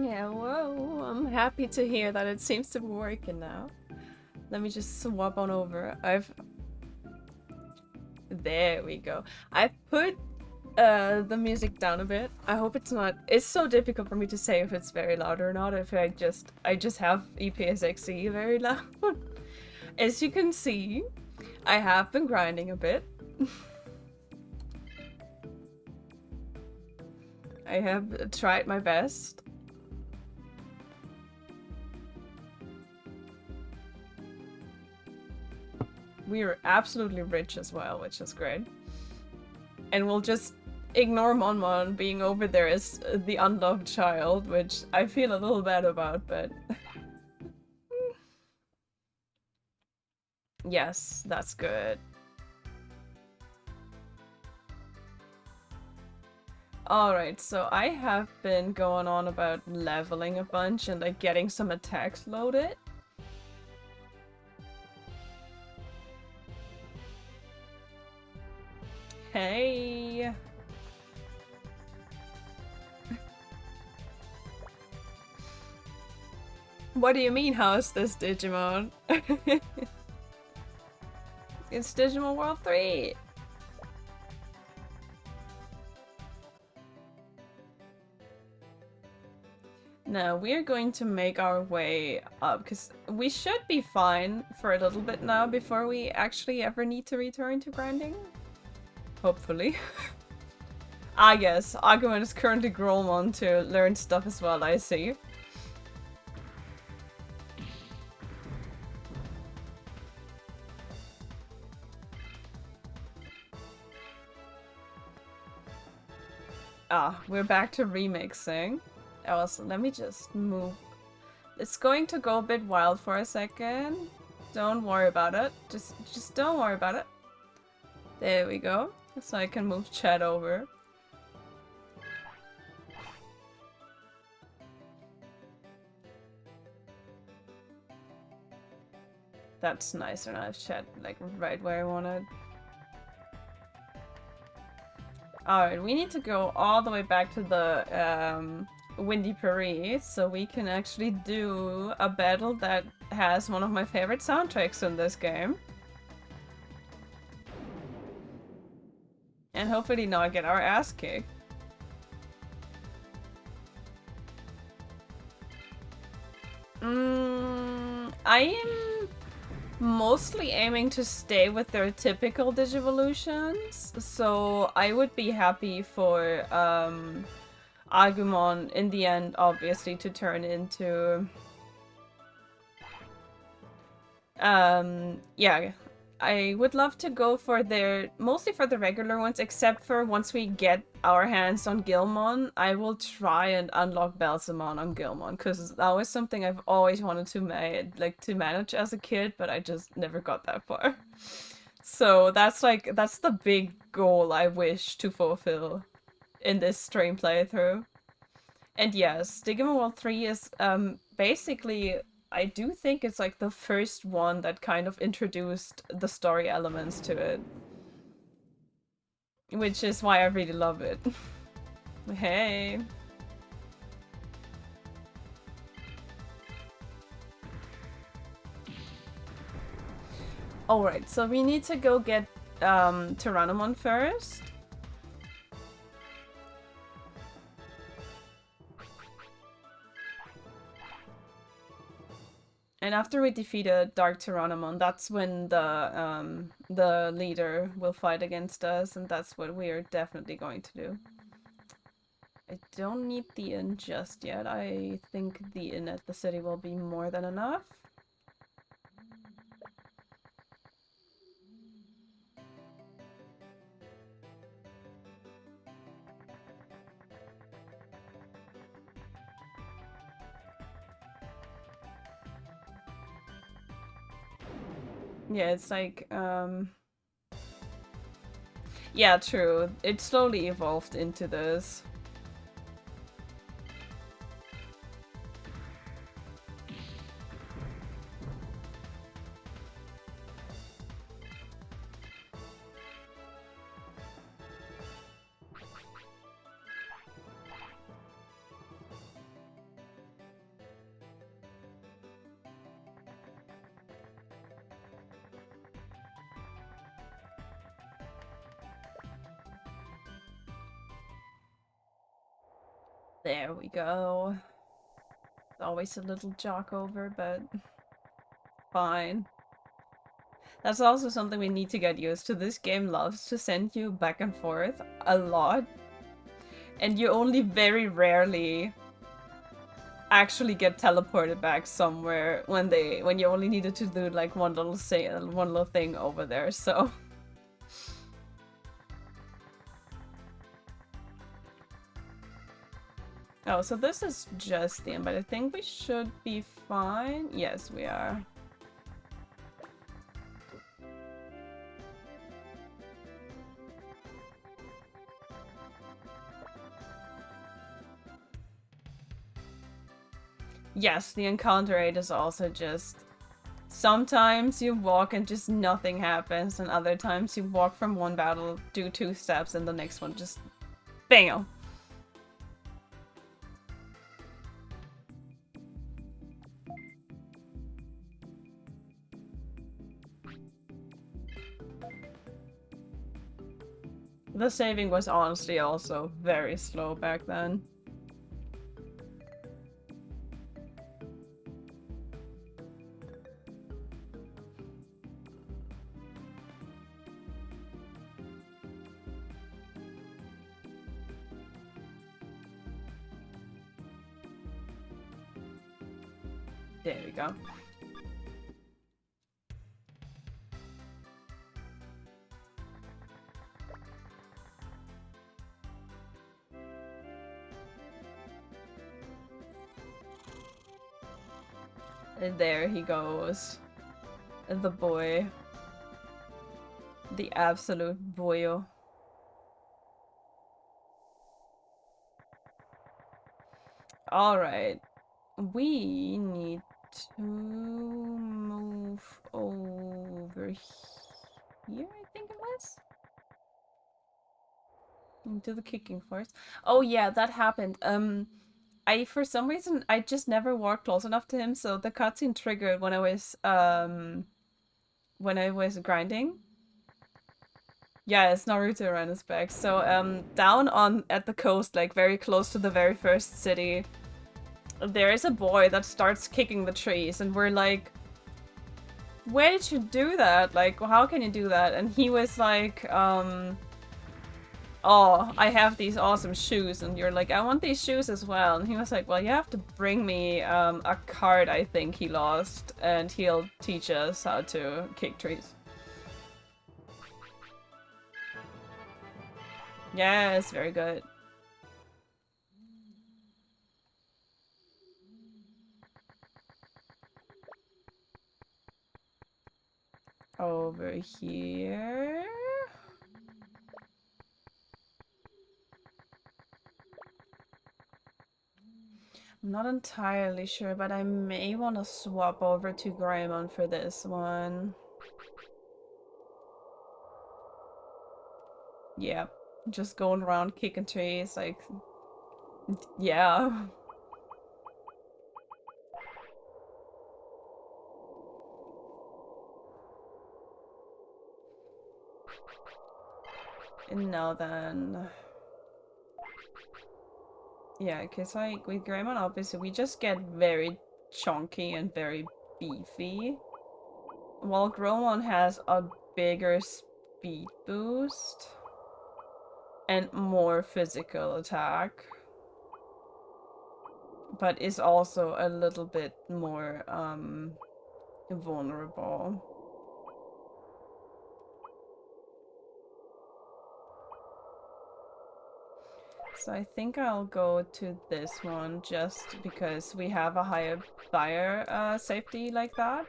Yeah, whoa, I'm happy to hear that it seems to be working now. Let me just swap on over. There we go. I've put the music down a bit. I hope it's not. It's so difficult for me to say if it's very loud or not. If I just have EPSXE very loud. As you can see, I have been grinding a bit. I have tried my best. We are absolutely rich as well, which is great. And we'll just ignore Monmon being over there as the unloved child, which I feel a little bad about, but... Yes, that's good. Alright, so I have been going on about leveling a bunch and like getting some attacks loaded. Hey! What do you mean, how is this Digimon? It's Digimon World 3! Now, we're going to make our way up, because we should be fine for a little bit now before we actually ever need to return to grinding. Hopefully. Ah yes, Agumon is currently Growlmon to learn stuff as well, I see. Ah, we're back to remixing. Also, let me just move. It's going to go a bit wild for a second. Don't worry about it. Just don't worry about it. There we go. So I can move chat over. That's nicer now. I have chat like right where I wanted. Alright, we need to go all the way back to the Windy Prairie so we can actually do a battle that has one of my favorite soundtracks in this game. And hopefully not get our ass kicked. I am mostly aiming to stay with their typical Digivolutions, so I would be happy for Agumon in the end, obviously, to turn into... yeah, I would love to go for mostly for the regular ones, except for once we get our hands on Gilmon, I will try and unlock Balsamon on Gilmon, because that was something I've always wanted to manage as a kid, but I just never got that far. So that's the big goal I wish to fulfill in this stream playthrough. And yes, Digimon World 3 is basically, I do think it's like the first one that kind of introduced the story elements to it. Which is why I really love it. Hey. Alright, so we need to go get Tyrannomon first. And after we defeat a Dark Tyrannomon, that's when the leader will fight against us, and that's what we are definitely going to do. I don't need the inn just yet. I think the inn at the city will be more than enough. Yeah, it's like, yeah, true. It slowly evolved into this. There we go. It's always a little jock over, but fine. That's also something we need to get used to. This game loves to send you back and forth a lot. And you only very rarely actually get teleported back somewhere when you only needed to do like one little thing over there, so. Oh, so this is just the end, but I think we should be fine. Yes, we are. Yes, the encounter rate is also just... Sometimes you walk and just nothing happens, and other times you walk from one battle, do 2 steps, and the next one just... BAM! The saving was honestly also very slow back then. There we go. And there he goes. The boy. The absolute boyo. Alright. We need to move over here, I think it was? Into the kicking force. Oh yeah, that happened. For some reason, I just never walked close enough to him, so the cutscene triggered when I was grinding. Yeah, it's Naruto around his back. So, down at the coast, like very close to the very first city, there is a boy that starts kicking the trees, and we're like, where did you do that? Like, how can you do that? And he was like, oh, I have these awesome shoes. And you're like, I want these shoes as well. And he was like, well, you have to bring me a card I think he lost, and he'll teach us how to kick trees. Yes, very good. Over here. I'm not entirely sure, but I may want to swap over to Greymon for this one. Yeah, just going around kicking trees, like, yeah. And now then... Yeah, because like with Greymon, obviously we just get very chunky and very beefy. While Greymon has a bigger speed boost and more physical attack, but is also a little bit more vulnerable. So I think I'll go to this one just because we have a higher fire safety like that.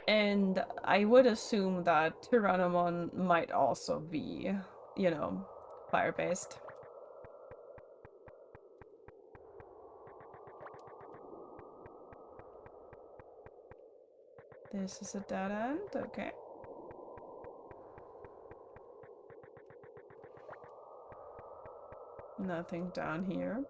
And I would assume that Tyrannomon might also be, you know, fire-based. This is a dead end, okay. Nothing down here.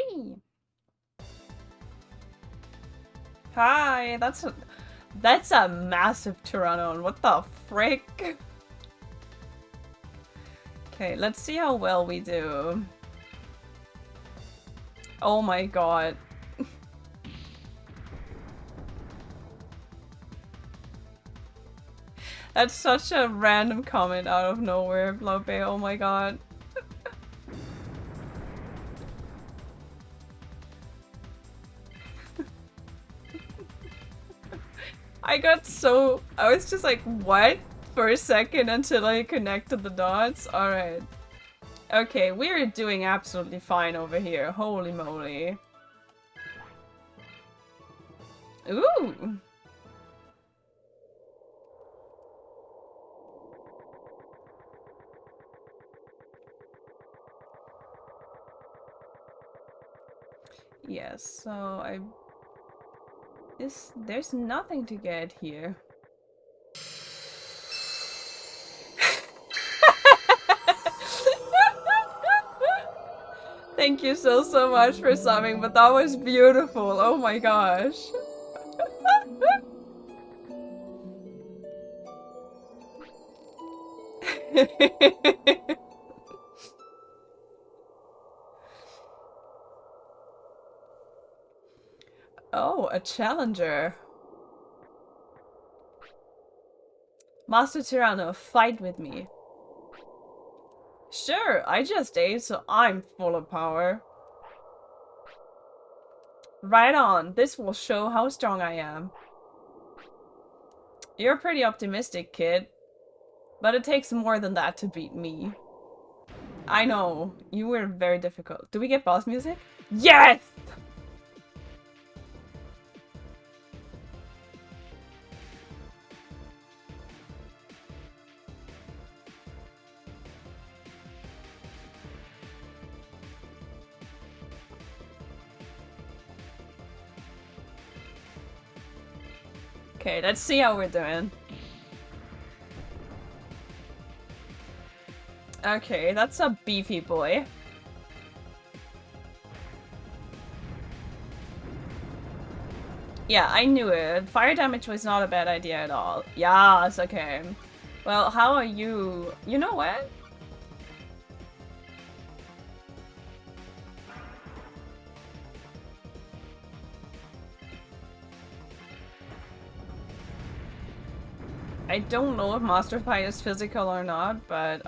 Hey! Hi! That's a massive Pteranodon. What the frick? Okay, let's see how well we do. Oh my god. That's such a random comment out of nowhere, Blope. Oh my god. I was just like, what? For a second until I connected the dots. Alright. Okay, we're doing absolutely fine over here. Holy moly. Ooh! Yes, so there's nothing to get here. Thank you so much for subbing, but that was beautiful. Oh my gosh. Oh, a challenger. Master Tyranno, fight with me. Sure, I just ate, so I'm full of power. Right on, this will show how strong I am. You're pretty optimistic, kid. But it takes more than that to beat me. I know, you were very difficult. Do we get boss music? Yes! Okay, let's see how we're doing. Okay, that's a beefy boy. Yeah, I knew it. Fire damage was not a bad idea at all. Yes, okay. Well, how are you? You know what? I don't know if Master Fight is physical or not, but,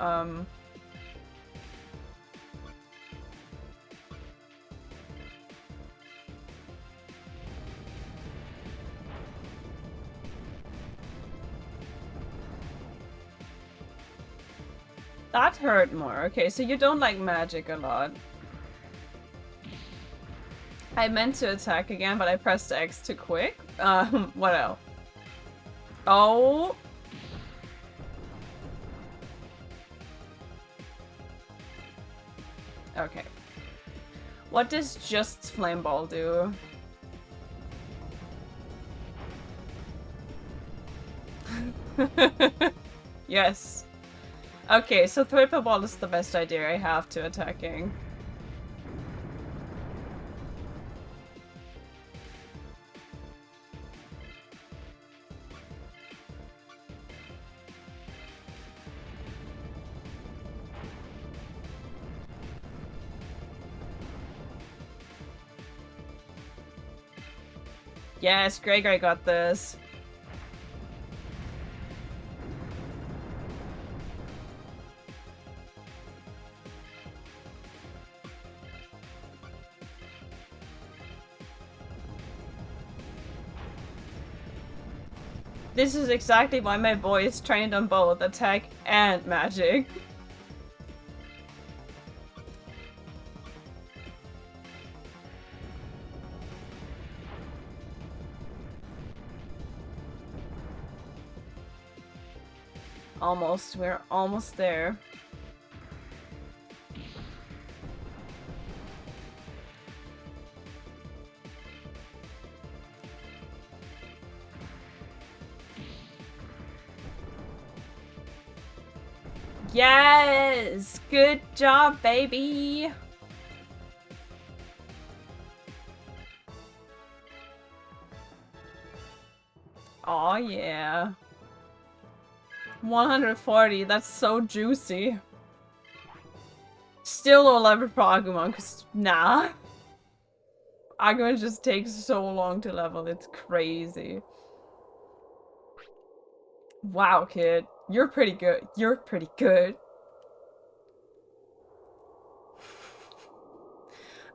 that hurt more. Okay, so you don't like magic a lot. I meant to attack again, but I pressed X too quick. What else? Oh! Okay. What does just Flame Ball do? Yes. Okay, so Threadpaw Ball is the best idea I have to attacking. Yes, Gregory got this. This is exactly why my boy is trained on both attack and magic. Almost. We're almost there. Yes! Good job, baby! Oh yeah. 140, that's so juicy. Still low level for Agumon, cause nah. Agumon just takes so long to level, it's crazy. Wow, kid. You're pretty good. You're pretty good.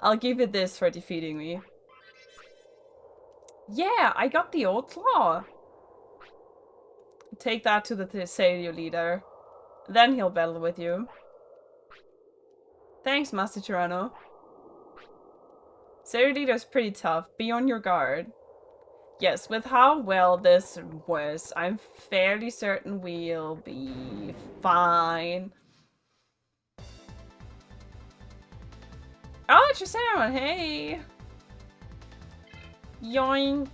I'll give you this for defeating me. Yeah, I got the old claw. Take that to the Seiryu leader. Then he'll battle with you. Thanks, Master Tyranno. Seiryu leader's pretty tough. Be on your guard. Yes, with how well this was, I'm fairly certain we'll be fine. Oh, it's your Saruman, hey! Yoink!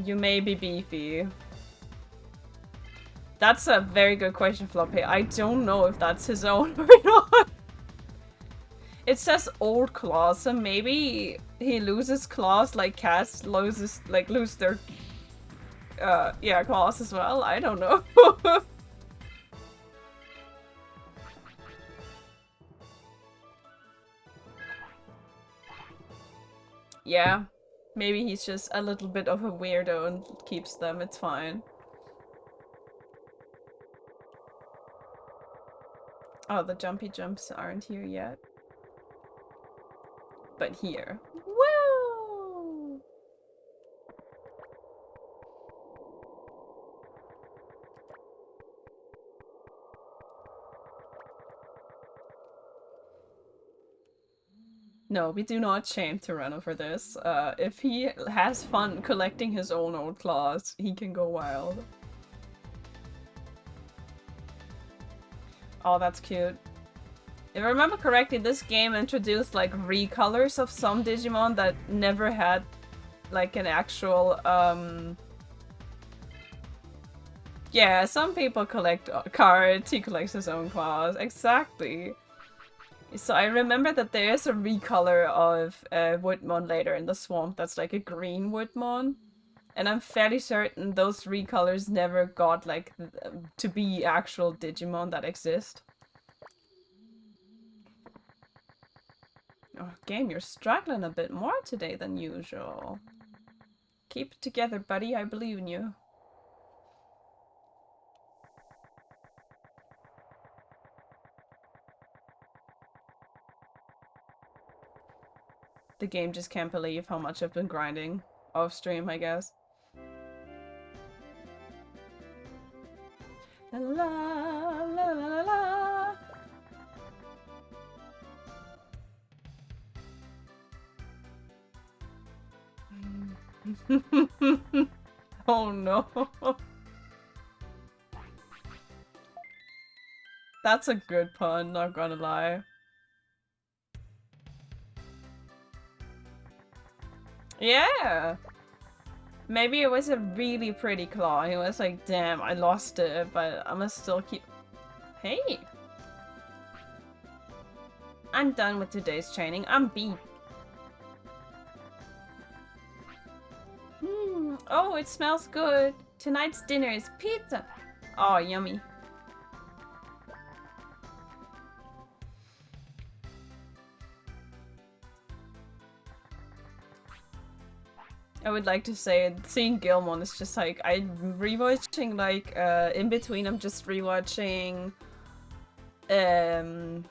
You may be beefy. That's a very good question, Floppy. I don't know if that's his own or not. It says old claws, so maybe he loses claws like cats lose their yeah, claws as well. I don't know. Yeah. Maybe he's just a little bit of a weirdo and keeps them. It's fine. Oh, the jumpy jumps aren't here yet. But here. Woo! No, we do not shame Tyranno for this. If he has fun collecting his own old claws, he can go wild. Oh, that's cute. If I remember correctly, this game introduced like recolors of some Digimon that never had like an actual yeah, some people collect cards, he collects his own claws. Exactly. So I remember that there is a recolor of Woodmon later in the swamp that's like a green Woodmon. And I'm fairly certain those recolors never got like to be actual Digimon that exist. Oh, game, you're struggling a bit more today than usual. Keep it together, buddy. I believe in you. The game just can't believe how much I've been grinding off stream, I guess. La la la la la la. Oh no. That's a good pun, not gonna lie. Yeah! Maybe it was a really pretty claw. He was like, damn, I lost it, but I'm gonna still keep... Hey! I'm done with today's training. I'm beat. Oh, it smells good. Tonight's dinner is pizza. Oh, yummy. I would like to say seeing Gilmon is just like I'm rewatching like in between I'm just rewatching Digimon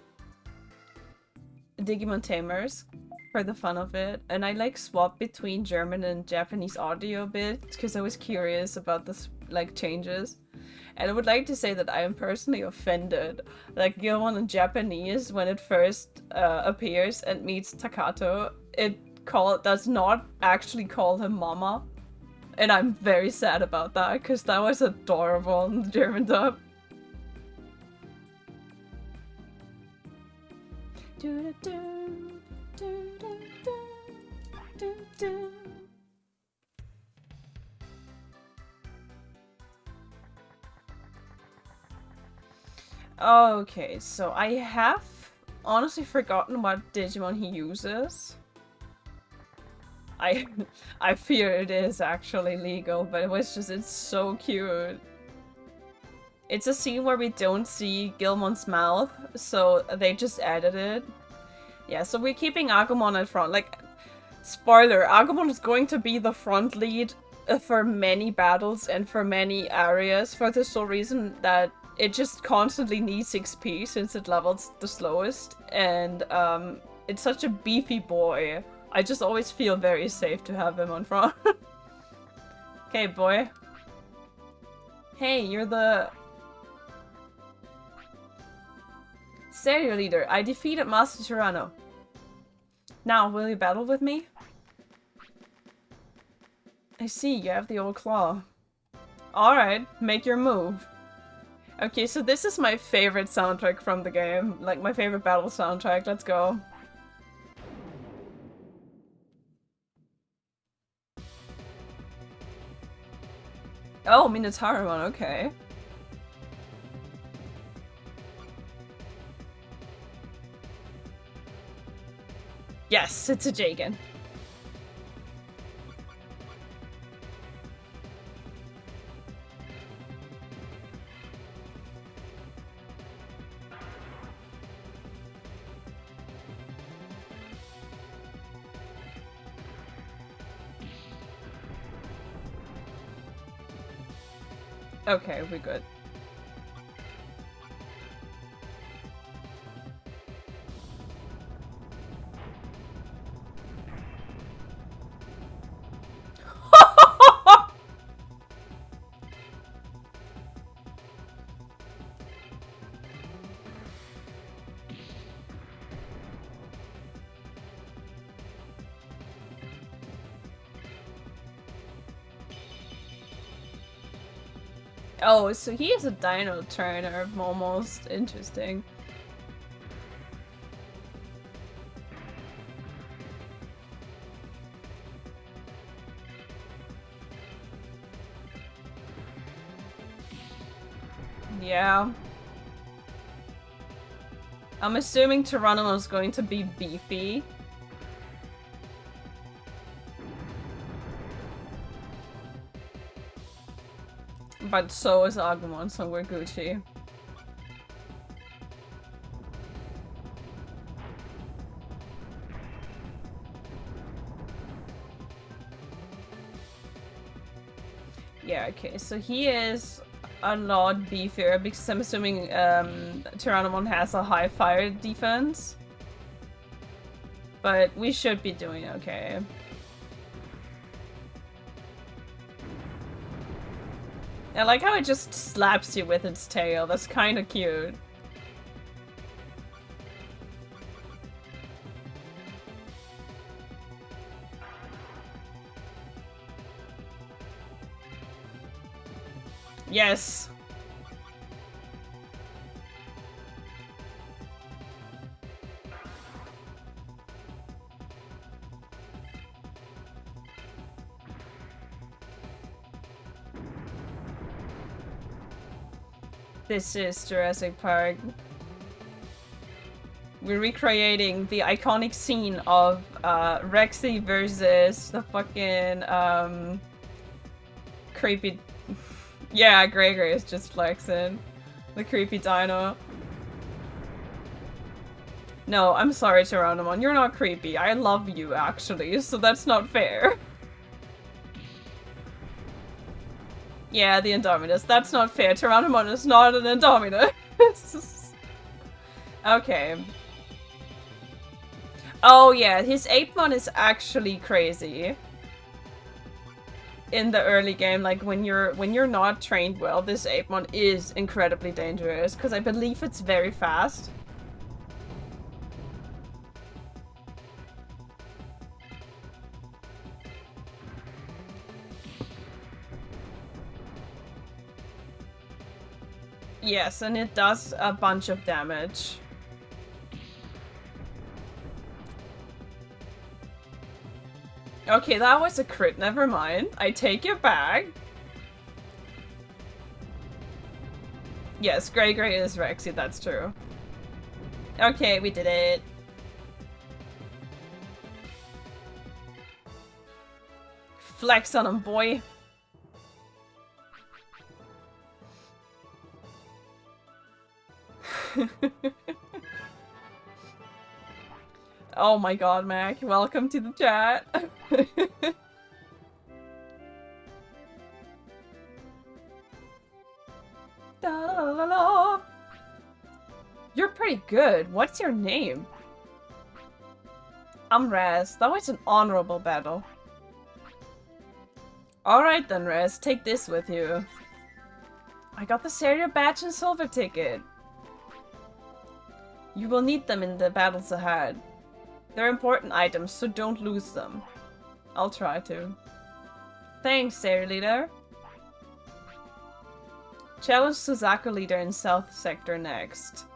Tamers for the fun of it, and I like swap between German and Japanese audio a bit because I was curious about this like changes. And I would like to say that I am personally offended that Gilmon in Japanese, when it first appears and meets Takato, it does not actually call him Mama. And I'm very sad about that, because that was adorable in the German dub. Okay, so I have honestly forgotten what Digimon he uses. I I fear it is actually legal, but it's so cute. It's a scene where we don't see Gilmon's mouth, so they just added it. Yeah, so we're keeping Agumon in front. Like, spoiler, Agumon is going to be the front lead for many battles and for many areas for the sole reason that it just constantly needs XP since it levels the slowest, and it's such a beefy boy. I just always feel very safe to have him on front. Okay, boy. Hey, you're the Stereo leader. I defeated Master Tyranno. Now, will you battle with me? I see, you have the old claw. Alright, make your move. Okay, so this is my favorite soundtrack from the game. Like, my favorite battle soundtrack. Let's go. Oh, Minotauromon, okay. Yes, it's a Jagan. Okay, we're good. Oh, so he is a dino trainer, almost. Interesting. Yeah. I'm assuming Tyranno is going to be beefy. But so is Agumon, so we're Gucci. Yeah, okay, so he is a lot beefier because I'm assuming Tyrannomon has a high fire defense. But we should be doing okay. I like how it just slaps you with its tail. That's kind of cute. Yes. This is Jurassic Park. We're recreating the iconic scene of Rexy versus the fucking creepy. Yeah, Gregory is just flexing. The creepy dino. No, I'm sorry, Tyrannomon. You're not creepy. I love you, actually, so that's not fair. Yeah, the Indominus. That's not fair. Tyrannomon is not an Indominus. Okay. Oh yeah, his Apemon is actually crazy. In the early game, like when you're not trained well, this Apemon is incredibly dangerous because I believe it's very fast. Yes, and it does a bunch of damage. Okay, that was a crit. Never mind. I take it back. Yes, Gregory is Rexy. That's true. Okay, we did it. Flex on him, boy. Oh my god, Mac. Welcome to the chat. Da, la, la, la. You're pretty good. What's your name? I'm Raz. That was an honorable battle. Alright then, Raz. Take this with you. I got the Serio badge and silver ticket. You will need them in the battles ahead. They're important items, so don't lose them. I'll try to. Thanks, Serio leader. Challenge Suzaku leader in South Sector next.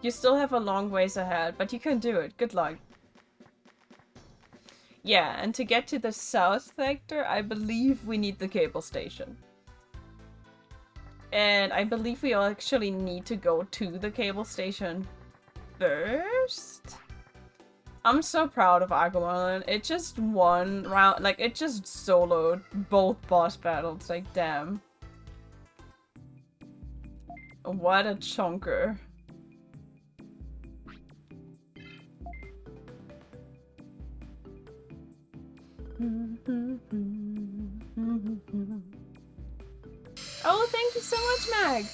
You still have a long ways ahead, but you can do it. Good luck. Yeah, and to get to the South Sector, I believe we need the cable station. And I believe we actually need to go to the cable station first. I'm so proud of Agumon. It just won round, like it just soloed both boss battles, like damn. What a chunker. Oh, thank you so much, Mag!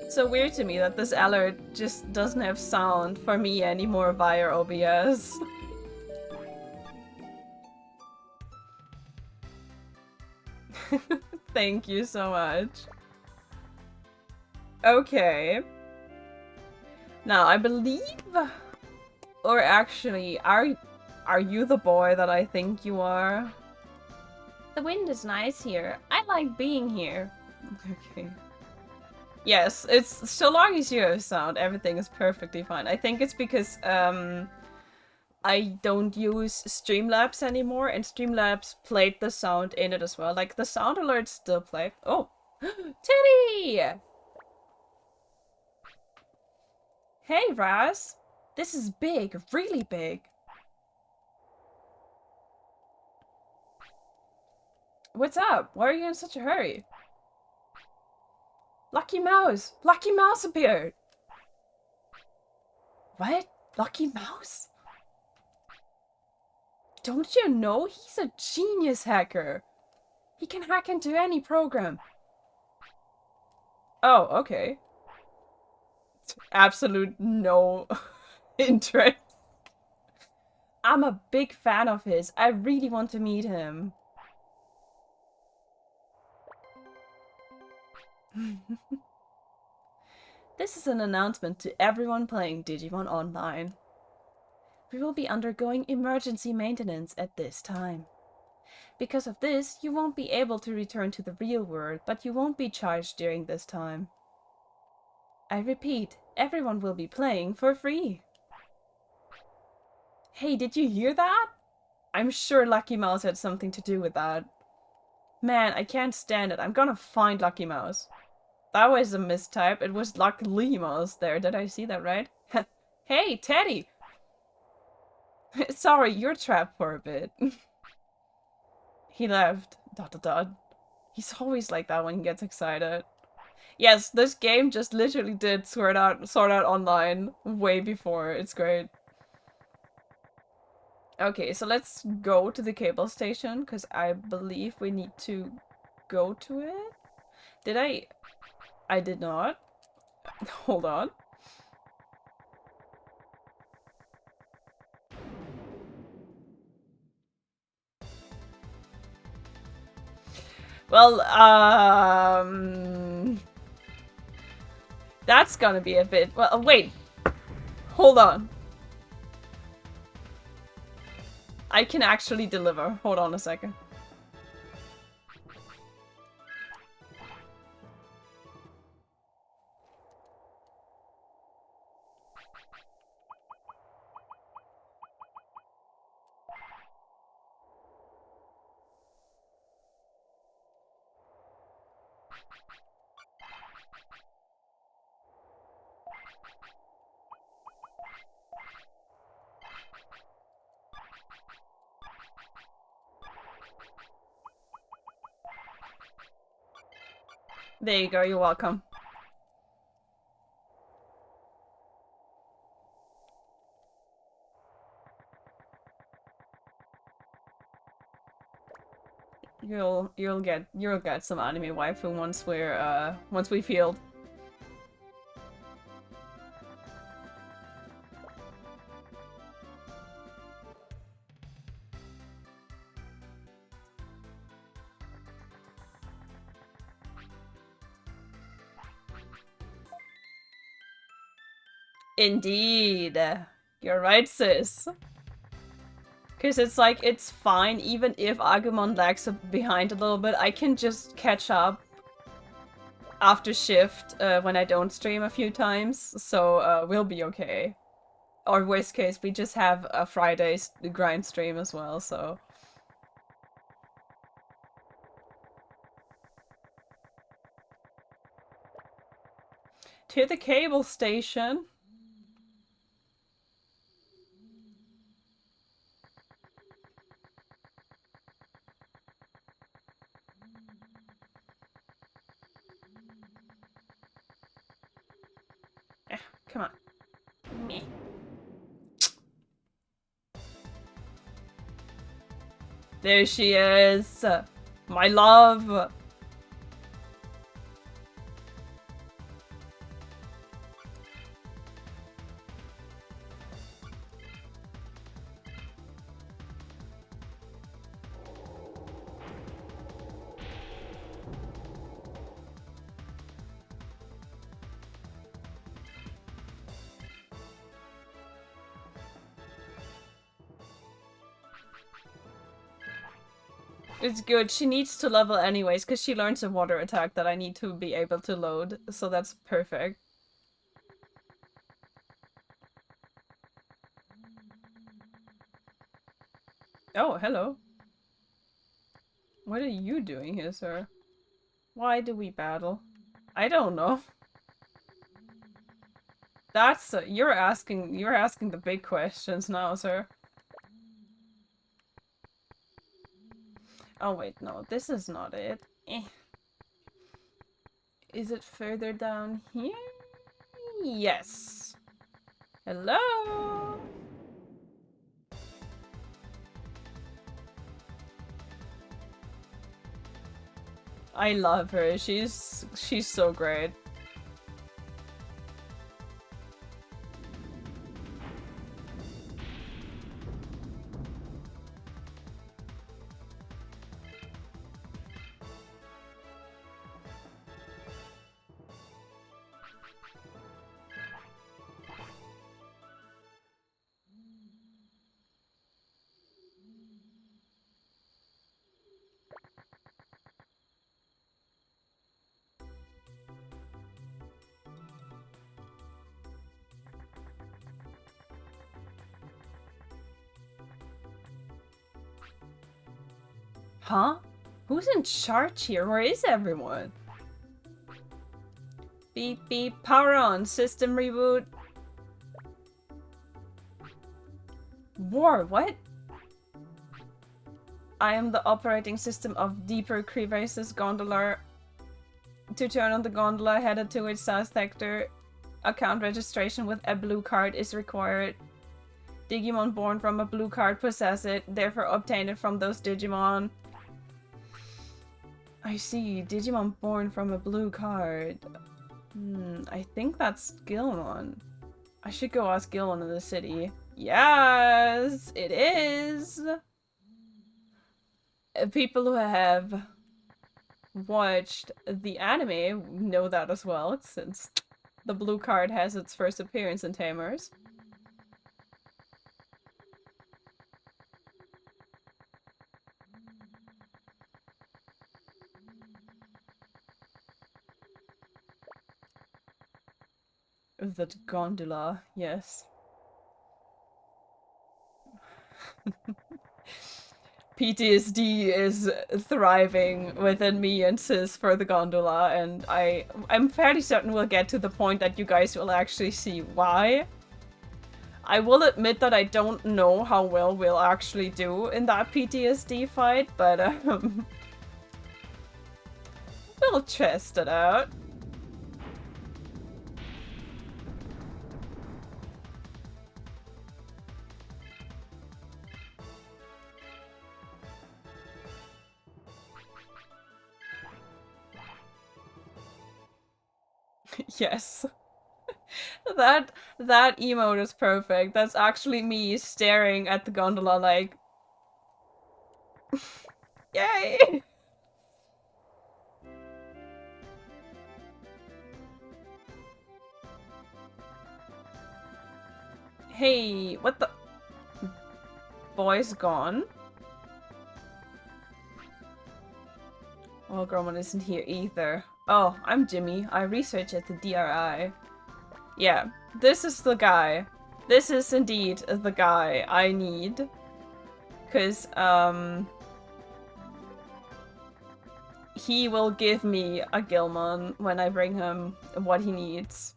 So weird to me that this alert just doesn't have sound for me anymore via OBS. Thank you so much. Okay. Now, I believe... Or actually, are you the boy that I think you are? The wind is nice here. I like being here. Okay. Yes, it's so long as you have sound, everything is perfectly fine. I think it's because I don't use Streamlabs anymore, and Streamlabs played the sound in it as well. Like, the sound alerts still play. Oh! Teddy! Hey, Raz! This is big, really big. What's up? Why are you in such a hurry? Lucky Mouse! Lucky Mouse appeared! What? Lucky Mouse? Don't you know he's a genius hacker? He can hack into any program. Oh, okay. Absolute no interest. I'm a big fan of his. I really want to meet him. This is an announcement to everyone playing Digimon Online. We will be undergoing emergency maintenance at this time. Because of this, you won't be able to return to the real world, but you won't be charged during this time. I repeat, everyone will be playing for free. Hey, did you hear that? I'm sure Lucky Mouse had something to do with that. Man, I can't stand it. I'm gonna find Lucky Mouse. That was a mistype. It was Lucky Mouse there. Did I see that right? Hey, Teddy! Sorry, you're trapped for a bit. He left. ... He's always like that when he gets excited. Yes, this game just literally did Sword Art Online way before. It's great. Okay, so let's go to the cable station, because I believe we need to go to it. Did I? I did not. Hold on. Well, that's gonna be a bit... Well, wait. Hold on. I can actually deliver. Hold on a second. There you go, you're welcome. You'll get some anime waifu once we field. Indeed. You're right, sis. Because it's like, it's fine, even if Agumon lags behind a little bit, I can just catch up after shift when I don't stream a few times, so we'll be okay. Or worst case, we just have a Friday's grind stream as well, so... To the cable station. Come on. Meh. There she is! My love! It's good. She needs to level anyways, because she learns a water attack that I need to be able to load, so that's perfect. Oh, hello. What are you doing here, sir? Why do we battle? I don't know. That's you're asking the big questions now, sir. Oh wait, no, this is not it. Eh. Is it further down here? Yes. Hello? I love her. She's so great. Huh? Who's in charge here? Where is everyone? Beep beep, power on, system reboot. War, what? I am the operating system of Deeper Crevasses Gondola. To turn on the gondola headed to its south sector, account registration with a blue card is required. Digimon born from a blue card possess it, therefore obtain it from those Digimon. I see, Digimon born from a blue card. I think that's Gilmon. I should go ask Gilmon in the city. Yes, it is! People who have watched the anime know that as well, since the blue card has its first appearance in Tamers. That gondola, yes. PTSD is thriving within me and Sis for the gondola, and I'm fairly certain we'll get to the point that you guys will actually see why. I will admit that I don't know how well we'll actually do in that PTSD fight, but We'll test it out. Yes. That emote is perfect. That's actually me staring at the gondola like yay! Hey, what the boy's gone? Oh, Gromon isn't here either. Oh, I'm Jimmy. I research at the DRI. Yeah, this is the guy. This is indeed the guy I need. Cause, he will give me a Gilmon when I bring him what he needs.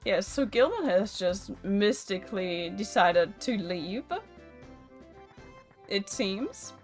Yes, so Gilman has just mystically decided to leave. It seems.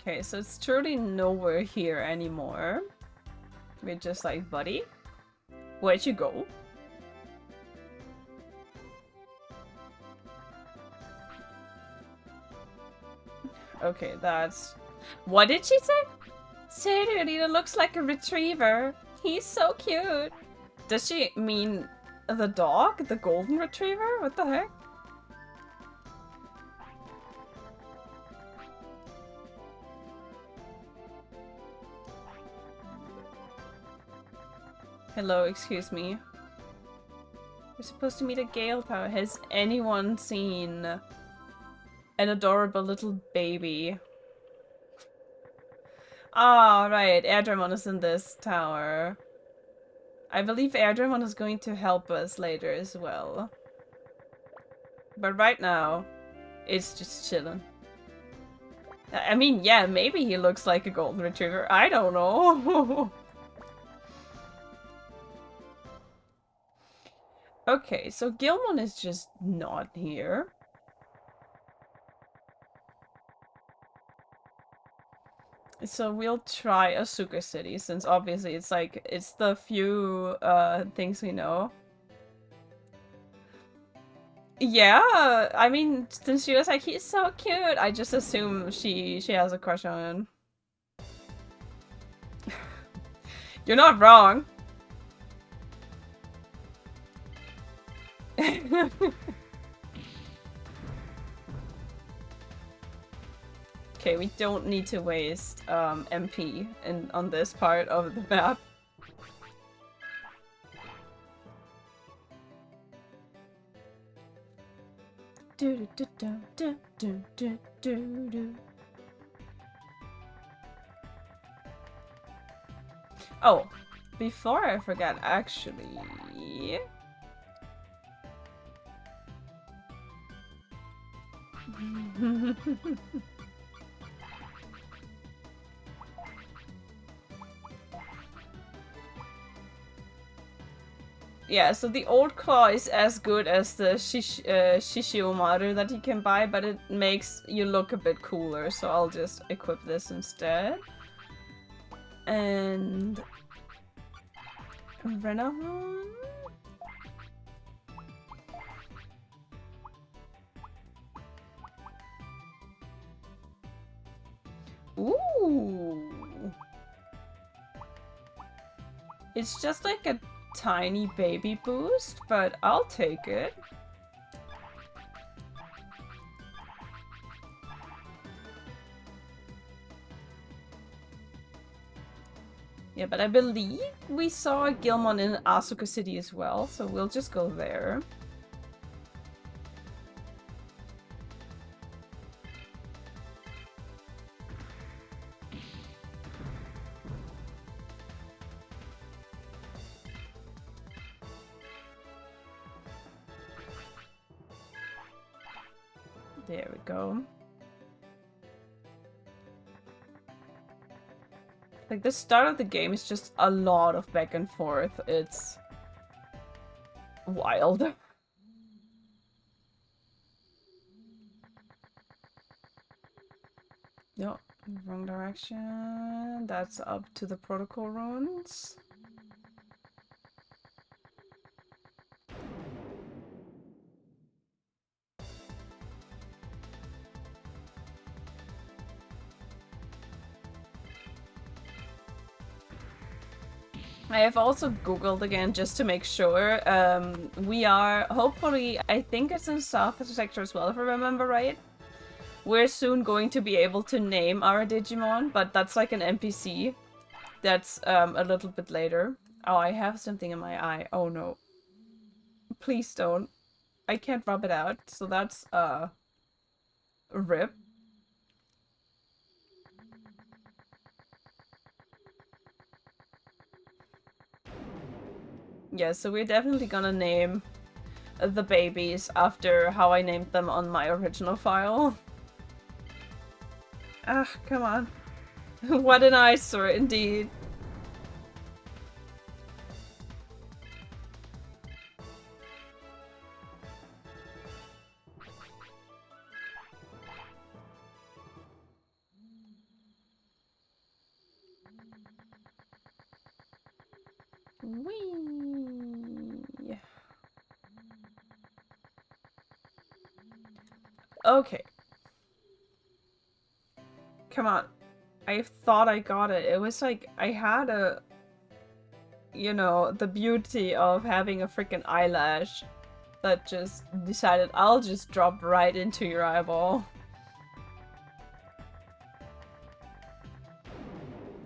Okay, so it's truly nowhere here anymore. We're just like, buddy, where'd you go? Okay, that's... What did she say? Seriously, looks like a retriever. He's so cute. Does she mean the dog? The golden retriever? What the heck? Hello, excuse me. We're supposed to meet a Gale Tower. Has anyone seen an adorable little baby? Ah, right. Airdramon is in this tower. I believe Airdramon is going to help us later as well. But right now, it's just chilling. I mean, yeah, maybe he looks like a golden retriever. I don't know. Okay, so Gilmon is just not here. So we'll try Asuka City, since obviously it's like, it's the few things we know. Yeah, I mean, since she was like, he's so cute, I just assume she has a crush on him. You're not wrong. Okay, we don't need to waste MP on this part of the map. Do do do do do do do do. Oh, before I forget, actually. Yeah, so the old claw is as good as the Shishiomaru that you can buy, but it makes you look a bit cooler, so I'll just equip this instead. And... Renamon? Ooh! It's just like a tiny baby boost, but I'll take it. Yeah, but I believe we saw a Gilmon in Asuka City as well, so we'll just go there. There we go. Like, the start of the game is just a lot of back and forth. It's wild. No, wrong direction. That's up to the protocol runes. I have also googled again just to make sure. We are hopefully, I think it's in South Sector as well, if I remember right. We're soon going to be able to name our Digimon, but that's like an NPC. That's a little bit later. Oh, I have something in my eye. Oh no. Please don't. I can't rub it out, so that's rip. Yeah, so we're definitely gonna name the babies after how I named them on my original file. Ah, come on. What an eyesore, indeed. Whee! Okay. Come on. I thought I got it. It was like, I had a... You know, the beauty of having a freaking eyelash that just decided I'll just drop right into your eyeball.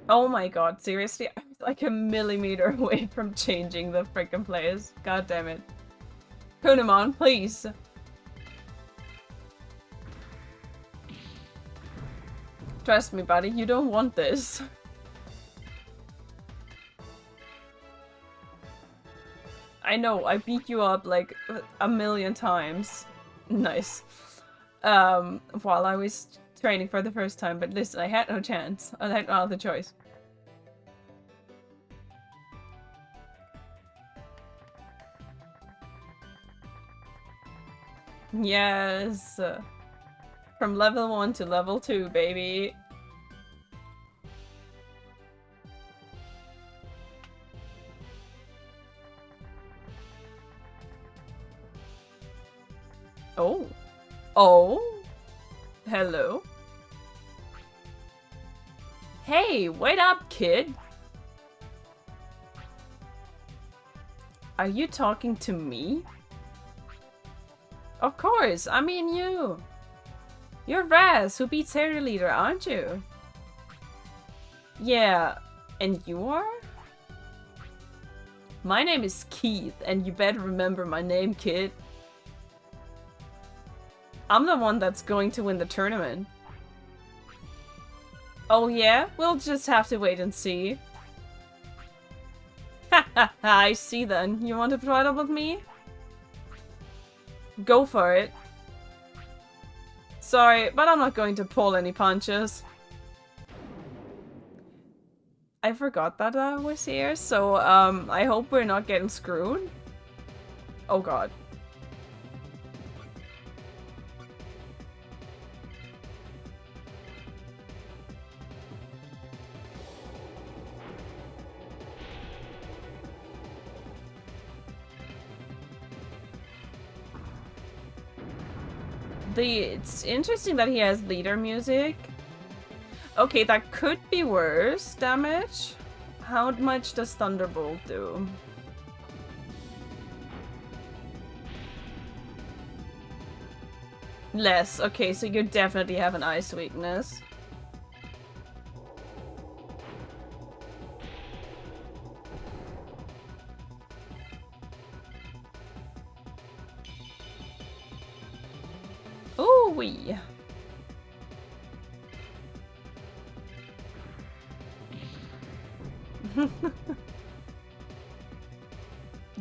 Oh my god, seriously? I was like a millimeter away from changing the freaking place. God damn it. Kunimon, please. Trust me, buddy, you don't want this. I know, I beat you up like a million times. Nice. While I was training for the first time, but listen, I had no chance. I had no other choice. Yes! From level 1 to level 2, baby. Oh. Oh. Hello. Hey, wait up, kid. Are you talking to me? Of course, I mean you. You're Raz, who beats Harry Leader, aren't you? Yeah, and you are? My name is Keith, and you better remember my name, kid. I'm the one that's going to win the tournament. Oh yeah? We'll just have to wait and see. Ha ha ha, I see then. You want to try it up with me? Go for it. Sorry, but I'm not going to pull any punches. I forgot that I was here, so I hope we're not getting screwed. Oh god. It's interesting that he has leader music. Okay, that could be worse damage. How much does Thunderbolt do? Less. Okay, so you definitely have an ice weakness. Wee.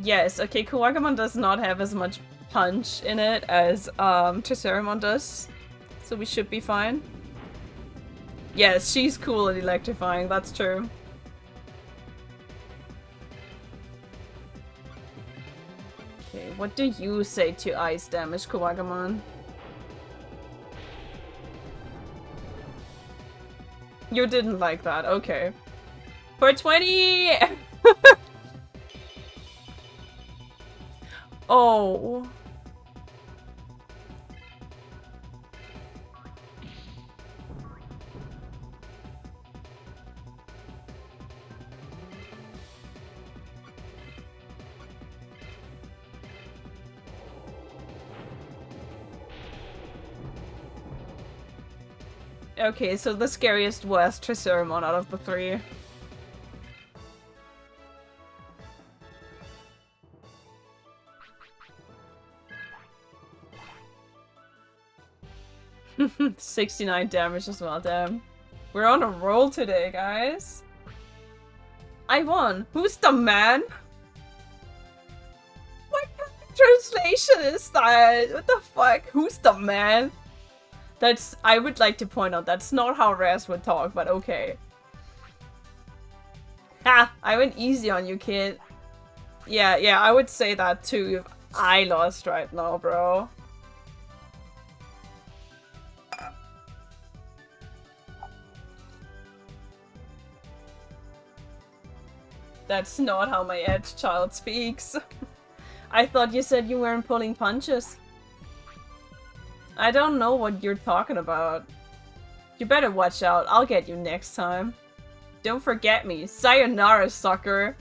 Yes, okay, Kuwagamon does not have as much punch in it as Triceramon does, so we should be fine. Yes, she's cool and electrifying, that's true. Okay, what do you say to ice damage, Kuwagamon? You didn't like that, okay. For 20! Oh. Okay, so the scariest was Triceramon out of the three. $69 damage as well, damn. We're on a roll today, guys. I won. Who's the man? What kind of translation is that? What the fuck? Who's the man? That's- I would like to point out, that's not how Raz would talk, but okay. Ha! I went easy on you, kid. Yeah, I would say that too if I lost right now, bro. That's not how my edge child speaks. I thought you said you weren't pulling punches. I don't know what you're talking about. You better watch out, I'll get you next time. Don't forget me. Sayonara, sucker.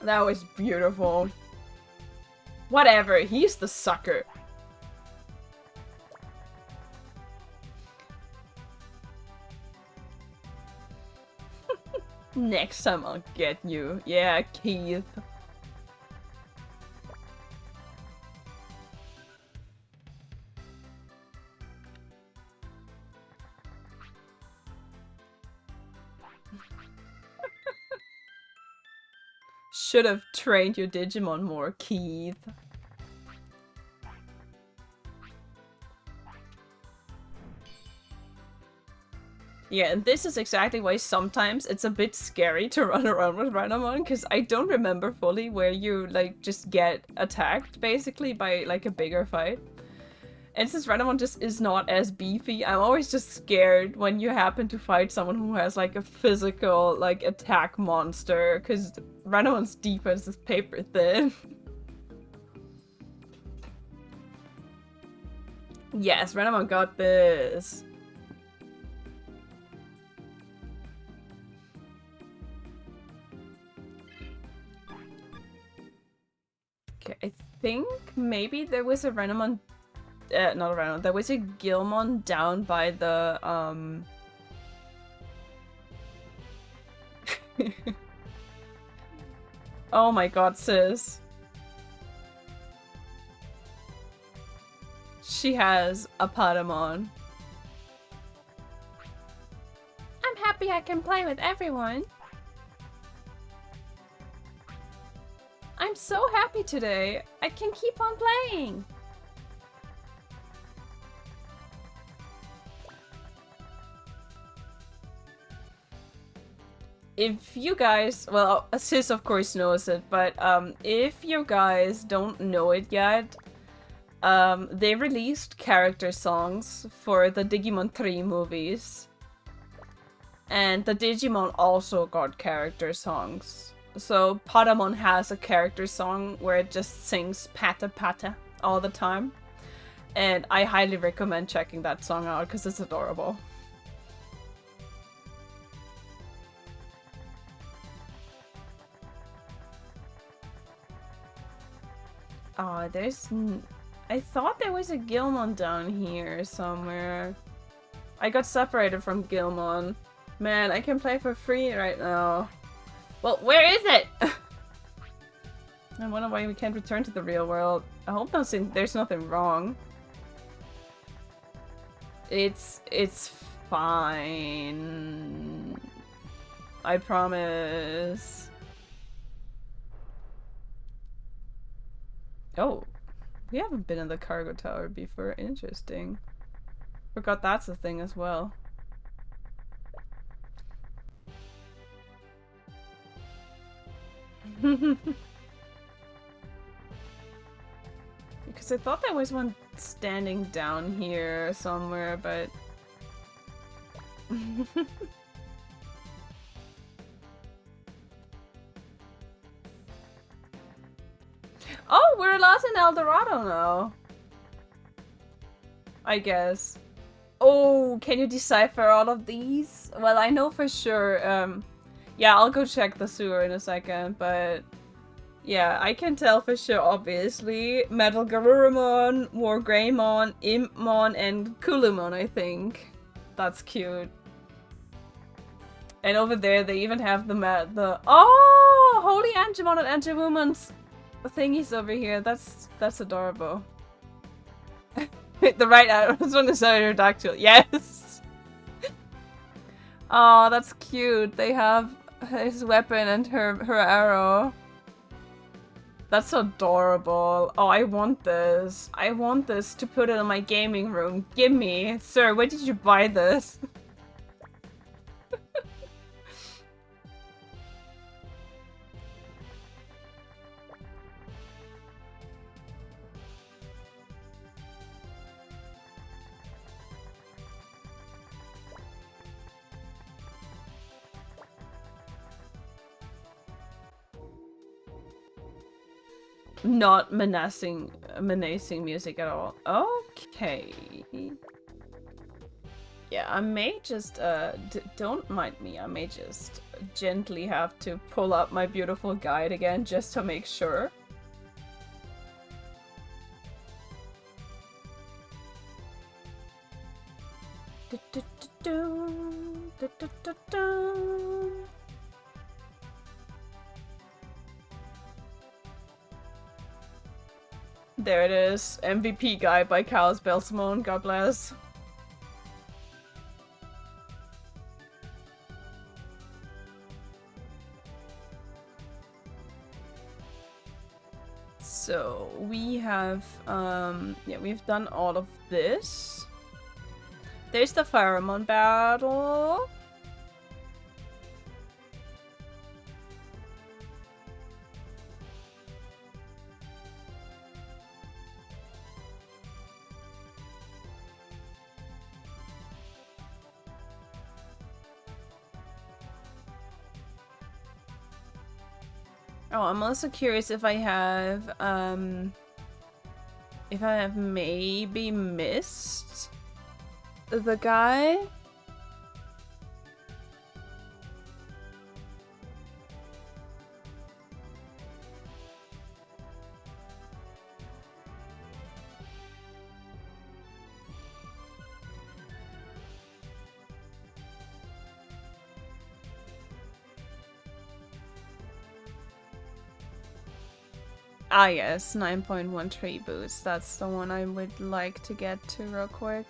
That was beautiful. Whatever, he's the sucker. Next time I'll get you. Yeah, Keith. Should have trained your Digimon more, Keith. Yeah, and this is exactly why sometimes it's a bit scary to run around with Renamon, because I don't remember fully where you, like, just get attacked, basically, by, like, a bigger fight. And since Renamon just is not as beefy, I'm always just scared when you happen to fight someone who has, like, a physical, like, attack monster, because Renamon's defense is paper thin. Yes, Renamon got this. Okay, I think maybe there was a Renamon, not a Renamon, there was a Gilmon down by the, Oh my god, sis. She has a Patamon. I'm happy I can play with everyone. I'm so happy today. I can keep on playing. If you guys, well, Sis of course knows it, but if you guys don't know it yet, they released character songs for the Digimon 3 movies. And the Digimon also got character songs. So Patamon has a character song where it just sings Pata Pata all the time. And I highly recommend checking that song out because it's adorable. Oh, there's... I thought there was a Gilmon down here somewhere. I got separated from Gilmon. Man, I can play for free right now. Well, where is it? I wonder why we can't return to the real world. I hope there's nothing wrong. It's fine. I promise. Oh, we haven't been in the cargo tower before. Interesting. Forgot that's a thing as well. Because I thought there was one standing down here somewhere, but... Oh, we're allowed in El Dorado now. I guess. Oh, can you decipher all of these? Well, I know for sure. Yeah, I'll go check the sewer in a second, but... Yeah, I can tell for sure, obviously. Metal Garurumon, War Greymon, Impmon, and Kulumon, I think. That's cute. And over there, they even have the oh! Holy Angemon and Angewoman's thingies over here. That's adorable. The right Atlas one is Aerodactyl. Yes! Oh, that's cute. They have his weapon and her arrow. That's adorable. Oh, I want this. I want this to put it in my gaming room. Gimme. Sir, where did you buy this? Not menacing music at all. Okay. Yeah, I may just, don't mind me. I may just gently have to pull up my beautiful guide again just to make sure. There it is. MVP guide by Callus Belsamon. God bless. So we have yeah, we've done all of this. There's the Pheromone battle. Oh, I'm also curious if I have maybe missed the guy. Ah yes, 9.13 boost. That's the one I would like to get to real quick.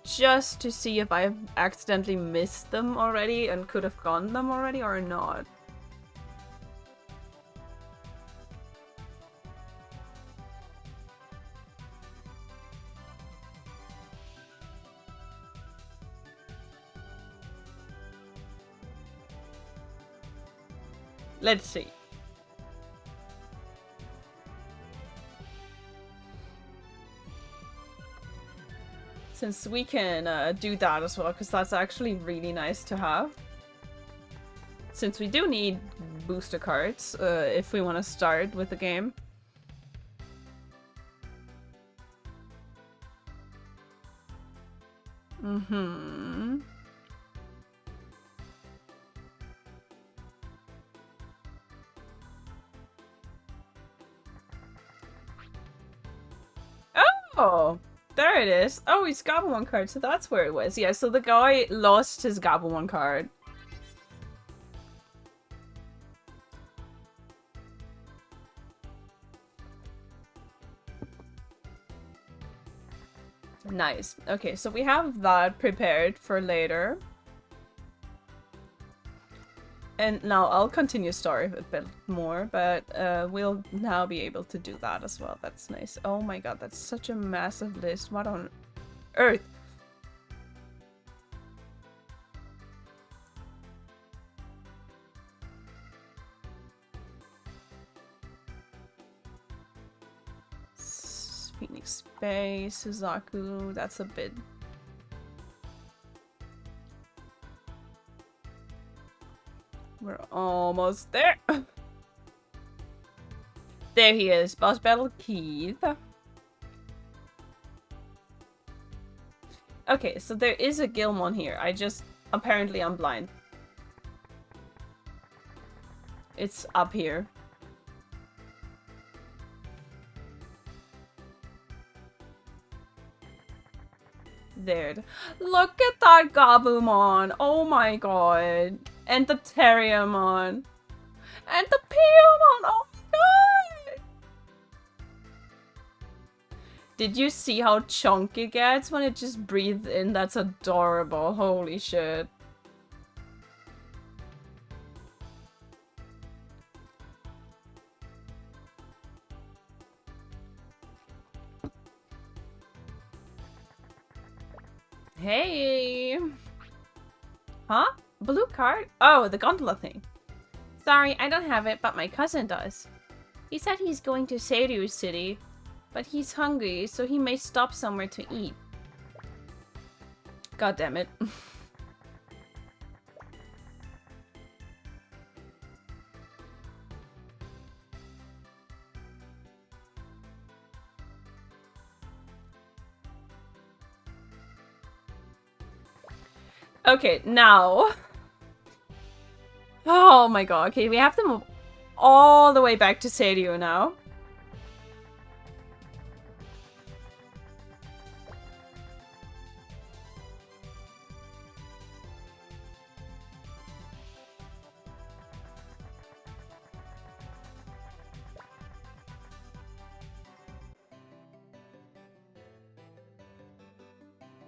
Just to see if I've accidentally missed them already and could have gotten them already or not. Let's see. Since we can do that as well, because that's actually really nice to have. Since we do need booster cards if we want to start with the game. Mm-hmm. Oh! There it is. Oh, he's Gabumon card, so that's where it was. Yeah, so the guy lost his Gabumon card. Nice. Okay, so we have that prepared for later. And now I'll continue story a bit more, but we'll now be able to do that as well. That's nice. Oh my god, that's such a massive list. What on earth? Phoenix Space, Suzaku, that's a bit... We're almost there. There he is, Boss Battle Keith. Okay, so there is a Gilmon here. Apparently I'm blind. It's up here. There. Look at that Gabumon! Oh my god. And the Terriermon. And the Piyomon! Oh my god! Did you see how chunky it gets when it just breathes in? That's adorable. Holy shit. Hey! Huh? Blue card? Oh, the gondola thing. Sorry, I don't have it, but my cousin does. He said he's going to Seiryu City, but he's hungry, so he may stop somewhere to eat. God damn it. Okay, now. Oh my god, okay, we have to move all the way back to Seiryu now.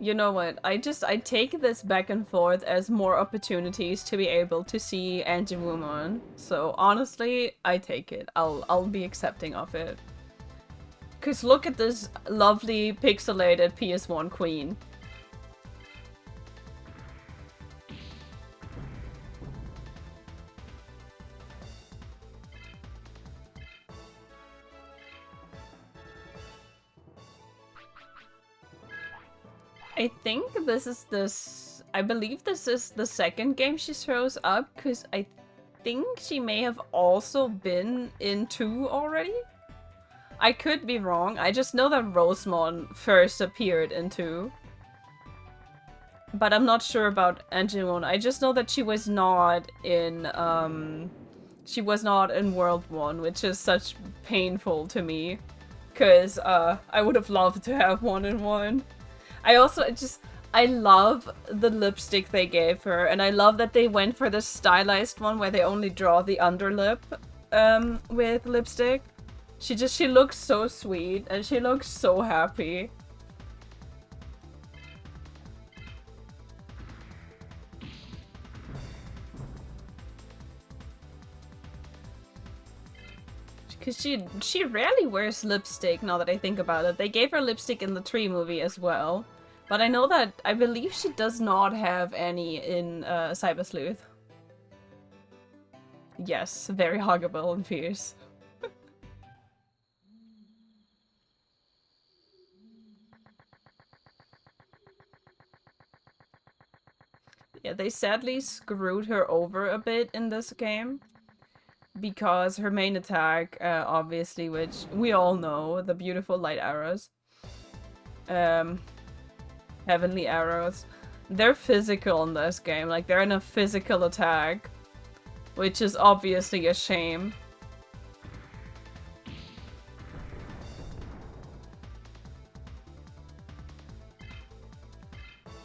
You know what, I take this back and forth as more opportunities to be able to see Anti-Woman. So honestly, I take it. I'll be accepting of it. Cause look at this lovely pixelated PS1 queen. I think I believe this is the second game she shows up, because I think she may have also been in 2 already? I could be wrong, I just know that Rosemon first appeared in 2. But I'm not sure about Angemon. I just know that she was not in World 1, which is such painful to me. Because I would have loved to have 1-in-1. I love the lipstick they gave her, and I love that they went for the stylized one where they only draw the underlip with lipstick. She looks so sweet, and she looks so happy. Because she rarely wears lipstick, now that I think about it. They gave her lipstick in the Tree movie as well. But I believe she does not have any in Cyber Sleuth. Yes, very huggable and fierce. Yeah, they sadly screwed her over a bit in this game. Because her main attack, obviously, which we all know, the beautiful light arrows. Heavenly arrows. They're physical in this game, like they're in a physical attack. Which is obviously a shame.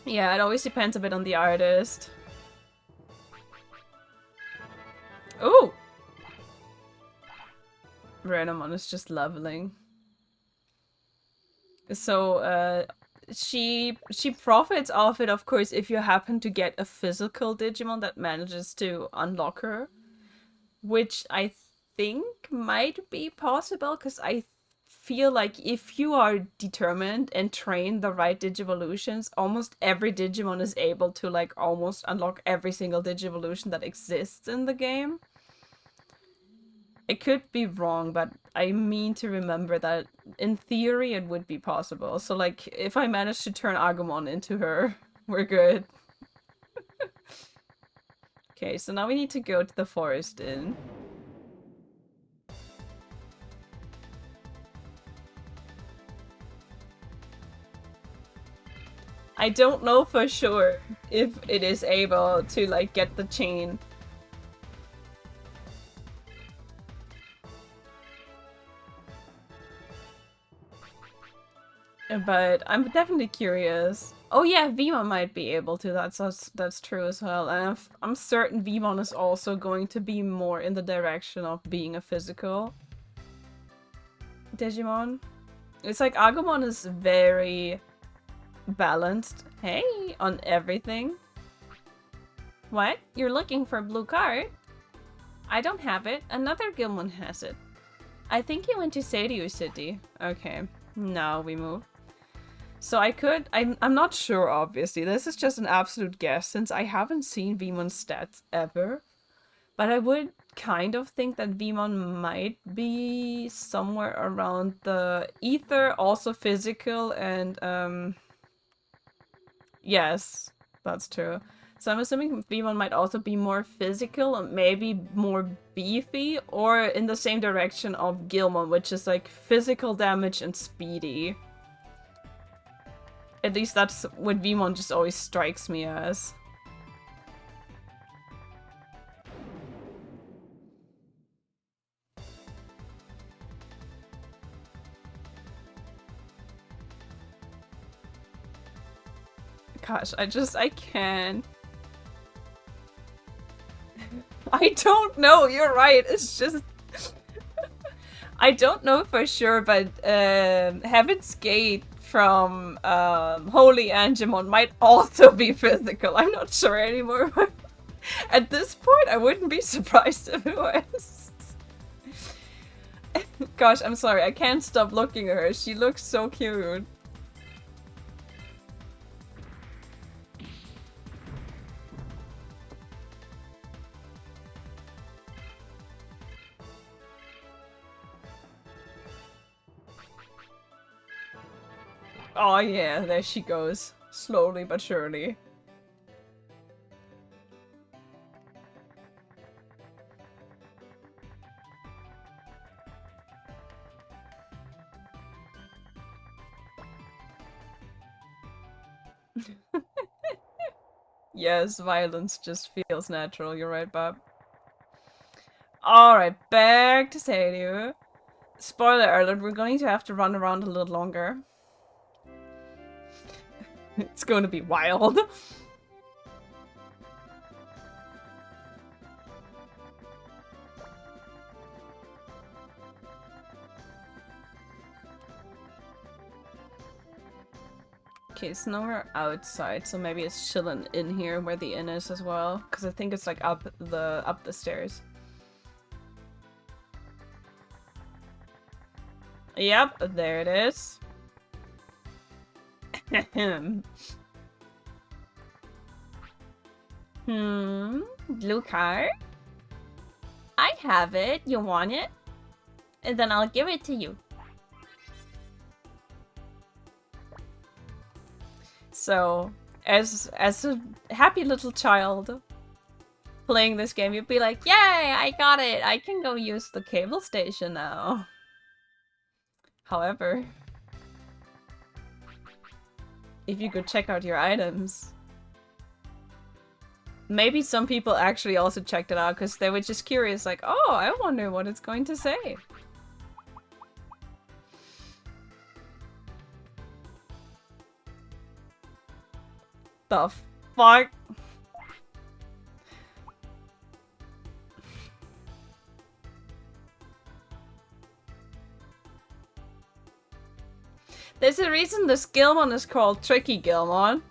Yeah, it always depends a bit on the artist. Ooh! Renamon is just leveling. So, she profits off it, of course, if you happen to get a physical Digimon that manages to unlock her, which I think might be possible, because I feel like if you are determined and train the right Digivolutions, almost every Digimon is able to like almost unlock every single Digivolution that exists in the game. It could be wrong, but I mean to remember that in theory it would be possible. So like if I manage to turn Agumon into her, we're good. Okay, so now we need to go to the Forest Inn. I don't know for sure if it is able to like get the chain. But I'm definitely curious. Oh yeah, Vimon might be able to. That's true as well. And I'm certain Vimon is also going to be more in the direction of being a physical Digimon. It's like Agumon is very balanced. Hey, on everything. What? You're looking for a blue card? I don't have it. Another Gilmon has it. I think he went to Seiryu City. Okay. Now we move. So I'm not sure, obviously. This is just an absolute guess since I haven't seen Vimon's stats ever. But I would kind of think that Vimon might be somewhere around the ether, also physical, and yes, that's true. So I'm assuming Vimon might also be more physical, maybe more beefy, or in the same direction of Gilmon, which is like physical damage and speedy. At least that's what Vimon just always strikes me as. Gosh, I can't. I don't know, you're right, it's just... I don't know for sure, but Heaven's Gate from Holy Angemon might also be physical. I'm not sure anymore. At this point, I wouldn't be surprised if it was. Gosh, I'm sorry. I can't stop looking at her. She looks so cute. Oh yeah, there she goes. Slowly but surely. Yes, violence just feels natural. You're right, Bob. Alright, back to Seiryu. Spoiler alert, we're going to have to run around a little longer. It's going to be wild. Okay, so now we're outside, so maybe it's chilling in here where the inn is as well, because I think it's like up the stairs. Yep, there it is. Blue card? I have it. You want it? And then I'll give it to you. So, as a happy little child playing this game, you'd be like, yay, I got it! I can go use the cable station now. However, if you could check out your items. Maybe some people actually also checked it out because they were just curious, like, oh, I wonder what it's going to say. The fuck? There's a reason this Gilmon is called Tricky Gilmon.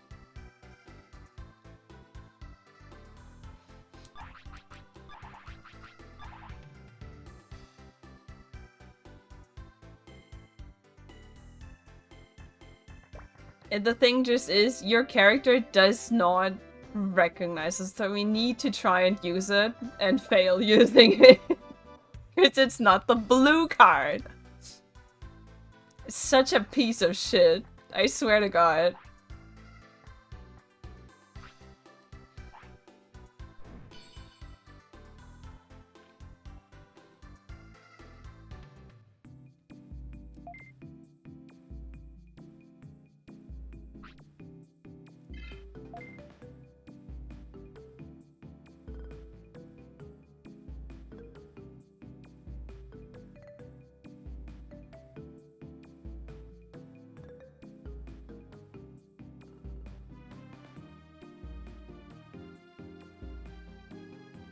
And the thing just is, your character does not recognize it, so we need to try and use it and fail using it. Because it's not the blue card. It's such a piece of shit. I swear to God.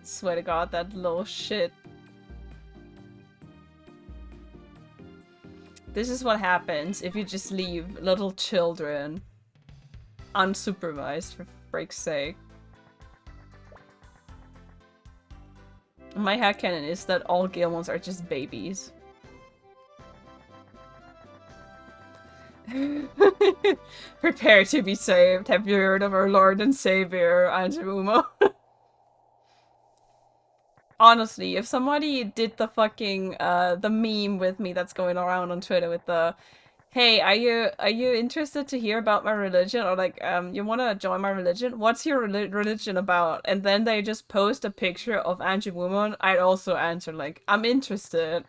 Swear to God, that little shit. This is what happens if you just leave little children unsupervised, for freak's sake. My headcanon is that all Gilmons are just babies. Prepare to be saved. Have you heard of our Lord and Savior, Angeluma? Honestly, if somebody did the fucking, the meme with me that's going around on Twitter with the, hey, are you interested to hear about my religion? Or like, you wanna join my religion? What's your religion about? And then they just post a picture of Angeluma, I'd also answer like, I'm interested.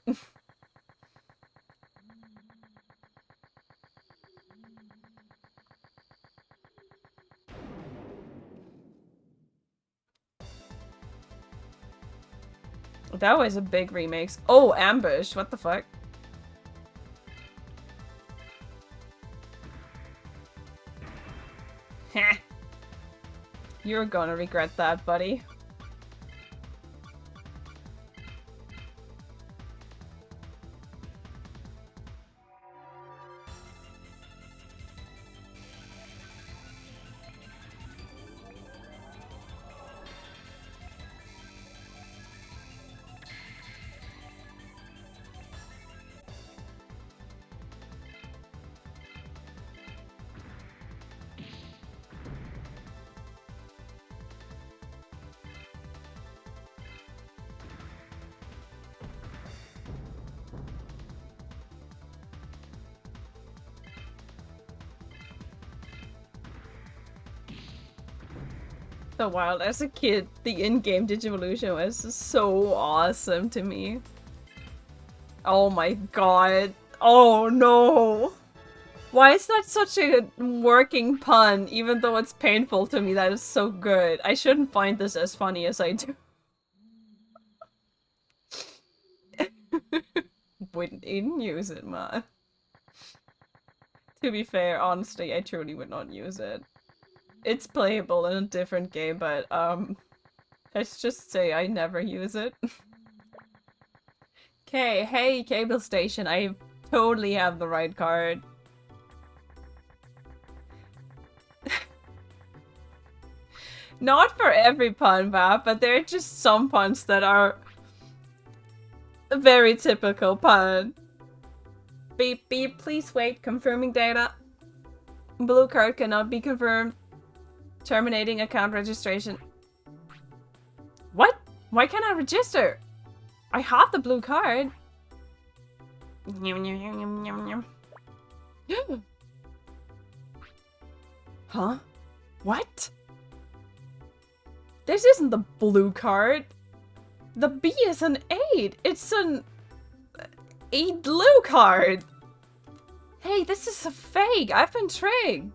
That was a big remix. Oh, Ambush, what the fuck? Heh. You're gonna regret that, buddy. So wild. As a kid, the in-game Digivolution was so awesome to me. Oh my god. Oh no! Why is that such a working pun, even though it's painful to me? That is so good. I shouldn't find this as funny as I do. Wouldn't even use it, man. To be fair, honestly, I truly would not use it. It's playable in a different game, but, let's just say I never use it. Okay, hey, cable station, I totally have the right card. Not for every pun, but there are just some puns that are a very typical pun. Beep beep, please wait, confirming data. Blue card cannot be confirmed. Terminating account registration. What? Why can't I register? I have the blue card. Huh? What? This isn't the blue card. The B is an 8. It's an 8 blue card. Hey, this is a fake. I've been tricked.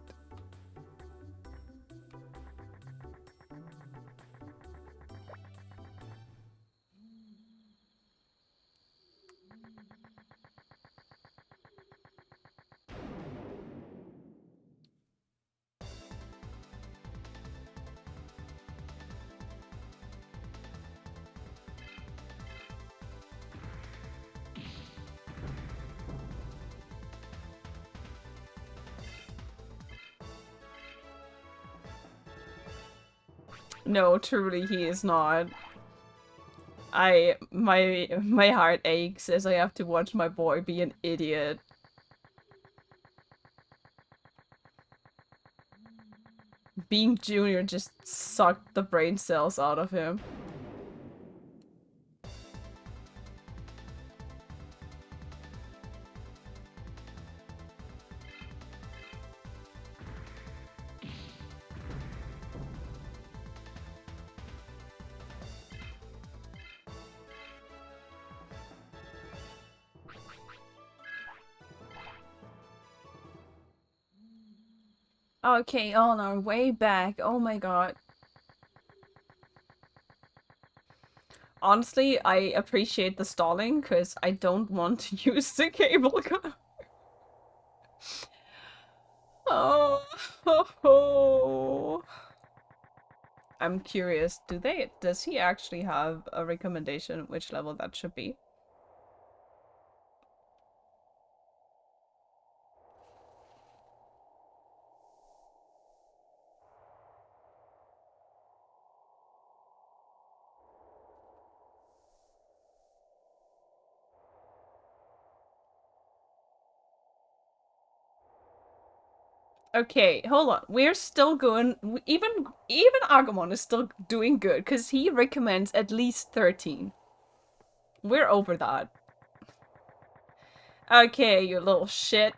No, truly he is not. My heart aches as I have to watch my boy be an idiot. Being Junior just sucked the brain cells out of him. Okay, on our way back. Oh my god. Honestly, I appreciate the stalling because I don't want to use the cable car. Oh, I'm curious, does he actually have a recommendation which level that should be? Okay, hold on. We're still going. Even Agumon is still doing good because he recommends at least 13. We're over that. Okay, you little shit.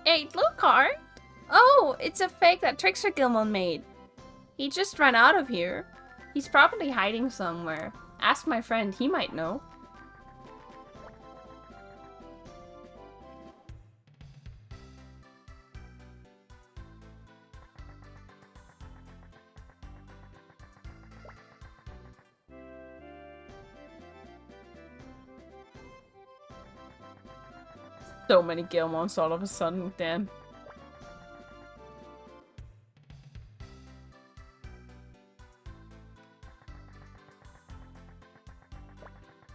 Hey, blue card? Oh, it's a fake that Trickster Gilmon made. He just ran out of here. He's probably hiding somewhere. Ask my friend, he might know. So many Gilmons all of a sudden, damn.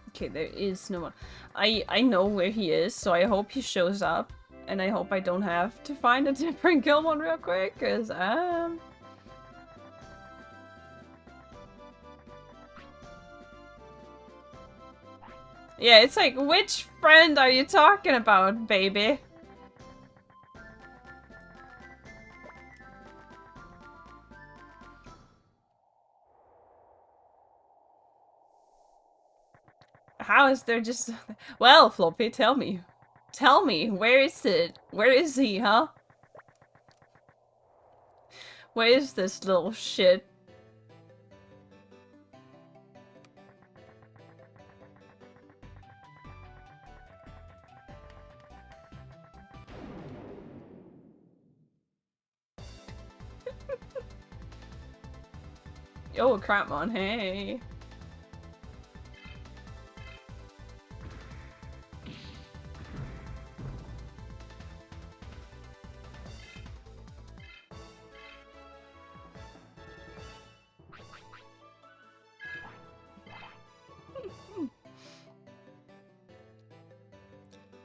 Okay, there is no one. I know where he is, so I hope he shows up. And I hope I don't have to find a different Gilmon real quick, because, yeah, it's like, which friend are you talking about, baby? How is there just... Well, Floppy, tell me. Tell me, where is it? Where is he, huh? Where is this little shit? Oh, Crapmon, hey.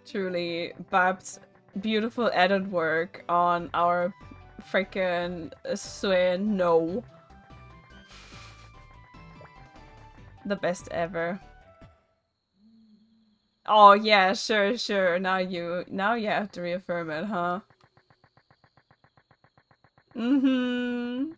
Truly, Bab's beautiful edit work on our freaking Suen No. The best ever. Oh yeah, sure. Now you have to reaffirm it, huh? Mm-hmm.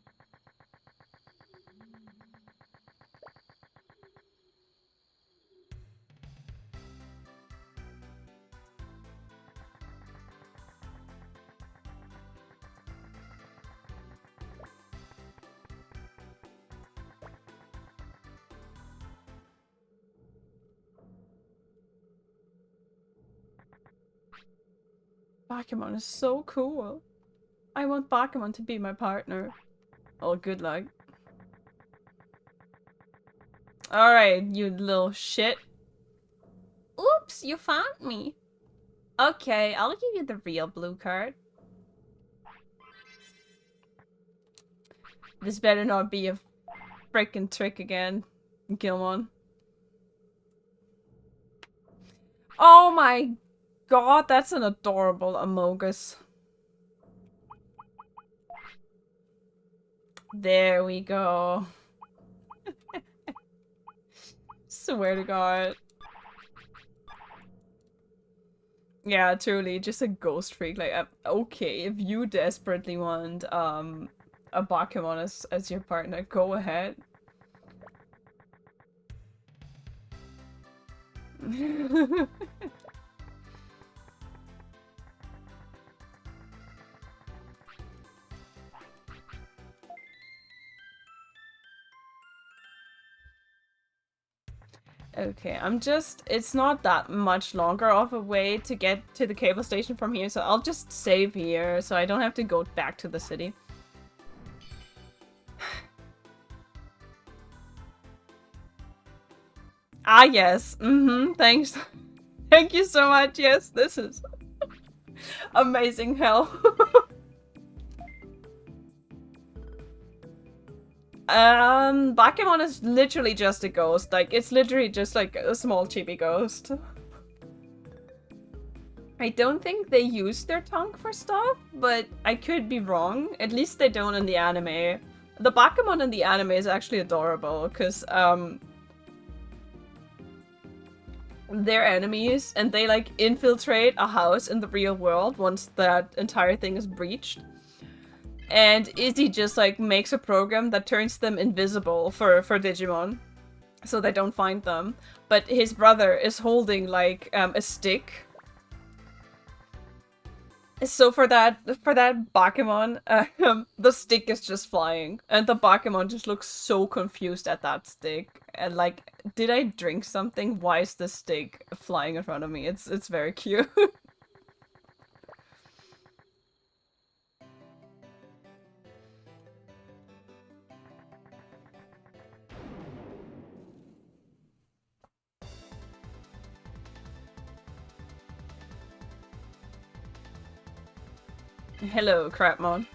Bakemon is so cool. I want Bakemon to be my partner. Oh, good luck. Alright, you little shit. Oops, you found me. Okay, I'll give you the real blue card. This better not be a freaking trick again. Gilmon. Oh my god, that's an adorable Amogus. There we go. Swear to god. Yeah, truly, just a ghost freak. Like, okay, if you desperately want a Pokemon as your partner, go ahead. Okay, it's not that much longer of a way to get to the cable station from here, so I'll just save here so I don't have to go back to the city. Ah, yes. Thanks. Thank you so much. Yes, this is amazing hell. Bakemon is literally just a ghost. Like, it's literally just like a small chibi ghost. I don't think they use their tongue for stuff, but I could be wrong. At least they don't in the anime. The Bakemon in the anime is actually adorable, because, they're enemies, and they, like, infiltrate a house in the real world once that entire thing is breached. And Izzy just, like, makes a program that turns them invisible for Digimon, so they don't find them. But his brother is holding, like, a stick. So for that Bakemon, the stick is just flying, and the Bakemon just looks so confused at that stick. And like, did I drink something? Why is the stick flying in front of me? It's very cute. Hello, Crapmon.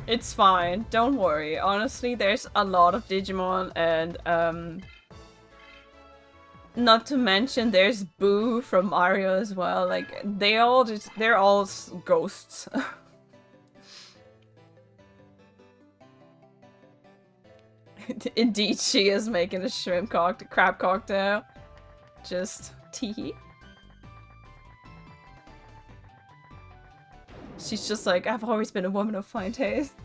It's fine. Don't worry. Honestly, there's a lot of Digimon, and not to mention there's Boo from Mario as well. Like, they're all ghosts. Indeed, she is making a crab cocktail. Just teehee. She's just like, I've always been a woman of fine taste.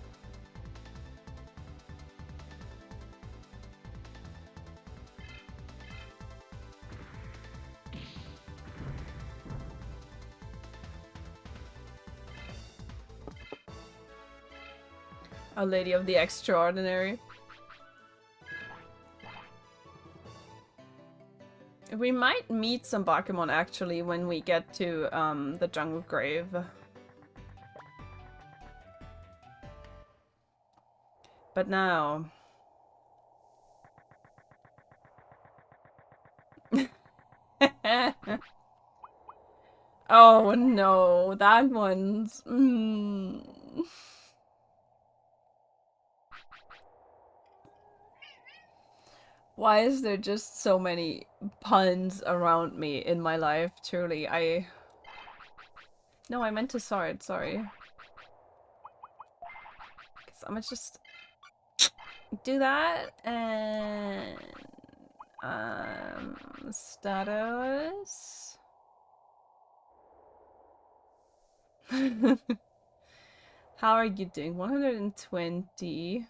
A lady of the extraordinary. We might meet some Bakemon actually when we get to the jungle grave. But now... Oh no, that one's... Why is there just so many puns around me in my life? Truly, No, I meant to sword, sorry. Guess I'm gonna just do that, and... Status... How are you doing? 120.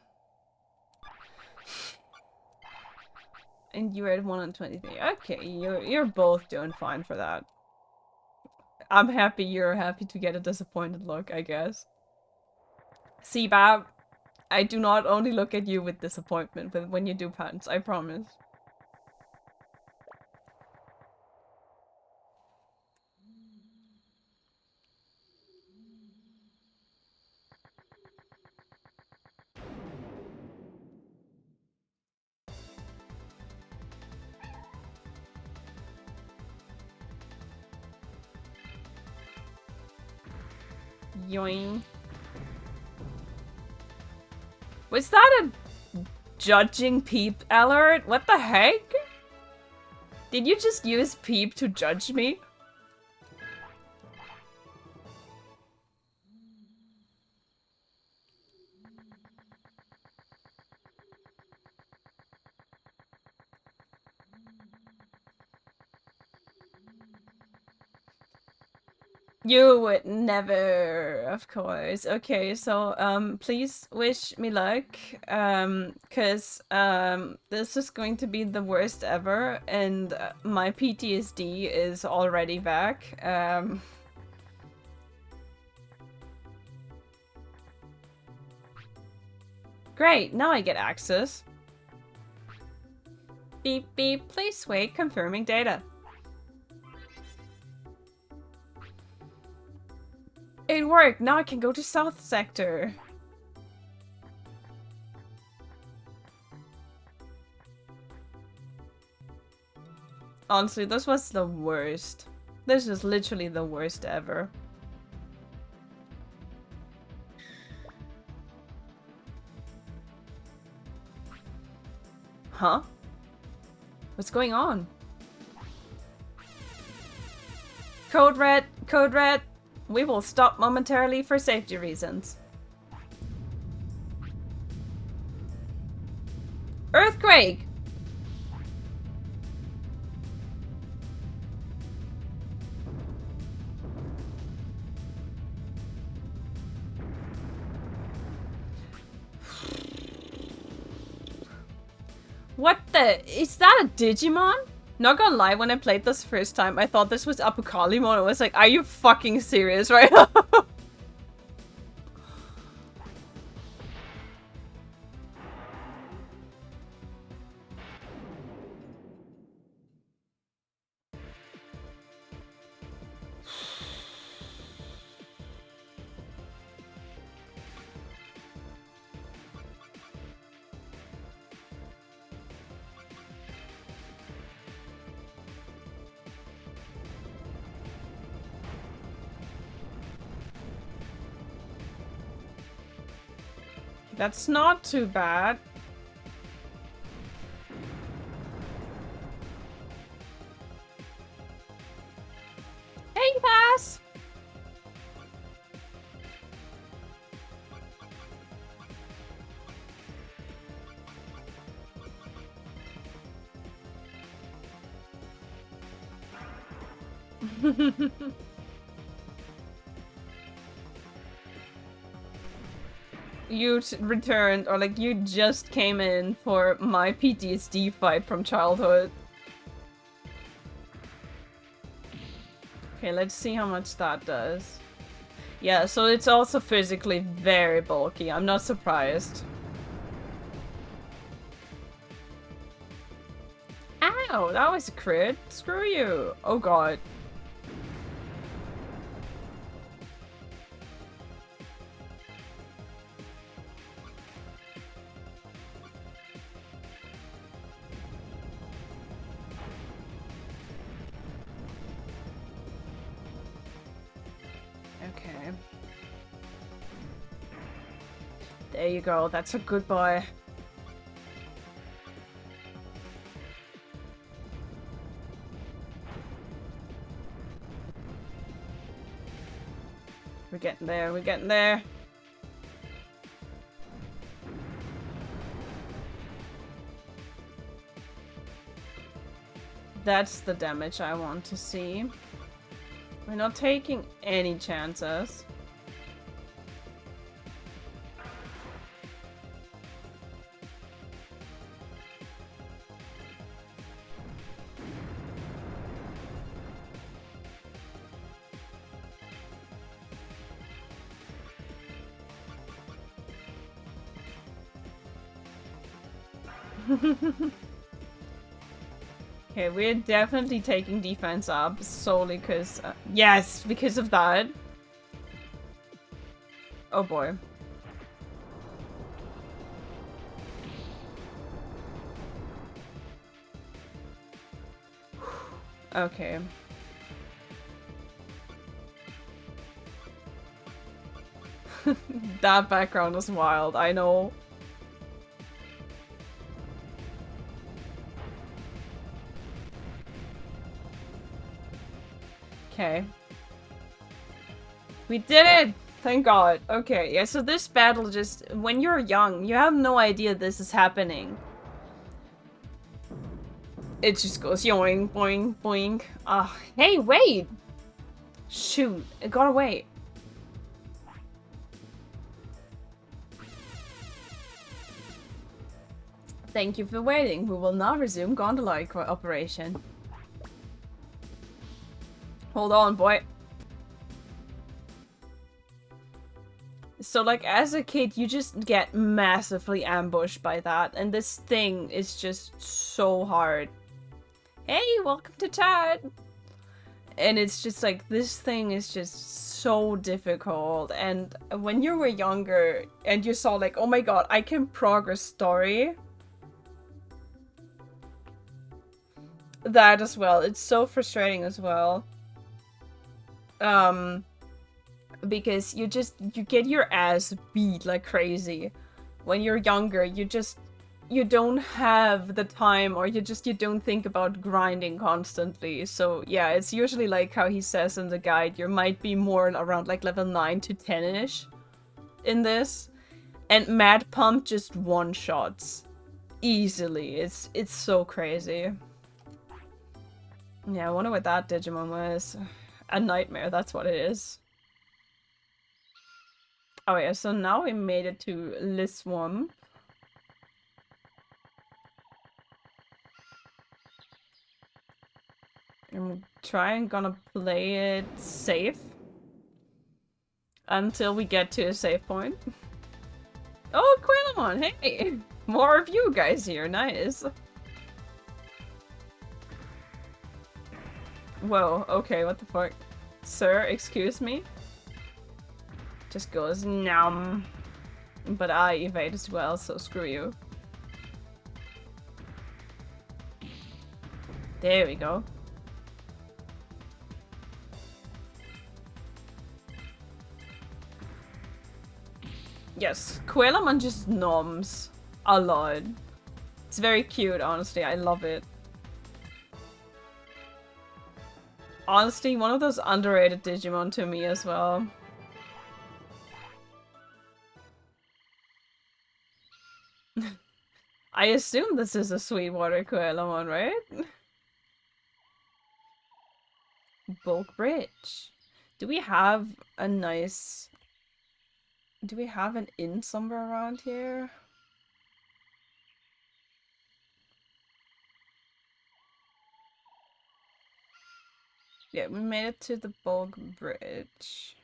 And you're at 123. Okay, you're both doing fine for that. I'm happy you're happy to get a disappointed look, I guess. See, Bab, I do not only look at you with disappointment but when you do puns, I promise. Yoing. Was that a judging Peep alert? What the heck? Did you just use Peep to judge me? You would never, of course. Okay, so please wish me luck, cause this is going to be the worst ever, and my PTSD is already back. Great, now I get access. Beep beep, please wait, confirming data. It worked! Now I can go to South Sector! Honestly, this was the worst. This is literally the worst ever. Huh? What's going on? Code red! Code red! We will stop momentarily for safety reasons. Earthquake! What the? Is that a Digimon? Not gonna lie, when I played this first time, I thought this was Apocalimon. I was like, are you fucking serious right now? That's not too bad. Hey, pass! You returned, or like you just came in for my PTSD fight from childhood. Okay, let's see how much that does. Yeah, so it's also physically very bulky. I'm not surprised. Ow, that was a crit. Screw you. Oh god. Okay. There you go. That's a good boy. We're getting there. We're getting there. That's the damage I want to see. We're not taking any chances. Okay, we're definitely taking defense up solely because... yes, because of that. Oh boy. Okay. That background is wild, I know. We did it! Thank God. Okay, yeah, so this battle just... When you're young, you have no idea this is happening. It just goes yoing, boing, boing. Hey, wait! Shoot, it got away. Thank you for waiting. We will now resume gondola operation. Hold on, boy. So, like, as a kid, you just get massively ambushed by that, and this thing is just so hard. Hey, welcome to Tad! And it's just like, this thing is just so difficult, and when you were younger, and you saw like, oh my god, I can progress story. That as well, it's so frustrating as well. Because you get your ass beat like crazy. When you're younger, you don't have the time, or you don't think about grinding constantly. So yeah, it's usually like how he says in the guide, you might be more around like level 9 to 10-ish in this. And Mad Pump just one-shots easily. It's so crazy. Yeah, I wonder what that Digimon was. A nightmare, that's what it is. Oh yeah, so now we made it to Liswamp. I'm gonna play it safe until we get to a save point. Oh, Quillamon, hey! More of you guys here, nice. Whoa, okay, what the fuck? Sir, excuse me? Just goes, nom. But I evade as well, so screw you. There we go. Yes, Quillamon just noms a lot. It's very cute, honestly. I love it. Honestly, one of those underrated Digimon to me as well. I assume this is a Sweetwater Quillamon, right? Bulk Bridge. Do we have a nice... Do we have an inn somewhere around here? Yeah, we made it to the Bulk Bridge.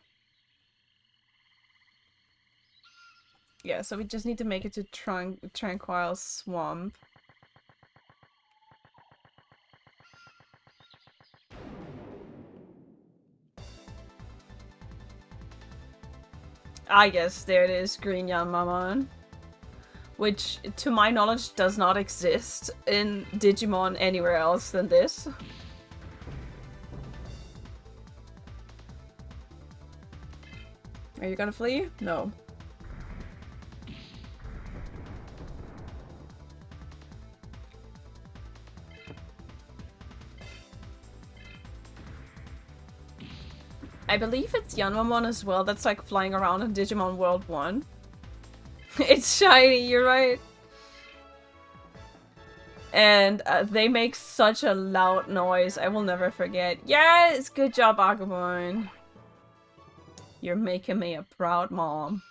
Yeah, so we just need to make it to Tranquil Swamp. Ah yes, there it is, Green Yanmamon. Which, to my knowledge, does not exist in Digimon anywhere else than this. Are you gonna flee? No. I believe it's Yanmamon as well that's like flying around in Digimon World 1. It's shiny, you're right. And they make such a loud noise, I will never forget. Yes! Good job, Agumon. You're making me a proud mom.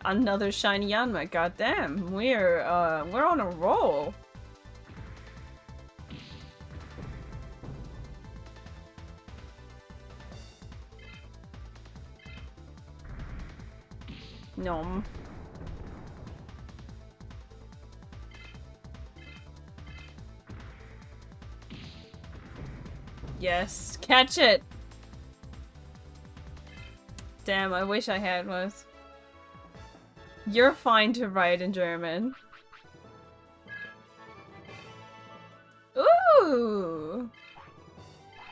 Another shiny Yanma, goddamn. We're on a roll. Nom. Yes, catch it! Damn, I wish I had was. You're fine to write in German. Ooh!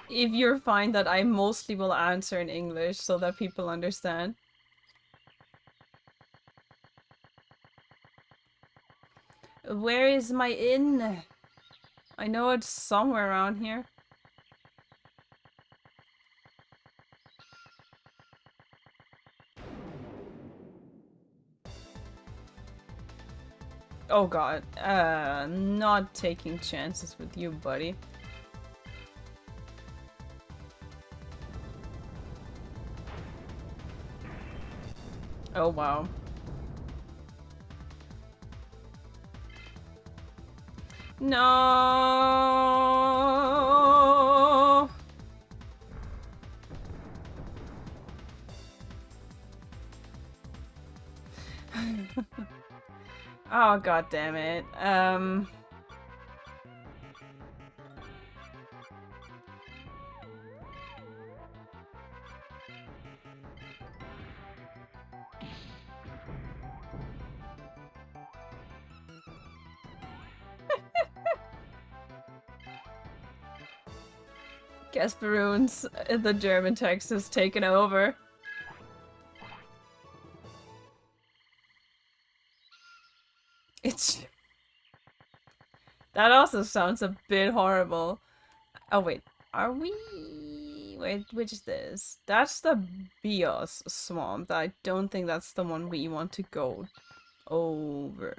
If you're fine that I mostly will answer in English so that people understand. Where is my inn? I know it's somewhere around here. Oh god, not taking chances with you, buddy. Oh wow. No. Oh god damn it. Gasperoons, the German text has taken over. It's... That also sounds a bit horrible. Oh wait, are we... Wait, which is this? That's the Bios swamp. I don't think that's the one we want to go over.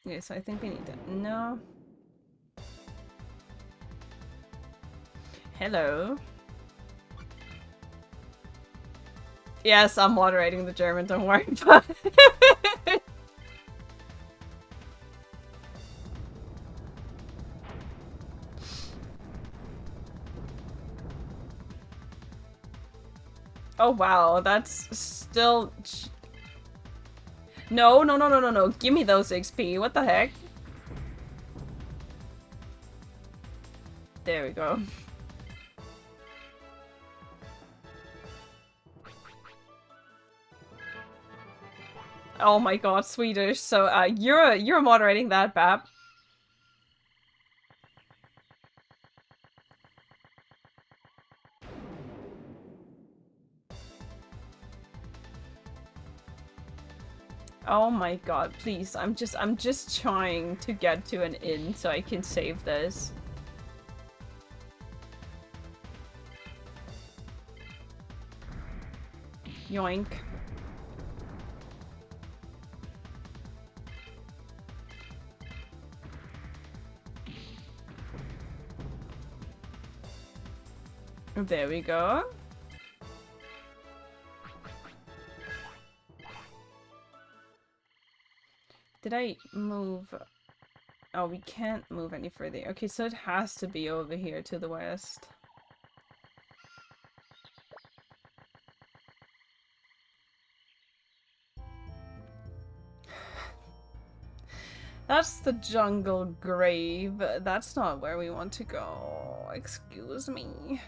Yes, I think we need that. No. Hello. Yes, I'm moderating the German, don't worry about it. Oh wow, that's still... No, no, no, no, no, no. Give me those XP. What the heck? There we go. Oh my god, Swedish. So, you're moderating that, Bab. Oh my god, please. I'm just trying to get to an inn so I can save this. Yoink. There we go. Did I move? Oh, we can't move any further. Okay, so it has to be over here to the west. That's the jungle grave. That's not where we want to go. Excuse me.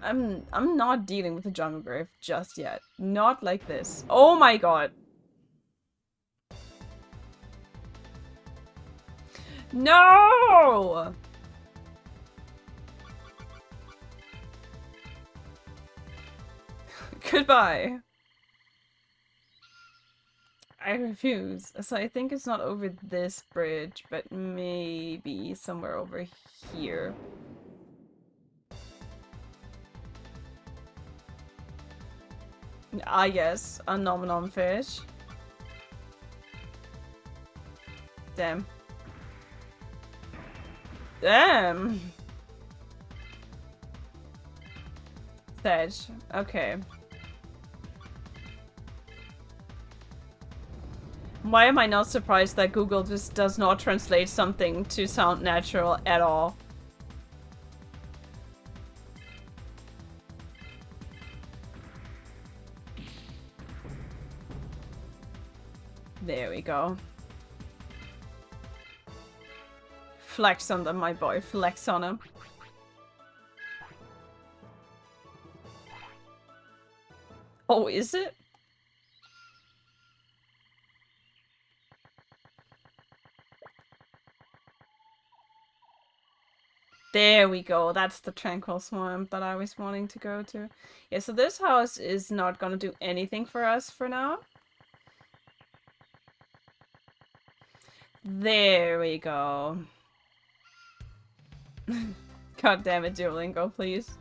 I'm not dealing with the jungle grave just yet. Not like this. Oh my god. No! Goodbye. I refuse. So I think it's not over this bridge, but maybe somewhere over here. Ah yes, a nom nom fish. Damn. Damn! Sedge. Okay. Why am I not surprised that Google just does not translate something to sound natural at all? There we go. Flex on them, my boy. Flex on them. Oh, is it? There we go. That's the tranquil swamp that I was wanting to go to. Yeah, so this house is not gonna do anything for us for now. There we go. God damn it, Duolingo, please.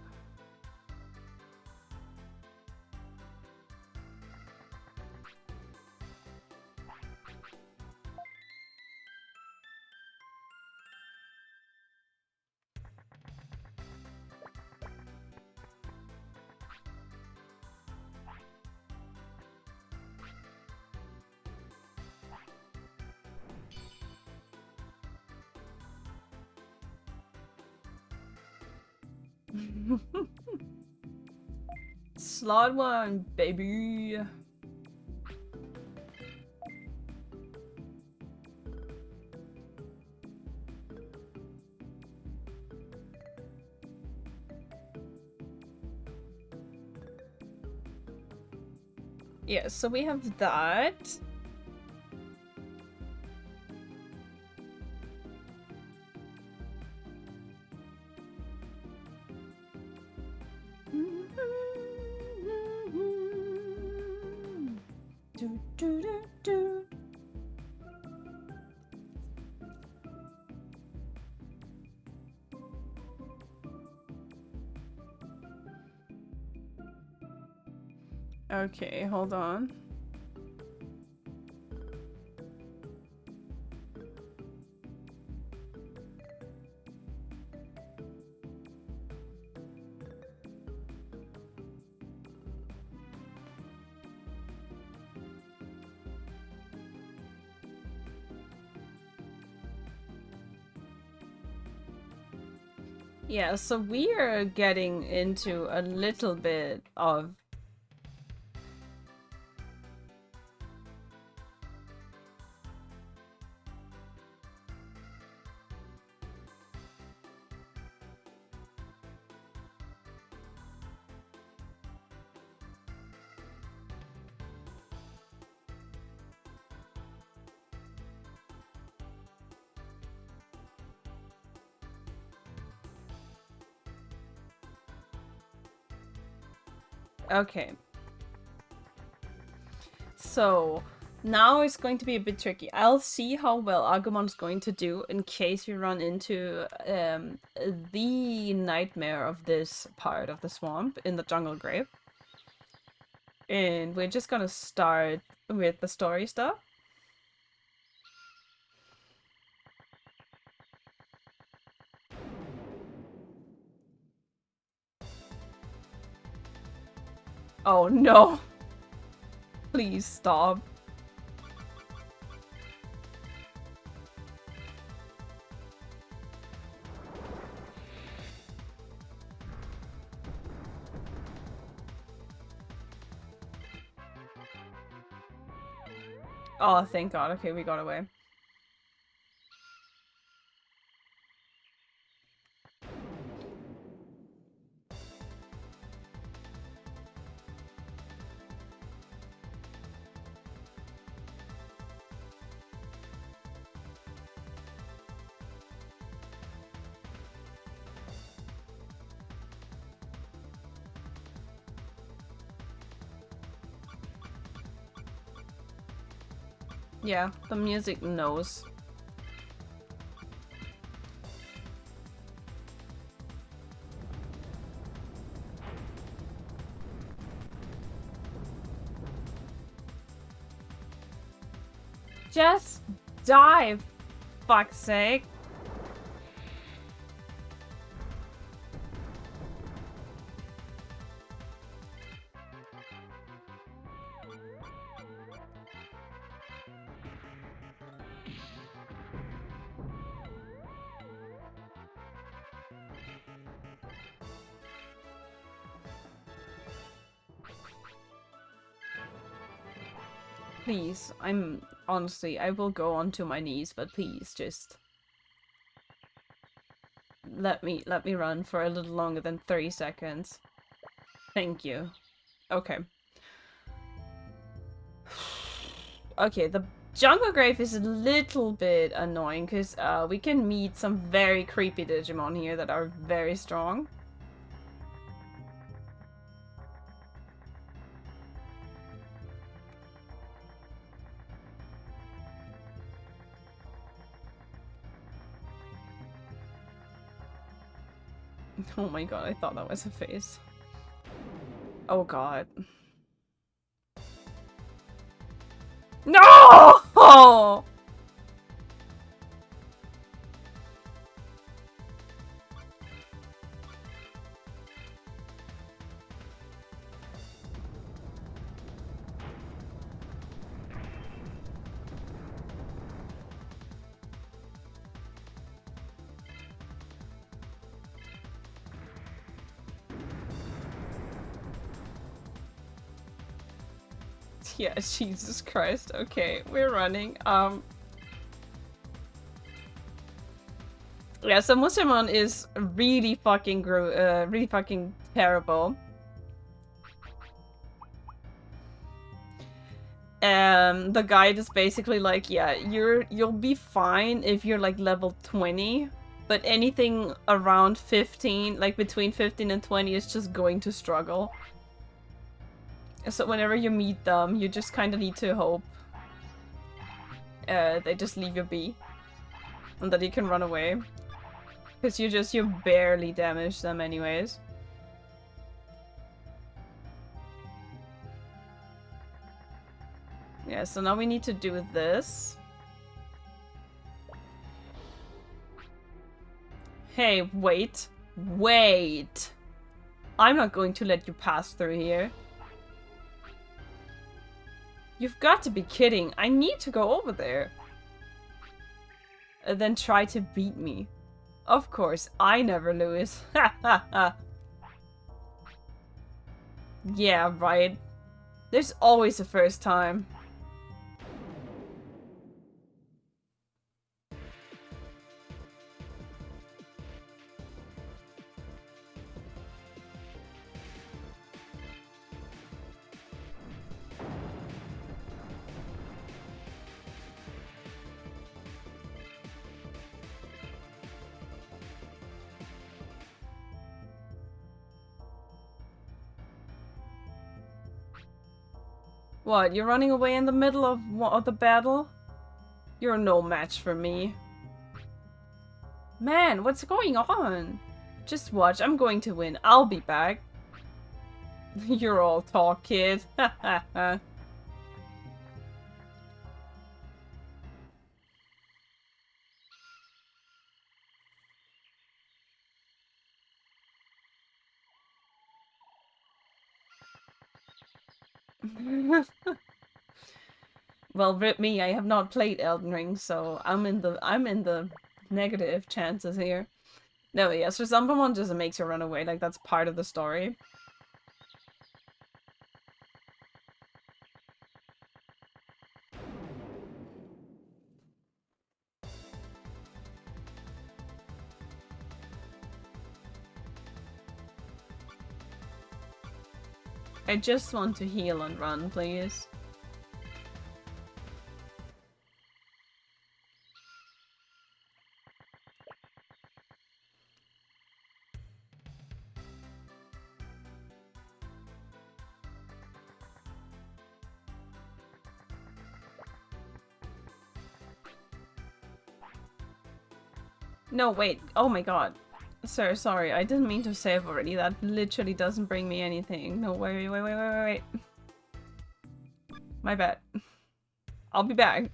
Slot one, baby. Yeah, so we have that. Okay, hold on. Yeah, so we are getting into a little bit of okay. So, now it's going to be a bit tricky. I'll see how well Agumon's going to do in case we run into the nightmare of this part of the swamp in the jungle grave. And we're just gonna start with the story stuff. Oh no! Please stop. Oh, thank God. Okay, we got away. Yeah, the music knows. Just die, fuck's sake. Please, honestly, I will go onto my knees, but please, just... let me run for a little longer than 30 seconds. Thank you. Okay. Okay, the Jungle Grave is a little bit annoying because we can meet some very creepy Digimon here that are very strong. Oh my god, I thought that was a face. Oh god. No! Yeah, Jesus Christ. Okay, we're running. Yeah, so Musamon is really fucking terrible. The guide is basically like, yeah, you'll be fine if you're like level 20, but anything around 15, like between 15 and 20 is just going to struggle. So whenever you meet them, you just kind of need to hope they just leave you be. And that you can run away. Because you barely damage them anyways. Yeah, so now we need to do this. Hey, wait. Wait! I'm not going to let you pass through here. You've got to be kidding. I need to go over there. And then try to beat me. Of course, I never lose. Ha ha ha. Yeah, right. There's always a first time. What, you're running away in the middle of the battle? You're no match for me. Man, what's going on? Just watch, I'm going to win. I'll be back. You're all talk, kid. Ha ha ha. Well, rip me, I have not played Elden Ring, so I'm in the negative chances here. No, yeah, so Zumbamon just makes you run away, like that's part of the story. I just want to heal and run, please. No, wait. Oh my god. Sir, sorry. I didn't mean to save already. That literally doesn't bring me anything. No, wait. My bad. I'll be back.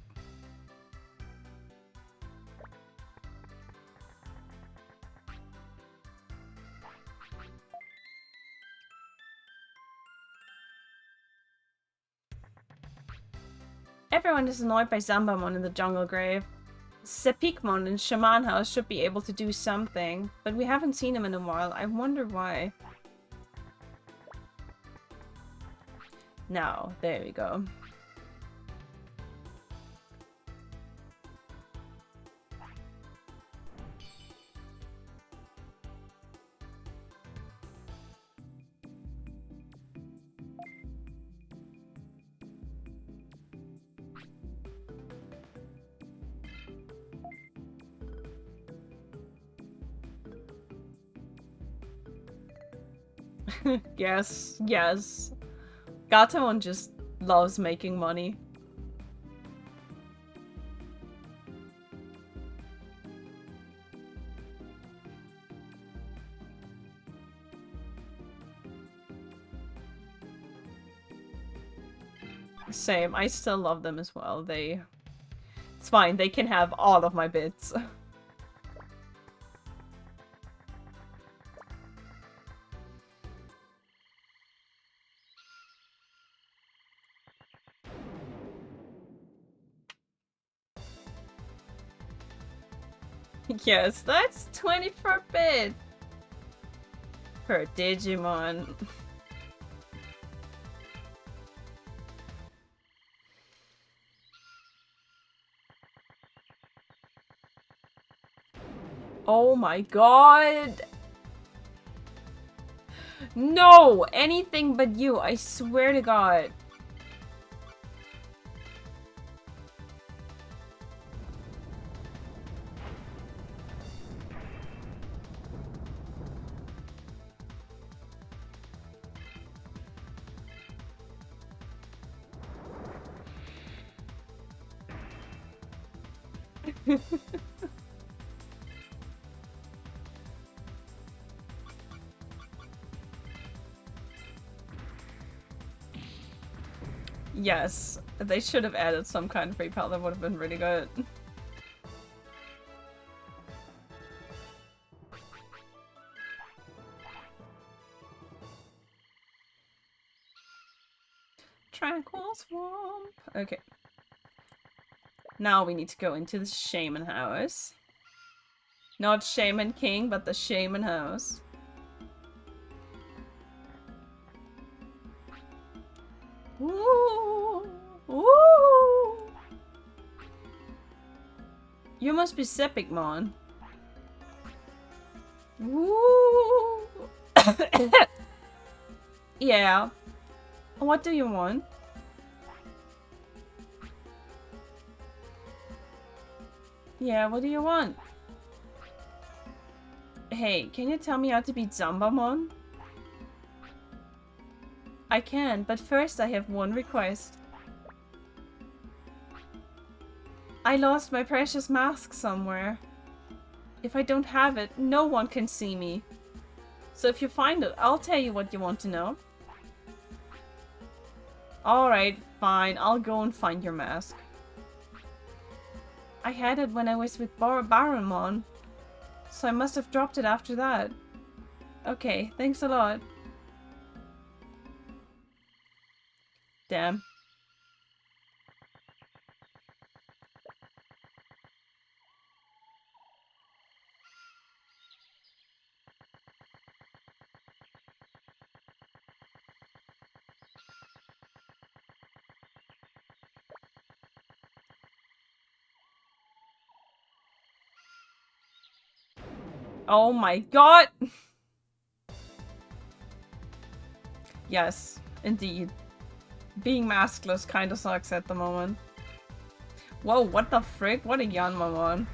Everyone is annoyed by Zambamon in the Jungle Grave. Sepikmon in Shaman House should be able to do something, but we haven't seen him in a while. I wonder why. Now, there we go. Yes, yes. Gatomon just loves making money. Same, I still love them as well. It's fine, they can have all of my bits. Yes, that's 24 bit per Digimon. Oh my god! No! Anything but you, I swear to god. Yes, they should have added some kind of repel, that would have been really good. Tranquil Swamp. Okay. Now we need to go into the Shaman House. Not Shaman King, but the Shaman House. Ooh! Ooh! You must be Sepigmon. Ooh! Yeah. What do you want? Yeah, what do you want? Hey, can you tell me how to beat Zambamon? I can, but first I have one request. I lost my precious mask somewhere. If I don't have it, no one can see me. So if you find it, I'll tell you what you want to know. Alright, fine. I'll go and find your mask. I had it when I was with Baronmon, so I must have dropped it after that. Okay, thanks a lot. Damn. Oh my god! Yes, indeed. Being maskless kinda sucks at the moment. Whoa, what the frick? What a Yanmamon.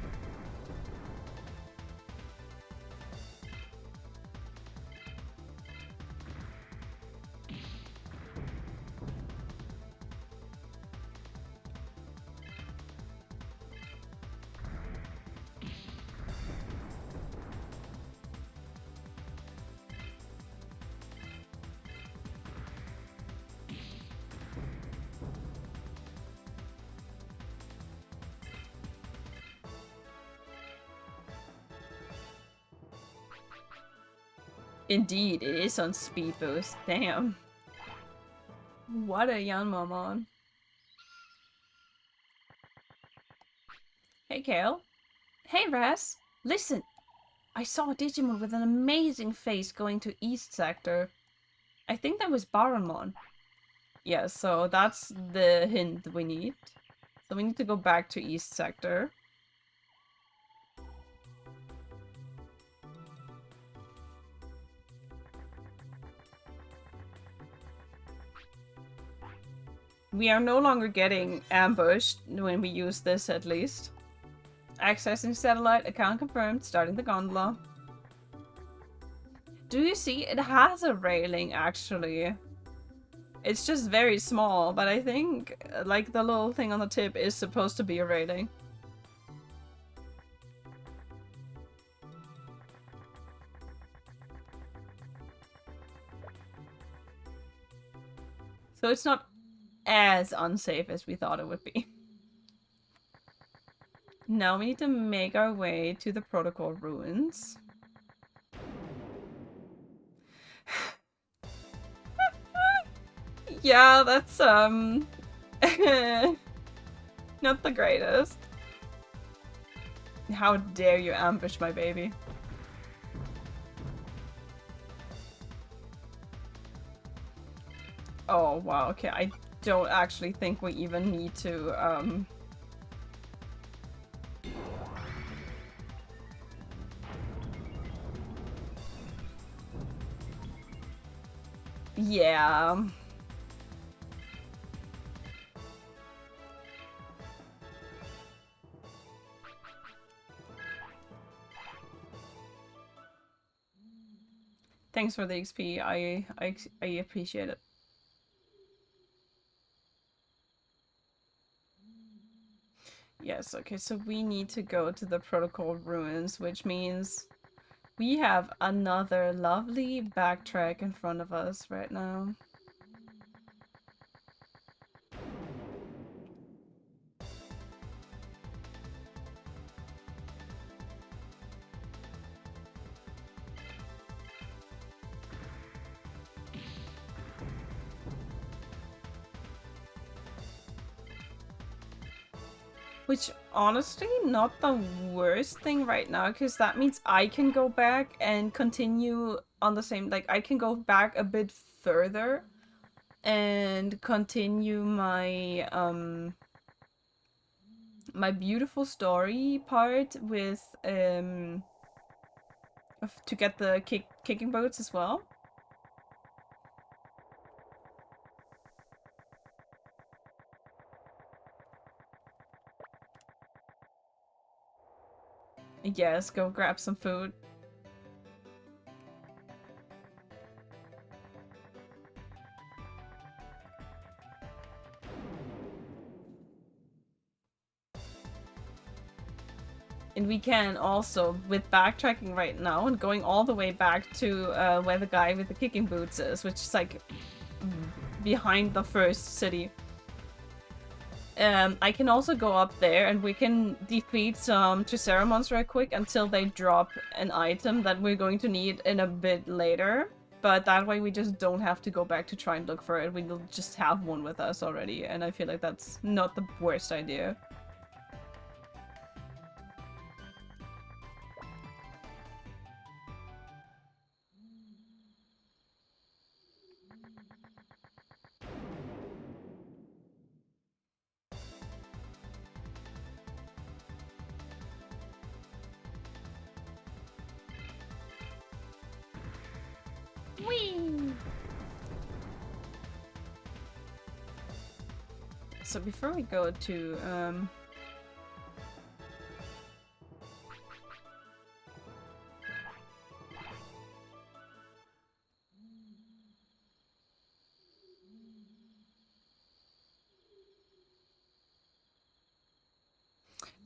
Indeed, it is on speed boost. Damn. What a Yanmamon. Hey, Kale. Hey, Raz. Listen. I saw a Digimon with an amazing face going to East Sector. I think that was Baronmon. Yeah, so that's the hint we need. So we need to go back to East Sector. We are no longer getting ambushed when we use this, at least. Accessing satellite, account confirmed, starting the gondola. Do you see? It has a railing, actually. It's just very small, but I think, like, the little thing on the tip is supposed to be a railing. So it's not as unsafe as we thought it would be. Now we need to make our way to the protocol ruins. Yeah, that's, not the greatest. How dare you ambush my baby? Oh, wow, okay, I don't actually think we even need to, yeah. Thanks for the XP. I appreciate it. Yes, okay, so we need to go to the protocol ruins, which means we have another lovely backtrack in front of us right now. Which, honestly, not the worst thing right now, because that means I can go back and continue on the same, like, I can go back a bit further and continue my, my beautiful story part with, to get the kicking boats as well. Yes, go grab some food. And we can also, with backtracking right now and going all the way back to where the guy with the kicking boots is, which is like behind the first city. I can also go up there and we can defeat some Triceramons right quick until they drop an item that we're going to need in a bit later. But that way we just don't have to go back to try and look for it. We'll just have one with us already, and I feel like that's not the worst idea. Whee! So before we go to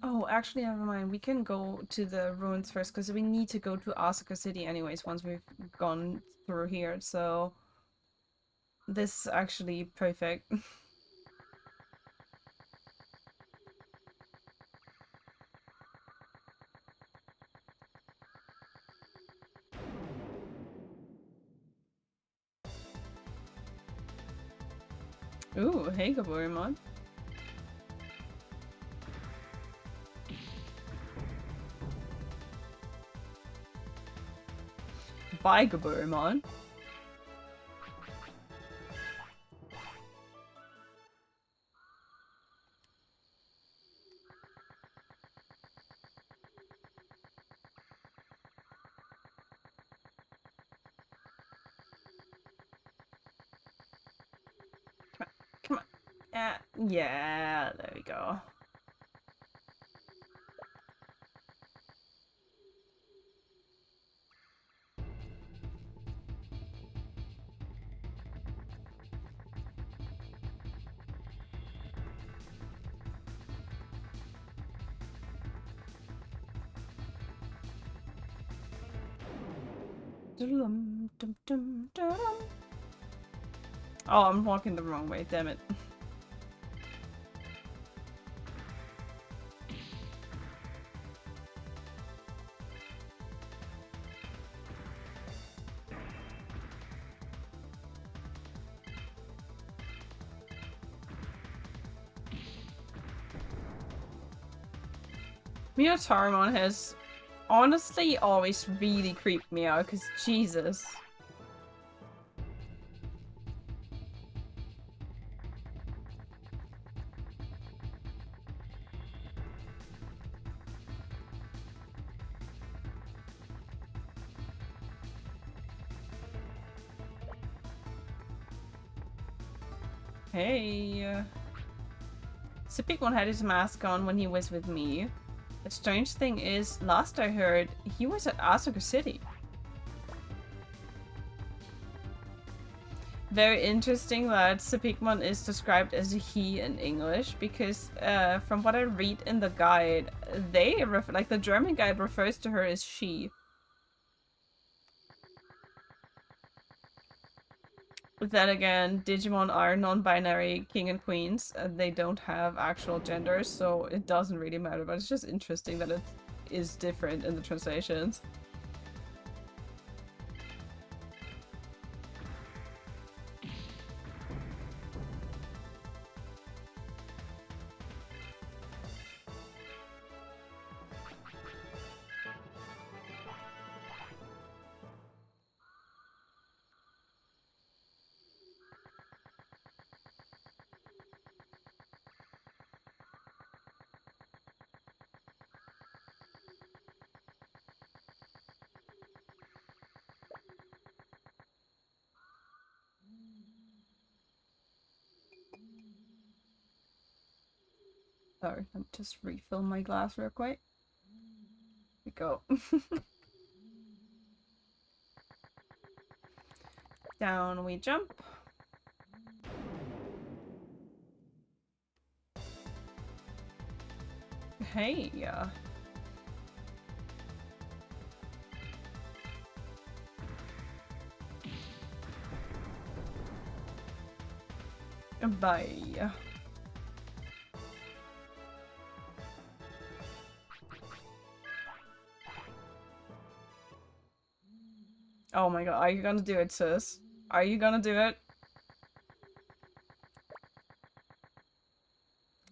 oh, actually, never mind. We can go to the ruins first because we need to go to Asuka City anyways once we've gone through here. So this is actually perfect. Ooh, hey Gaburimon. Bye Gaburimon. Come on. Yeah, there we go. Oh, I'm walking the wrong way, damn it. Minotaurmon has honestly always really creeped me out, because Jesus. Hey. Sipikmon had his mask on when he was with me. The strange thing is, last I heard, he was at Asuka City. Very interesting that Sipikmon is described as a he in English, because from what I read in the guide, like the German guide refers to her as she. But then again, Digimon are non-binary king and queens, and they don't have actual genders, so it doesn't really matter, but it's just interesting that it is different in the translations. Sorry, let me just refill my glass real quick. Here we go. Down we jump. Hey, yeah. Bye. Oh my god, are you gonna do it, sis? Are you gonna do it?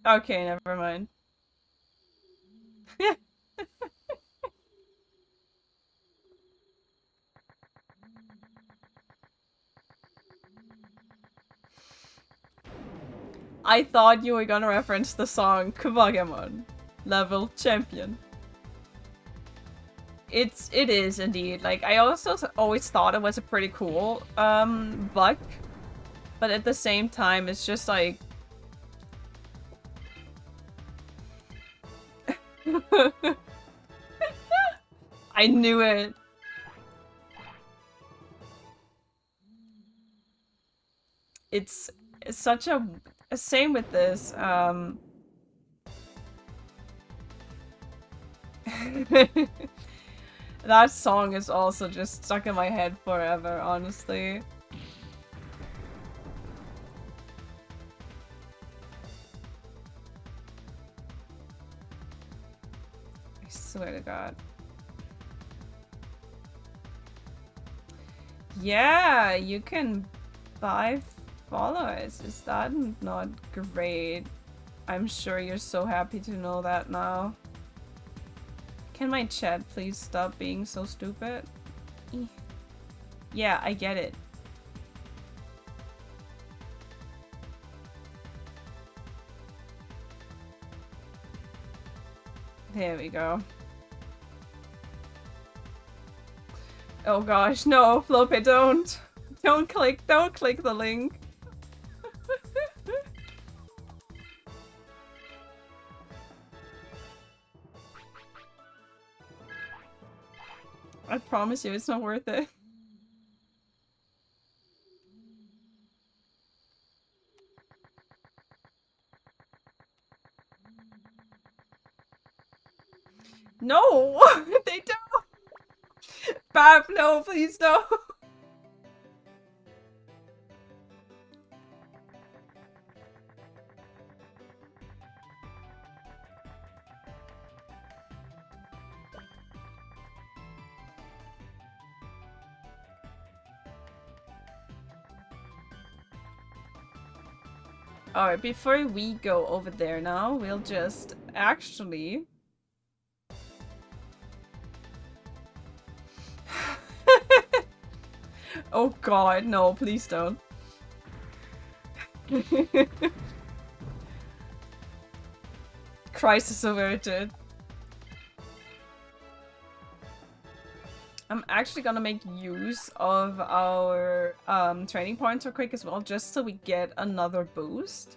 Okay, never mind. I thought you were gonna reference the song Kuwagemon. Level champion. It is indeed. Like, I also always thought it was a pretty cool bug. But at the same time, it's just like I knew it. It's such a same with this. That song is also just stuck in my head forever, honestly. I swear to God. Yeah, you can buy followers. Is that not great? I'm sure you're so happy to know that now. Can my chat please stop being so stupid? Yeah, I get it. There we go. Oh gosh, no, Flope, don't! Don't click the link! I promise you, it's not worth it. No! They don't! Bab, no, please no. Alright, before we go over there now, we'll just actually... Oh god, no, please don't. Crisis averted. I'm actually gonna make use of our training points real quick as well, just so we get another boost.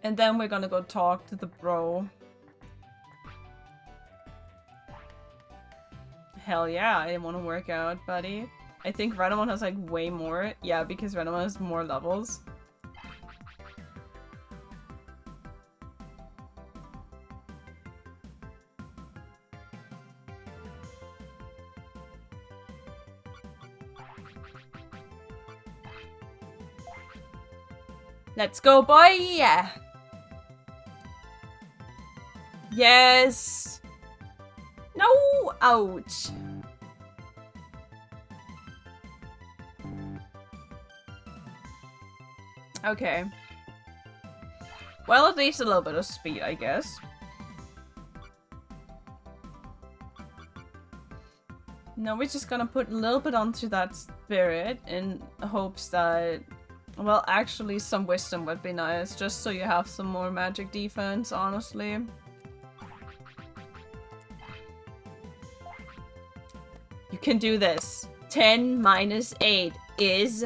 And then we're gonna go talk to the bro. Hell yeah, I want to work out, buddy. I think Renamon has like way more. Yeah, because Renamon has more levels. Let's go, boy! Yes! No! Ouch! Okay. Well, at least a little bit of speed, I guess. Now we're just gonna put a little bit onto that spirit in hopes that... Well, actually, some wisdom would be nice, just so you have some more magic defense, honestly. You can do this. 10 minus 8 is...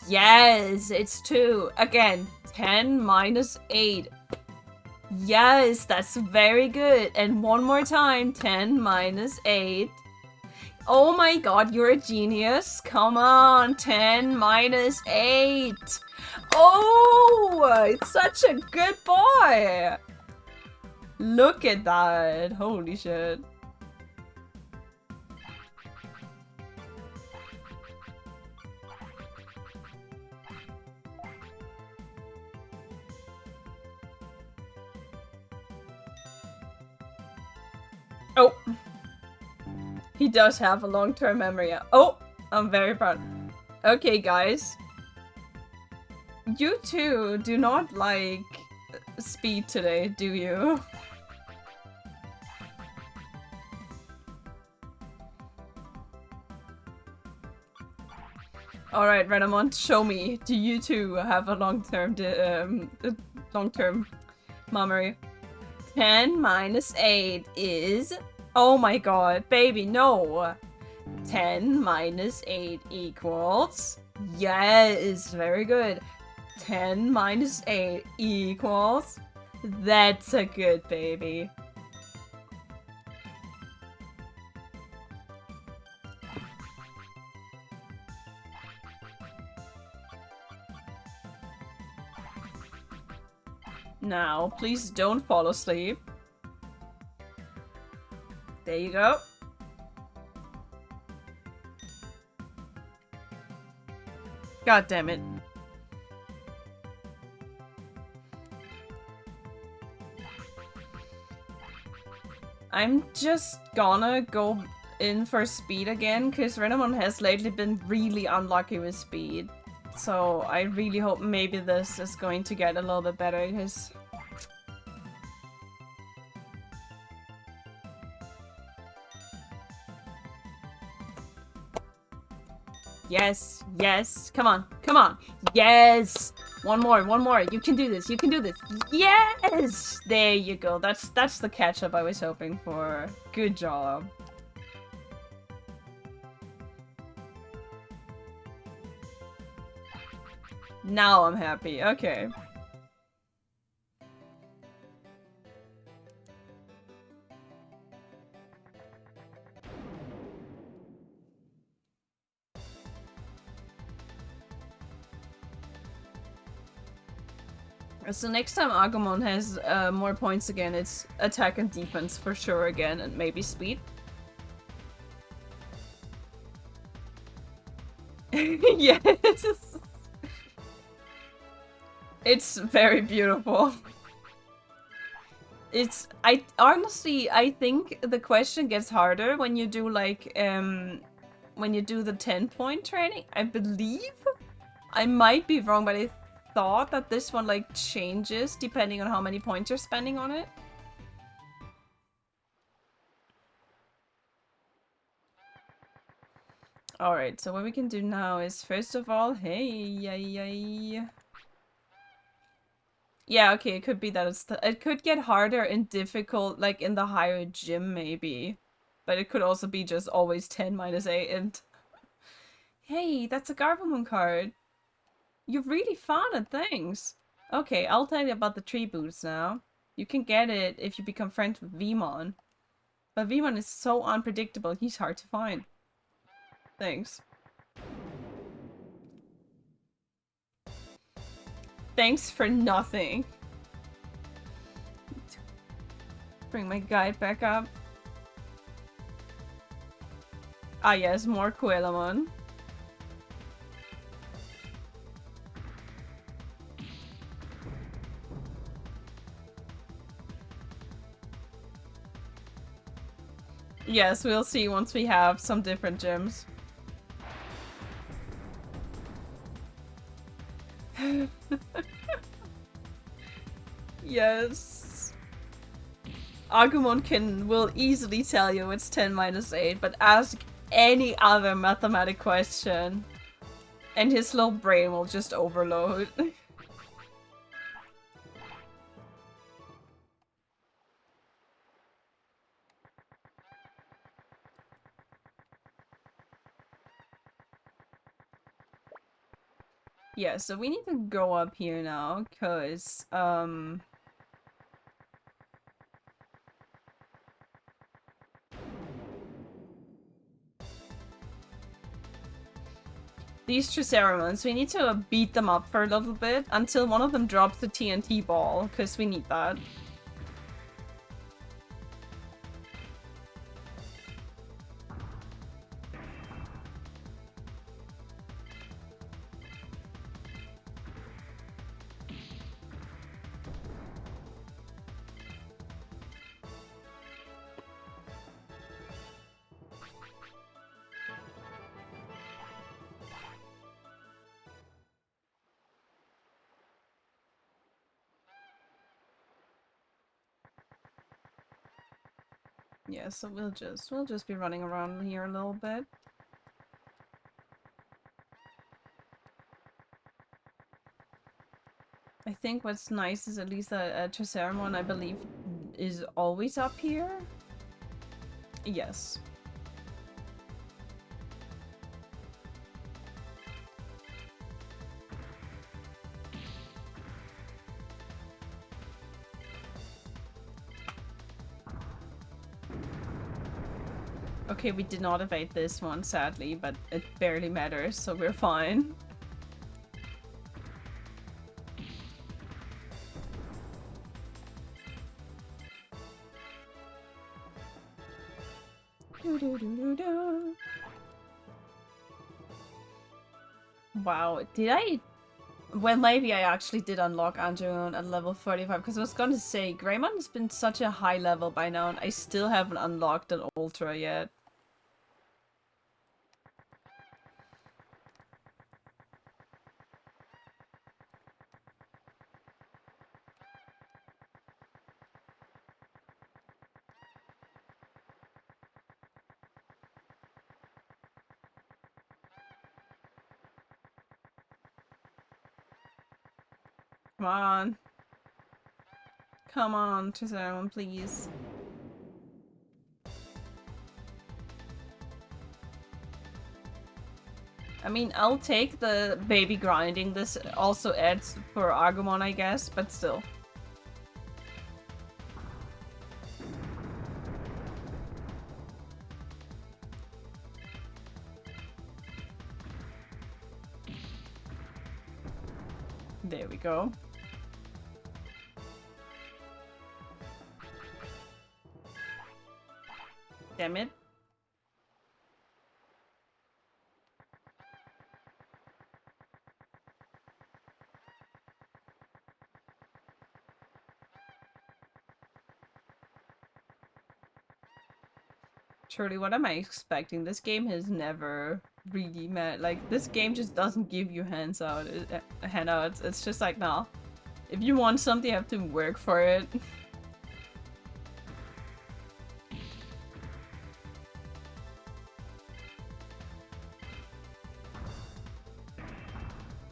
Yes, it's 2. Again, 10 minus 8. Yes, that's very good. And one more time, 10 minus 8. Oh my god, you're a genius. Come on, 10 minus 8. Oh, it's such a good boy. Look at that. Holy shit. Oh. He does have a long-term memory. Oh, I'm very proud. Okay, guys. You two do not like speed today, do you? Alright, Renamon, show me. Do you two have a long-term memory? 10 minus 8 is... Oh my god, baby, no! 10 minus 8 equals... Yes, very good. 10 minus 8 equals... That's a good baby. Now, please don't fall asleep. There you go. God damn it. I'm just gonna go in for speed again, because Renamon has lately been really unlucky with speed. So I really hope maybe this is going to get a little bit better, because... Yes, yes, come on, come on, yes! One more, you can do this, you can do this, yes! There you go, that's the catch-up I was hoping for. Good job. Now I'm happy, okay. So next time Agumon has more points again, it's attack and defense for sure again, and maybe speed. Yes. It's very beautiful. It's I honestly I think the question gets harder when you do like when you do the 10-point training. I believe I might be wrong, but I thought that this one like changes depending on how many points you're spending on it. Alright, so what we can do now is first of all, hey, yay. Yeah, okay, it could be that it could get harder and difficult, like in the higher gym maybe. But it could also be just always 10 minus 8 and... Hey, that's a Garbamon card! You're really fun at things! Okay, I'll tell you about the tree boots now. You can get it if you become friends with Vmon. But Vmon is so unpredictable, he's hard to find. Thanks. Thanks for nothing. Bring my guide back up. Ah yes, more Coelamon. Yes, we'll see once we have some different gyms. Yes. Agumon will easily tell you it's 10 minus 8, but ask any other mathematic question and his little brain will just overload. Yeah, so we need to go up here now, cause, these Triceramons, we need to beat them up for a little bit until one of them drops the TNT ball, cause we need that. Yeah, so we'll just be running around here a little bit. I think what's nice is at least a Triceramon, I believe, is always up here. Yes. Okay, we did not evade this one, sadly, but it barely matters, so we're fine. Wow, did I... Well, maybe I actually did unlock Angemon at level 45, because I was gonna say, Greymon has been such a high level by now, and I still haven't unlocked an Ultra yet. Come on. Come on, Triceramon, please. I mean, I'll take the baby grinding. This also adds for Agumon, I guess, but still. There we go. Damn it. Truly, what am I expecting? This game has never really met. Like, this game just doesn't give you handouts. It's just like, nah. If you want something, you have to work for it.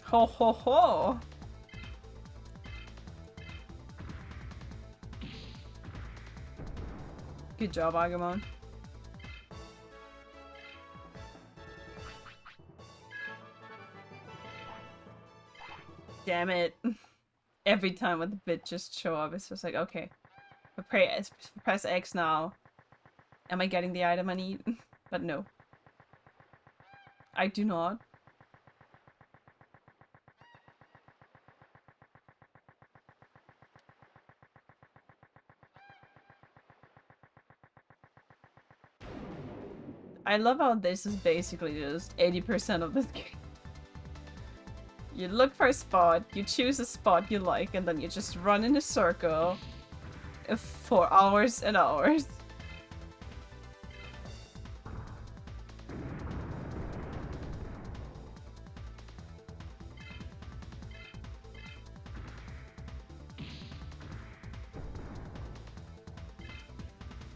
Ho ho ho! Good job, Agumon. Damn it. Every time when the bit just show up, it's just like, okay. Press X now. Am I getting the item I need? But no. I do not. I love how this is basically just 80% of this game. You look for a spot, you choose a spot you like, and then you just run in a circle for hours and hours.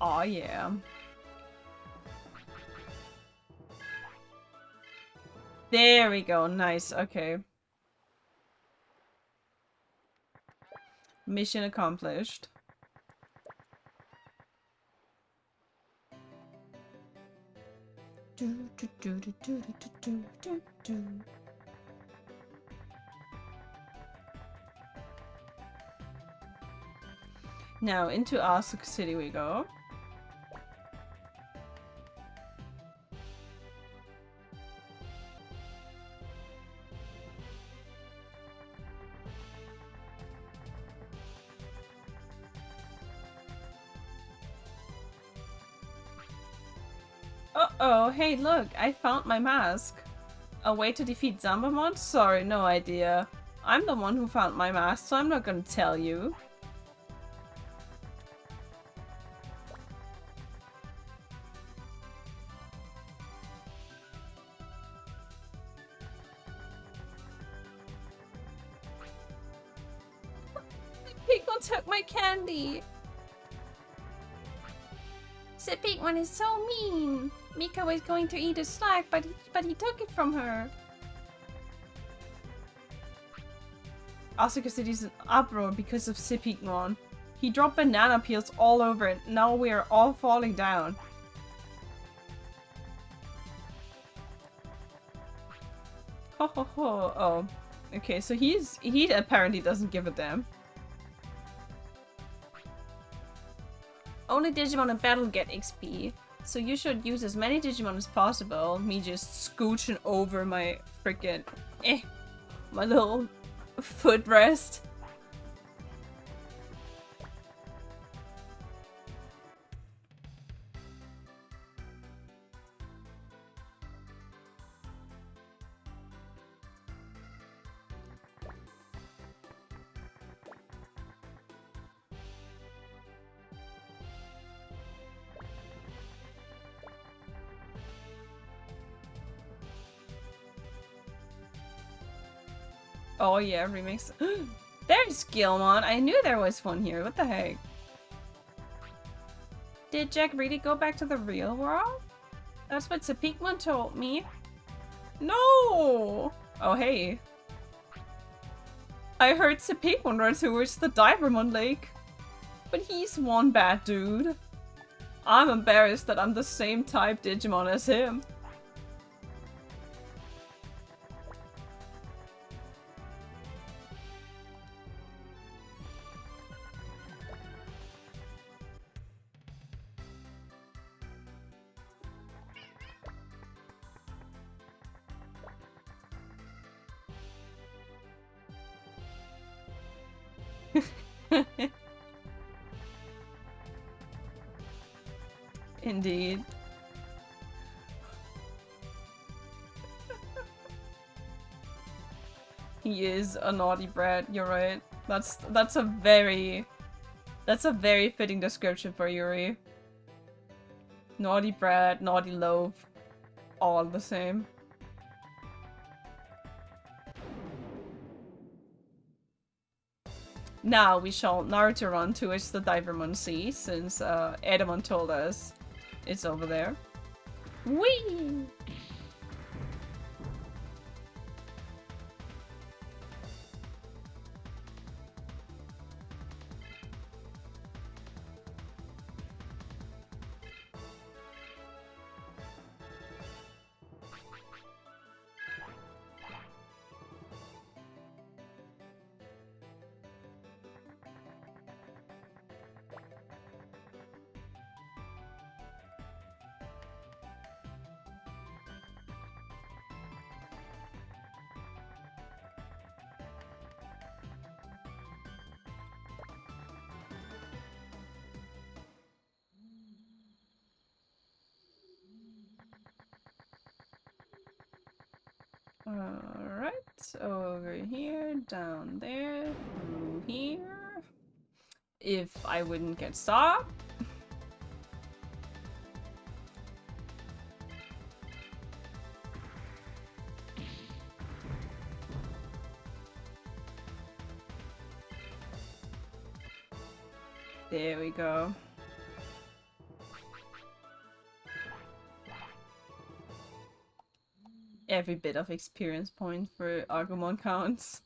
Aw, yeah. There we go, nice, okay. Mission accomplished. Now into Asuka City we go. Uh-oh, hey look, I found my mask. A way to defeat Zambamon? Sorry, no idea. I'm the one who found my mask, so I'm not gonna tell you. Pigmon took my candy! The Pigmon is so mean! Mika was going to eat a snack, but he took it from her. Asuka City's an uproar because of Pigmon. He dropped banana peels all over it. Now we are all falling down. Ho ho ho. Oh. Okay, so he apparently doesn't give a damn. Only Digimon in battle get XP, so you should use as many Digimon as possible. Me just scooching over my freaking my little footrest. Oh yeah, remix. There's Gilmon. I knew there was one here. What the heck? Did Jack really go back to the real world? That's what Pigmon told me. No! Oh hey. I heard Pigmon run towards the Divermon Lake. But he's one bad dude. I'm embarrassed that I'm the same type Digimon as him. Indeed. He is a naughty brat, you're right. That's a very fitting description for Yuri. Naughty bread, naughty loaf, all the same. Now we shall Naruto run to which the Divermon Sea, since Edamon told us it's over there. Whee! Alright, over here, down there, through here. If I wouldn't get stopped. There we go. Every bit of experience point for Agumon counts.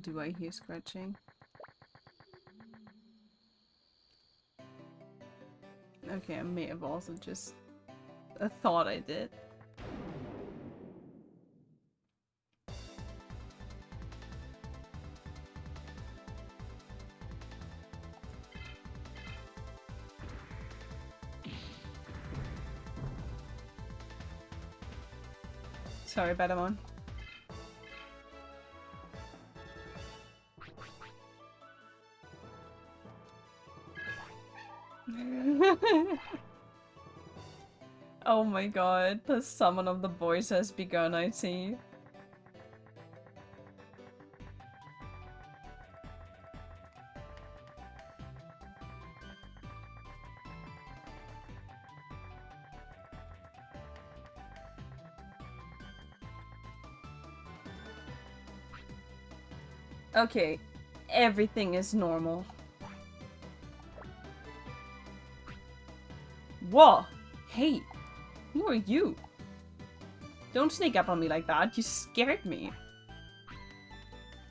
Do I hear scratching? Okay, I may have also just thought I did. Sorry, Bedamon. Oh my god, the summon of the boys has begun, I see. Okay, everything is normal. Whoa! Hey! Who are you? Don't sneak up on me like that, you scared me.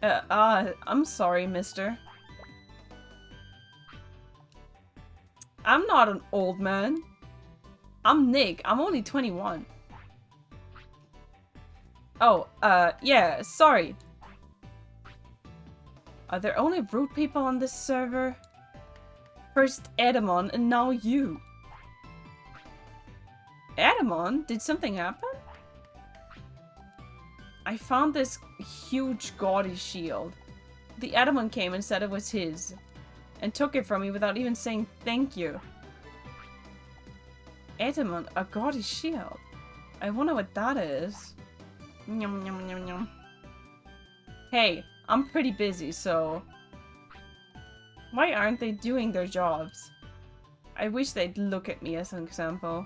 I'm sorry, mister. I'm not an old man. I'm Nick, I'm only 21. Oh, yeah, sorry. Are there only rude people on this server? First Edamon and now you. Edamon? Did something happen? I found this huge gaudy shield. The Edamon came and said it was his. And took it from me without even saying thank you. Edamon, a gaudy shield? I wonder what that is. Nyum, nyum, nyum, nyum. Hey, I'm pretty busy, so... Why aren't they doing their jobs? I wish they'd look at me as an example.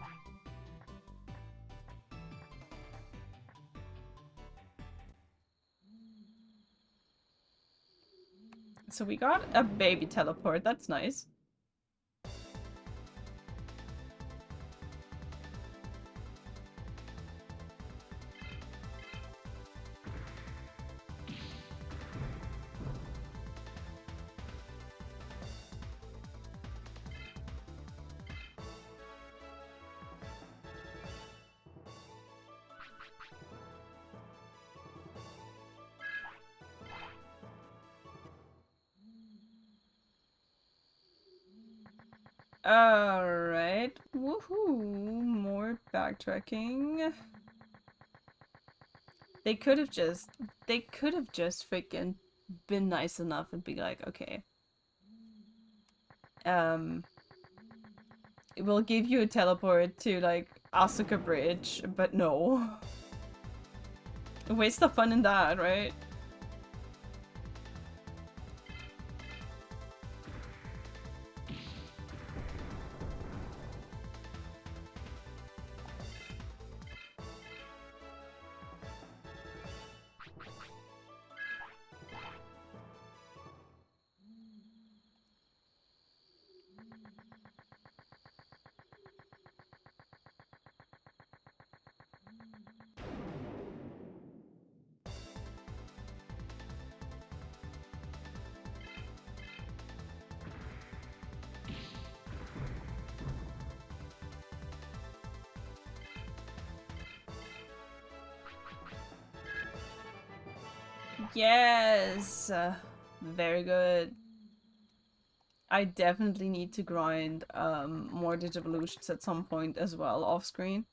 So we got a baby teleport, that's nice. Alright. Woohoo! More backtracking. They could have just freaking been nice enough and be like, okay, It will give you a teleport to, like, Asuka Bridge, but no. Where's the fun in that, right? Yes! Very good. I definitely need to grind more Digivolutions at some point as well, off screen.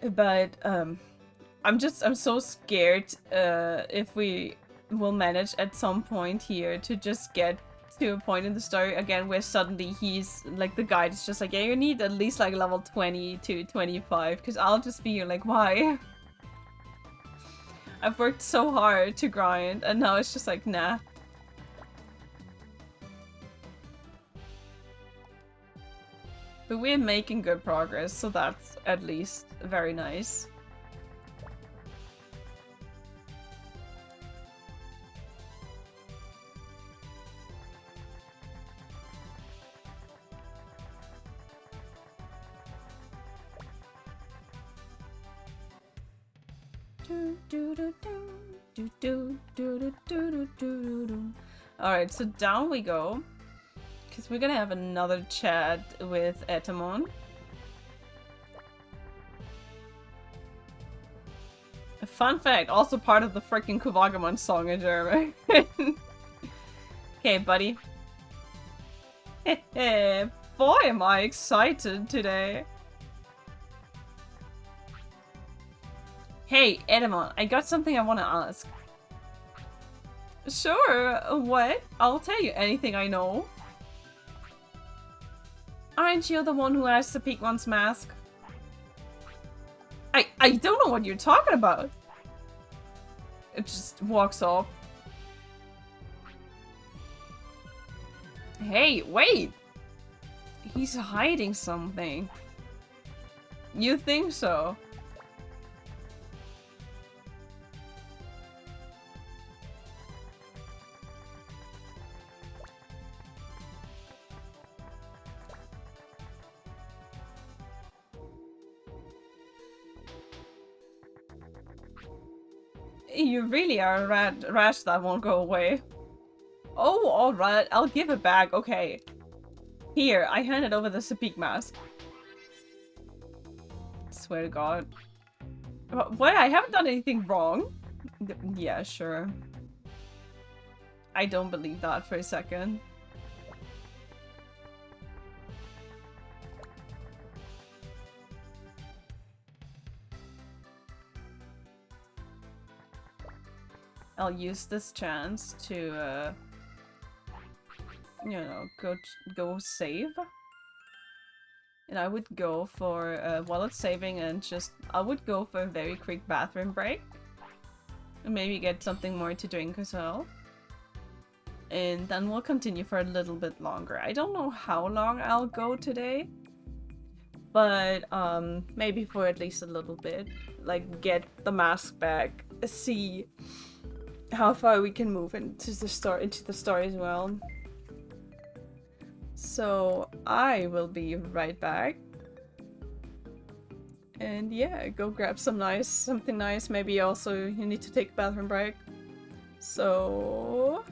But I'm so scared if we will manage at some point here to just get to a point in the story again where suddenly he's like, the guide is just like, yeah, you need at least like level 20 to 25, because I'll just be like, why? I've worked so hard to grind and now it's just like, nah. But we're making good progress, so that's at least very nice. Alright, so down we go. Because we're gonna have another chat with Etamon. A fun fact, also part of the freaking Kuwagamon song in German. Okay, buddy. Boy, am I excited today. Hey, Etamon, I got something I want to ask. Sure, what? I'll tell you anything I know. Aren't you the one who has the Pigmon's mask? I don't know what you're talking about. It just walks off. Hey, wait! He's hiding something. You think so? You really are a rash that won't go away. Oh, alright, I'll give it back, okay. Here, I handed over the Sapik mask. Swear to God. What? I haven't done anything wrong? Yeah, sure. I don't believe that for a second. I'll use this chance to, you know, go save. And I would go for, while it's saving and I would go for a very quick bathroom break. And maybe get something more to drink as well. And then we'll continue for a little bit longer. I don't know how long I'll go today. But, maybe for at least a little bit. Like, get the mask back, see how far we can move into the story as well. So I will be right back. And yeah, go grab something nice. Maybe also you need to take a bathroom break. So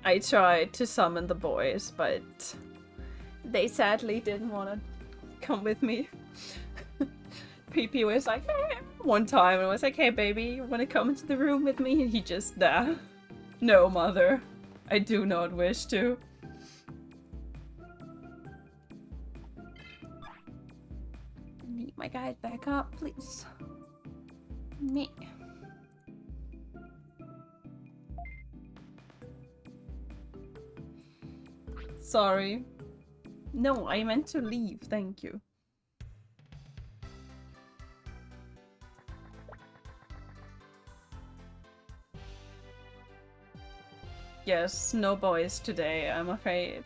I tried to summon the boys, but they sadly didn't want to come with me. PP was like, eh, one time, and I was like, hey baby, you want to come into the room with me? And he just, no mother, I do not wish to. Need my guide back up, please. Me. Sorry. No, I meant to leave, thank you. Yes, no boys today, I'm afraid.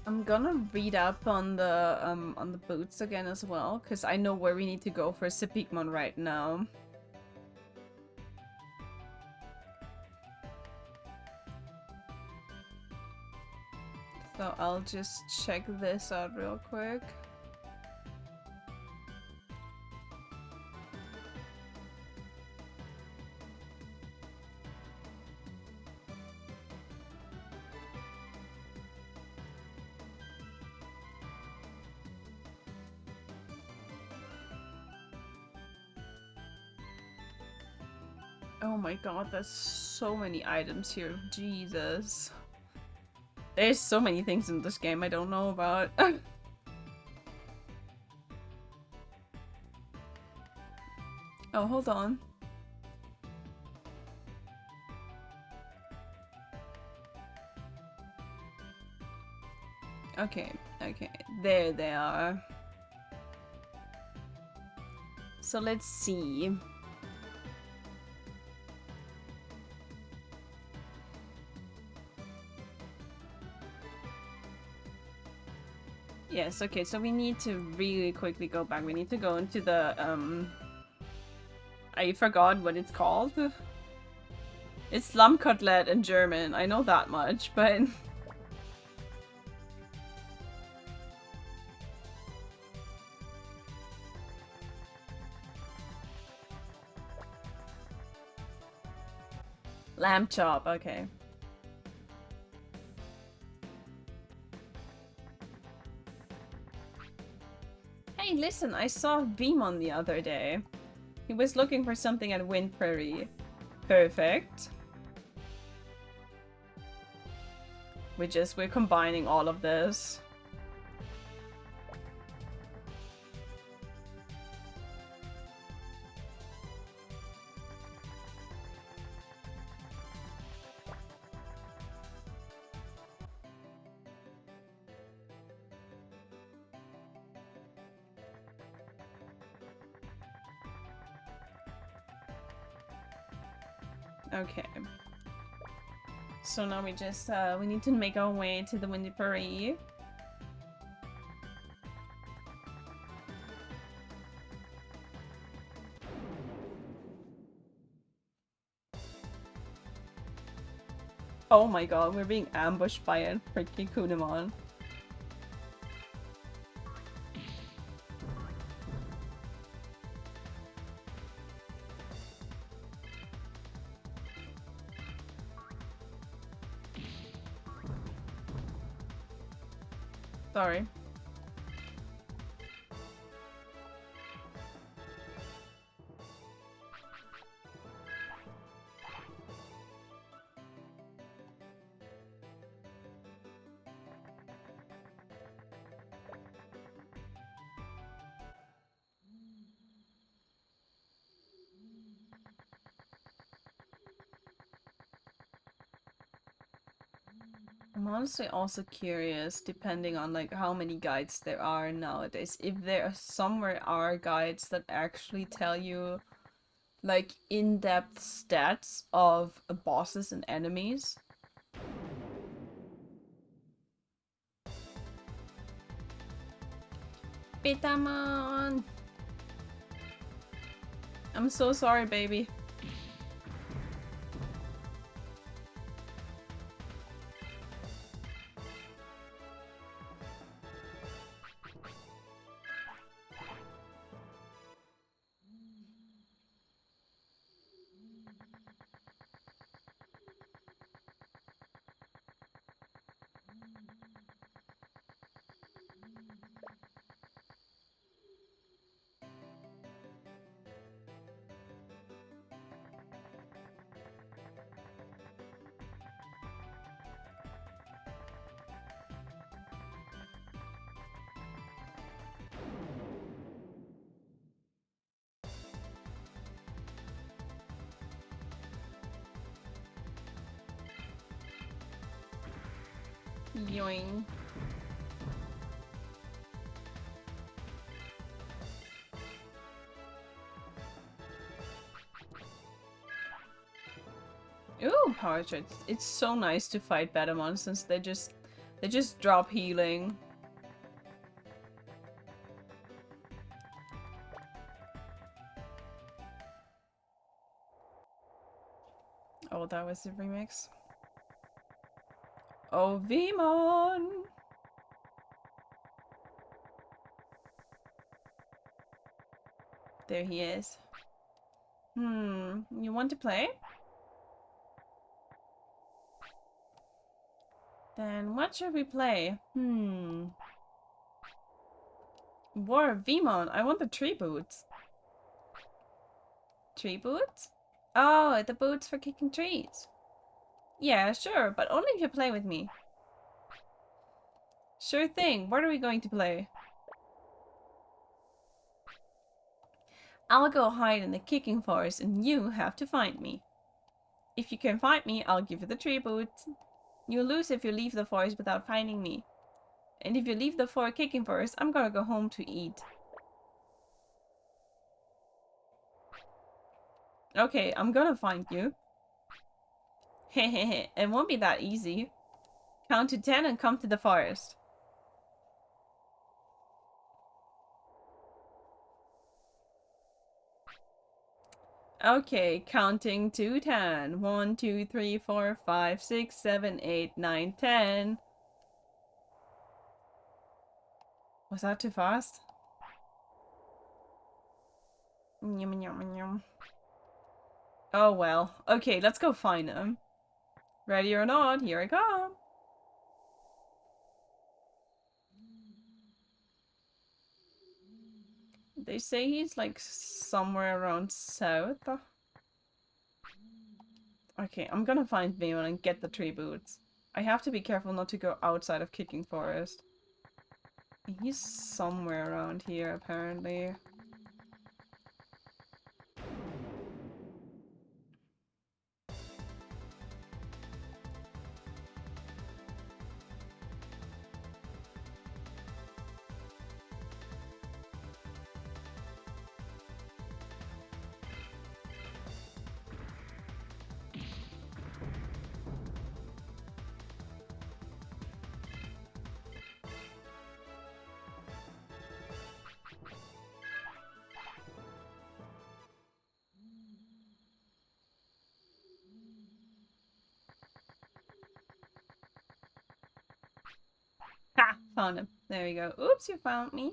I'm gonna read up on the boots again as well, because I know where we need to go for Sepikmon right now. So I'll just check this out real quick. Oh my god, there's so many items here. Jesus. There's so many things in this game I don't know about. Oh, hold on. Okay, okay. There they are. So let's see. Yes, okay, so we need to really quickly go back. We need to go into the, I forgot what it's called. It's Lammkotelett in German, I know that much, but... Lamb chop, okay. Hey, listen, I saw Veemon the other day. He was looking for something at Wind Prairie. Perfect. We're combining all of this. Okay. So now we just, we need to make our way to the Windy Prairie. Oh my god, we're being ambushed by a freaking Kunimon. Sorry. I'm honestly also curious, depending on like how many guides there are nowadays, if there are somewhere are guides that actually tell you like in-depth stats of bosses and enemies. Pitamon! I'm so sorry, baby. Yoing. Ooh, power traits. It's so nice to fight Betamon since they just drop healing. Oh, that was the remix. Oh, Vmon! There he is. You want to play? Then what should we play? War of Vmon. I want the tree boots. Tree boots? Oh, the boots for kicking trees. Yeah, sure, but only if you play with me. Sure thing. What are we going to play? I'll go hide in the kicking forest and you have to find me. If you can find me, I'll give you the tree boots. You lose if you leave the forest without finding me. And if you leave the kicking forest, I'm gonna go home to eat. Okay, I'm gonna find you. Hehehe, it won't be that easy. Count to 10 and come to the forest. Okay, counting to 10. 1, 2, 3, 4, 5, 6, 7, 8, 9, 10. Was that too fast? Yum, yum, yum. Oh well. Okay, let's go find him. Ready or not, here I come. They say he's like somewhere around south. Okay, I'm gonna find Vimon and get the tree boots. I have to be careful not to go outside of Kicking Forest. He's somewhere around here, apparently. Ha! Found him. There we go. Oops, you found me.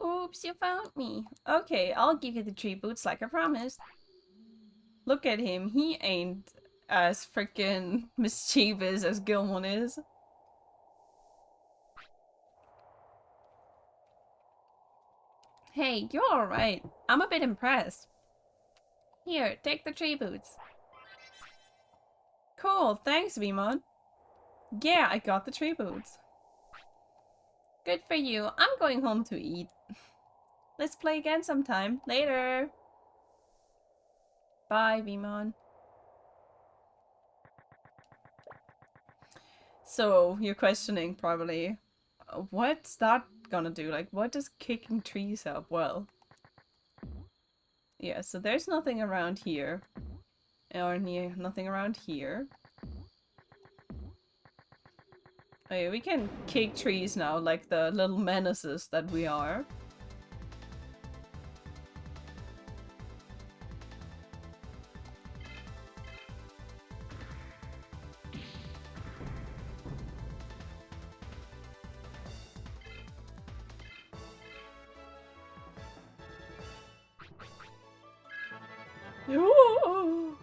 Oops, you found me. Okay, I'll give you the tree boots like I promised. Look at him. He ain't as freaking mischievous as Gilmon is. Hey, you're alright. I'm a bit impressed. Here, take the tree boots. Cool, thanks, Vimon. Yeah, I got the tree boots. Good for you. I'm going home to eat. Let's play again sometime. Later. Bye, Vimon. So, you're questioning, probably. What's that gonna do? Like, what does kicking trees help? Well, yeah, so there's nothing around here. Or nothing around here. Oh yeah, we can kick trees now, like the little menaces that we are. Ooh,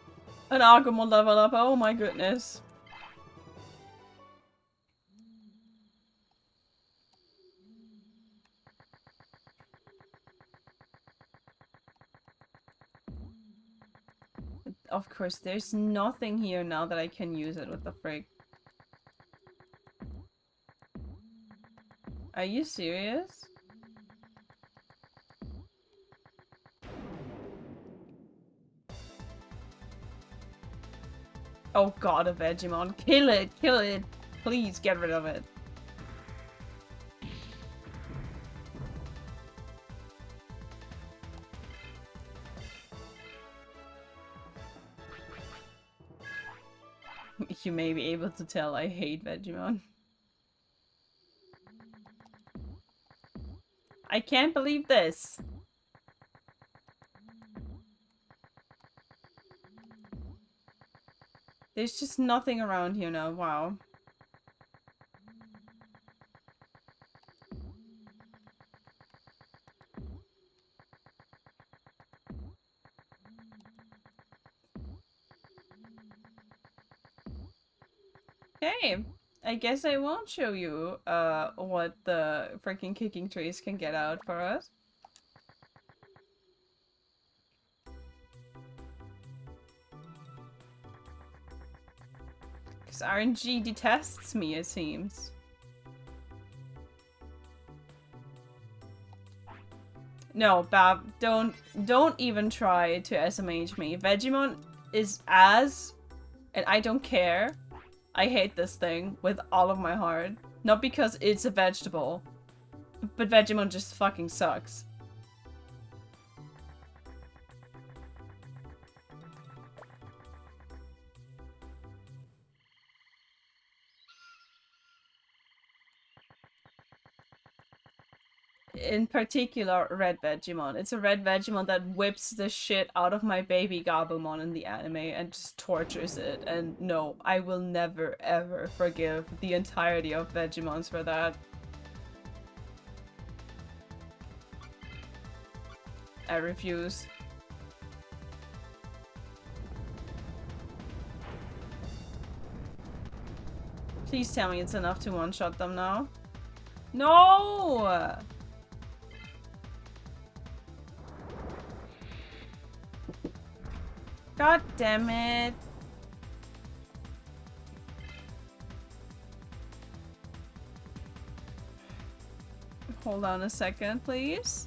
an Agumon level up, oh my goodness. Of course, there's nothing here now that I can use it with the frig. Are you serious? Oh god, a Vegemon. Kill it! Kill it! Please get rid of it. You may be able to tell I hate Vegemon. I can't believe this! There's just nothing around here now, wow. Okay, I guess I won't show you what the freaking kicking trees can get out for us. Because RNG detests me, it seems. No, Bab, don't even try to SMH me. Vegemon is as, and I don't care. I hate this thing with all of my heart. Not because it's a vegetable, but Vegemon just fucking sucks. In particular, red Vegemon. It's a red Vegemon that whips the shit out of my baby Gabumon in the anime and just tortures it. And no, I will never ever forgive the entirety of Vegemons for that. I refuse. Please tell me it's enough to one-shot them now. No! God damn it. Hold on a second, please.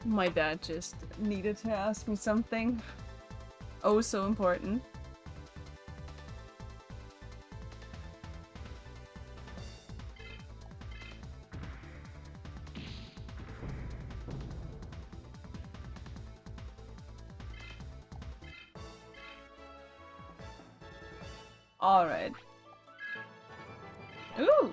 My dad just needed to ask me something. Oh, so important. Alright. Ooh!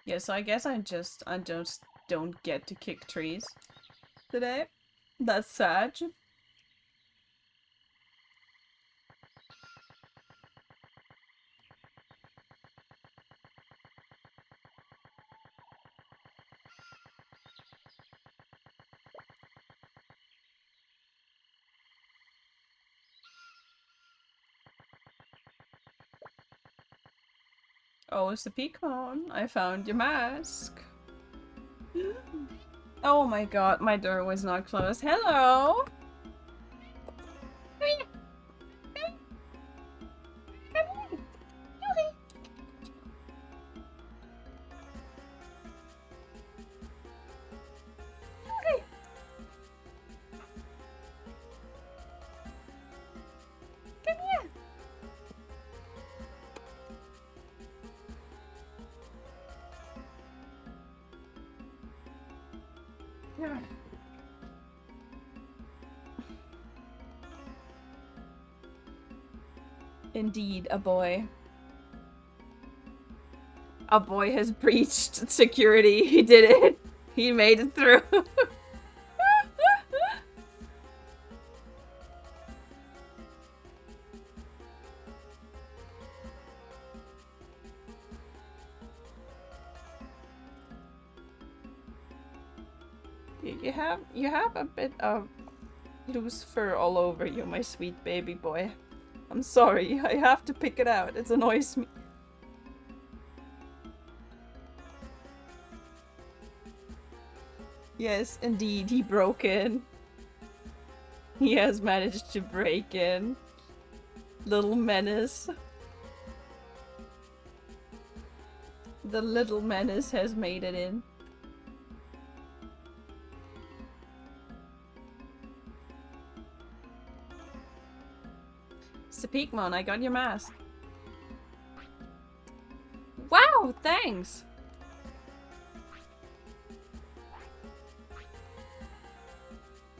Yeah, so I guess I just don't get to kick trees today. That's sad. Oh, it's the Pokemon. I found your mask. Oh my god, my door was not closed. Hello! Indeed, a boy. A boy has breached security. He did it. He made it through. you have a bit of loose fur all over you, my sweet baby boy. I'm sorry, I have to pick it out. It annoys me. Yes, indeed, he broke in. He has managed to break in. Little menace. The little menace has made it in. Sapikmon, I got your mask. Wow, thanks!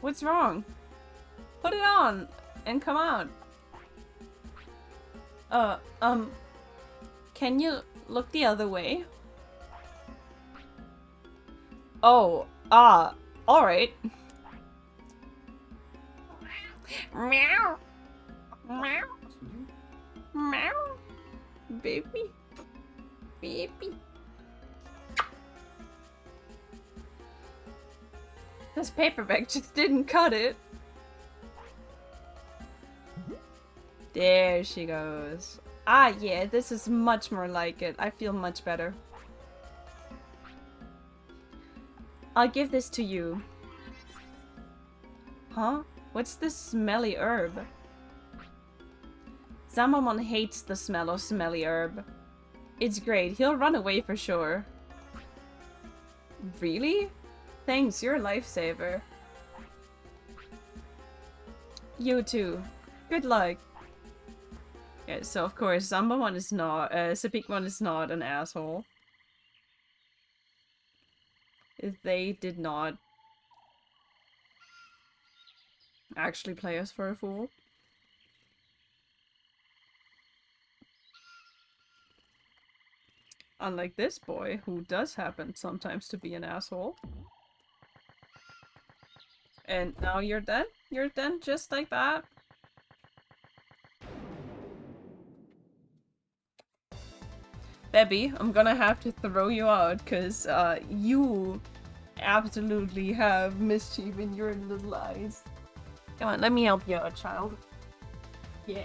What's wrong? Put it on and come out. Can you look the other way? Oh, alright. Meow. Meow. Meow. Baby. Baby. This paperback just didn't cut it. There she goes. Ah, yeah, this is much more like it. I feel much better. I'll give this to you. Huh? What's this smelly herb? Zamamon hates the smell of smelly herb. It's great. He'll run away for sure. Really? Thanks, you're a lifesaver. You too. Good luck. Yeah, so of course, Zapikmon is not an asshole. They did not actually play us for a fool. Unlike this boy, who does happen sometimes to be an asshole. And now you're dead? You're dead just like that? Bebby, I'm gonna have to throw you out, cause you absolutely have mischief in your little eyes. Come on, let me help you out, child. Yeah.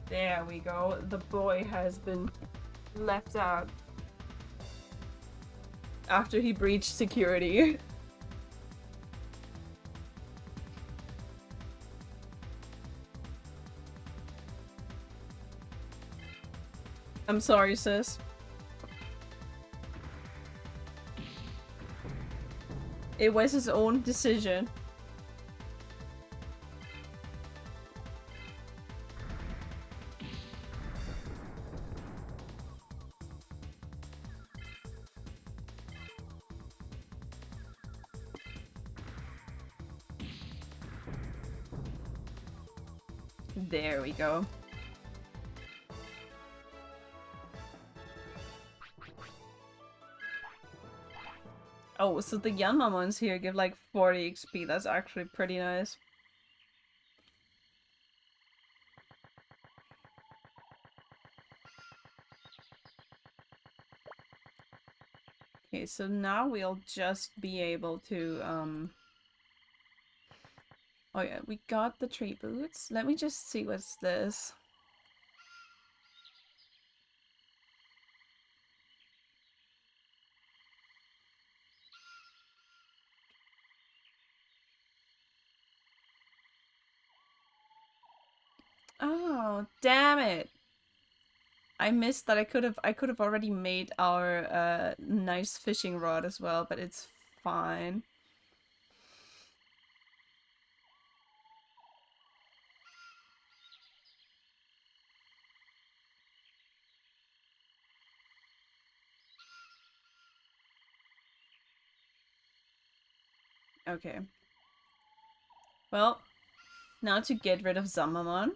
There we go. The boy has been left out after he breached security. I'm sorry, sis. It was his own decision. There we go. Oh, so the Yanmamons here give like 40 XP. That's actually pretty nice. Okay, so now we'll just be able to, oh yeah, we got the tree boots. Let me just see what's this. Oh, damn it. I missed that. I could have already made our nice fishing rod as well, but it's fine. Okay. Well, now to get rid of Zamamon.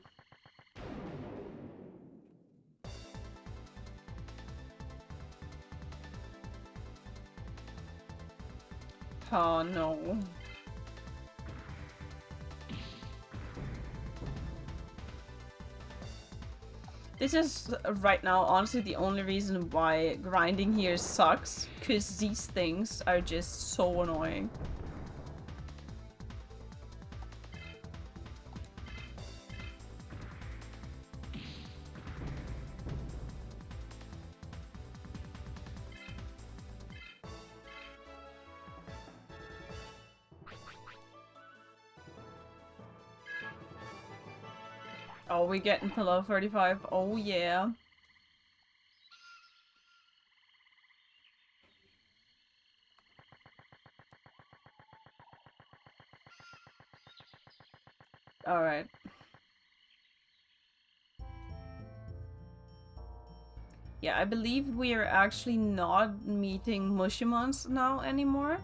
Oh no. This is, right now, honestly the only reason why grinding here sucks. Because these things are just so annoying. Oh, we getting to level 35. Oh, yeah. Alright. Yeah, I believe we are actually not meeting Mushimons now anymore.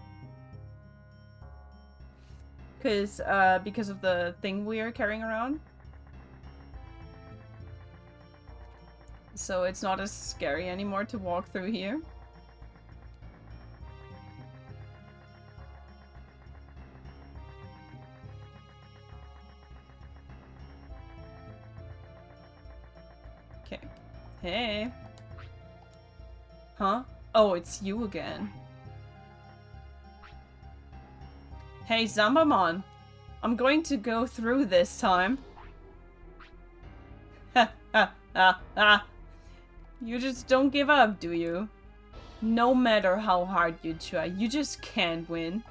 Because of the thing we are carrying around. So it's not as scary anymore to walk through here. Okay. Hey. Huh? Oh, it's you again. Hey, Zambamon. I'm going to go through this time. Ha ha ha ha. You just don't give up, do you? No matter how hard you try, you just can't win.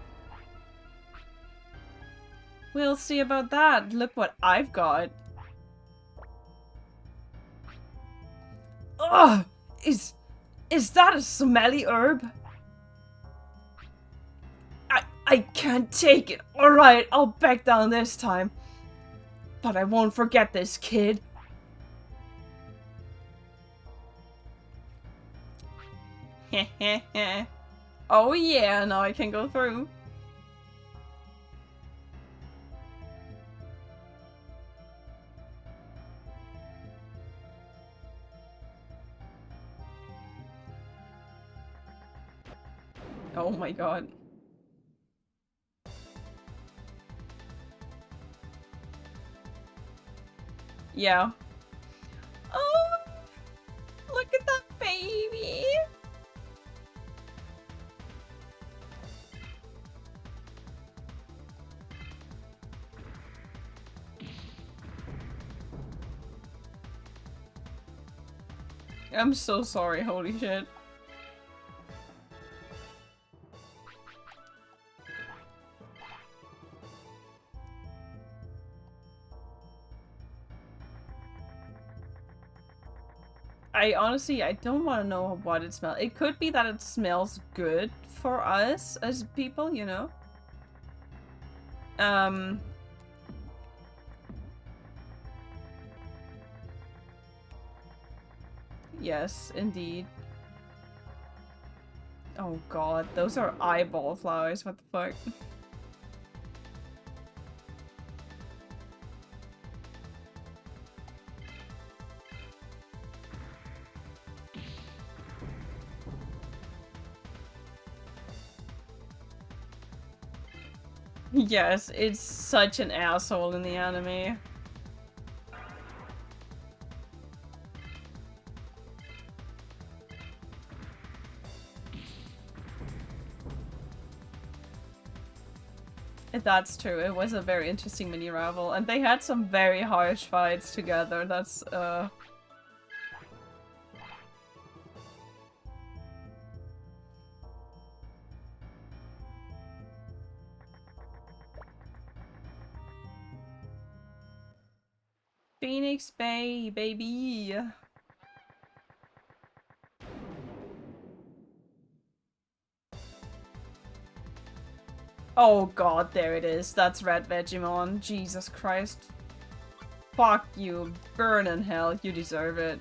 We'll see about that. Look what I've got. Ugh! Is that a smelly herb? I can't take it. Alright, I'll back down this time. But I won't forget this, kid. Heh. Oh yeah, now I can go through. Oh my god. Yeah. Oh, look at that baby. I'm so sorry, holy shit. I don't want to know what it smells. It could be that it smells good for us as people, you know? Yes, indeed. Oh god, those are eyeball flowers, what the fuck? Yes, it's such an asshole in the anime. That's true, it was a very interesting mini-ravel, and they had some very harsh fights together, that's, Phoenix Bay, baby! Oh god, there it is. That's Red Vegemon. Jesus Christ. Fuck you. Burn in hell. You deserve it.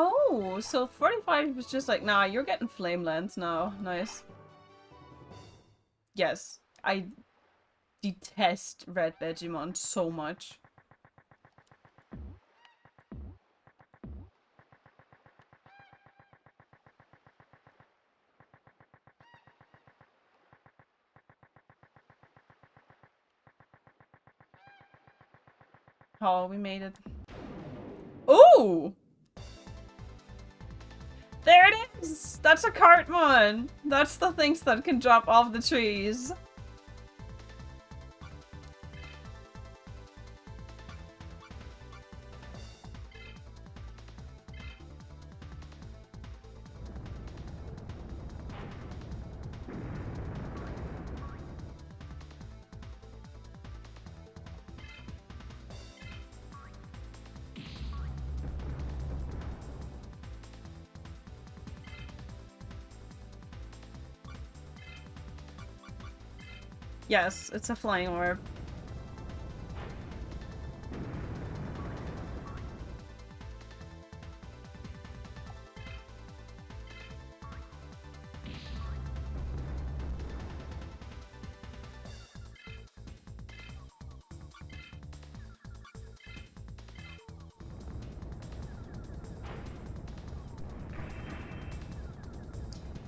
Oh, so 45 was just like, nah, you're getting flame lens now. Nice. Yes, I detest Red Vegemon so much. Oh, we made it. Ooh! There it is! That's a Cartman! That's the things that can drop off the trees. Yes, it's a flying orb.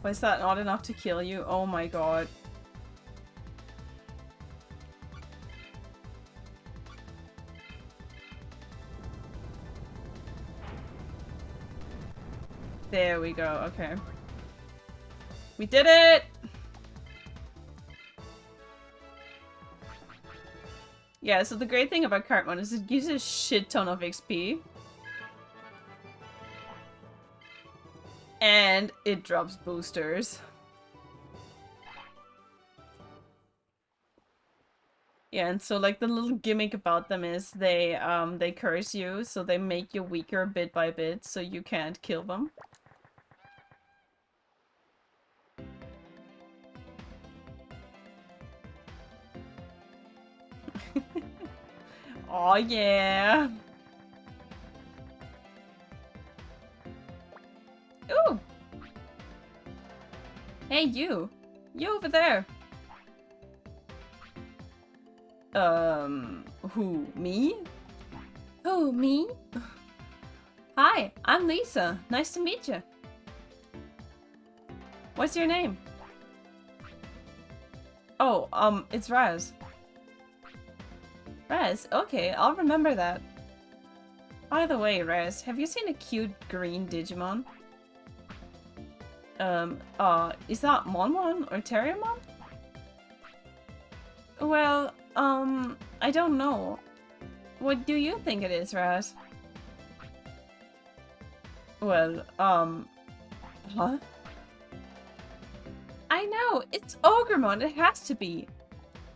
Was that not enough to kill you? Oh my god. There we go, okay. We did it! Yeah, so the great thing about Cartman is it gives a shit ton of XP. And it drops boosters. Yeah, and so like the little gimmick about them is they curse you, so they make you weaker bit by bit, so you can't kill them. Oh yeah. Ooh. Hey you. You over there. Who? Me? Who, me? Hi, I'm Lisa. Nice to meet you. What's your name? Oh, it's Raz. Raz, okay, I'll remember that. By the way, Raz, have you seen a cute green Digimon? Is that Monmon or Terriermon? Well, I don't know. What do you think it is, Raz? Well, huh? I know, it's Ogremon, it has to be.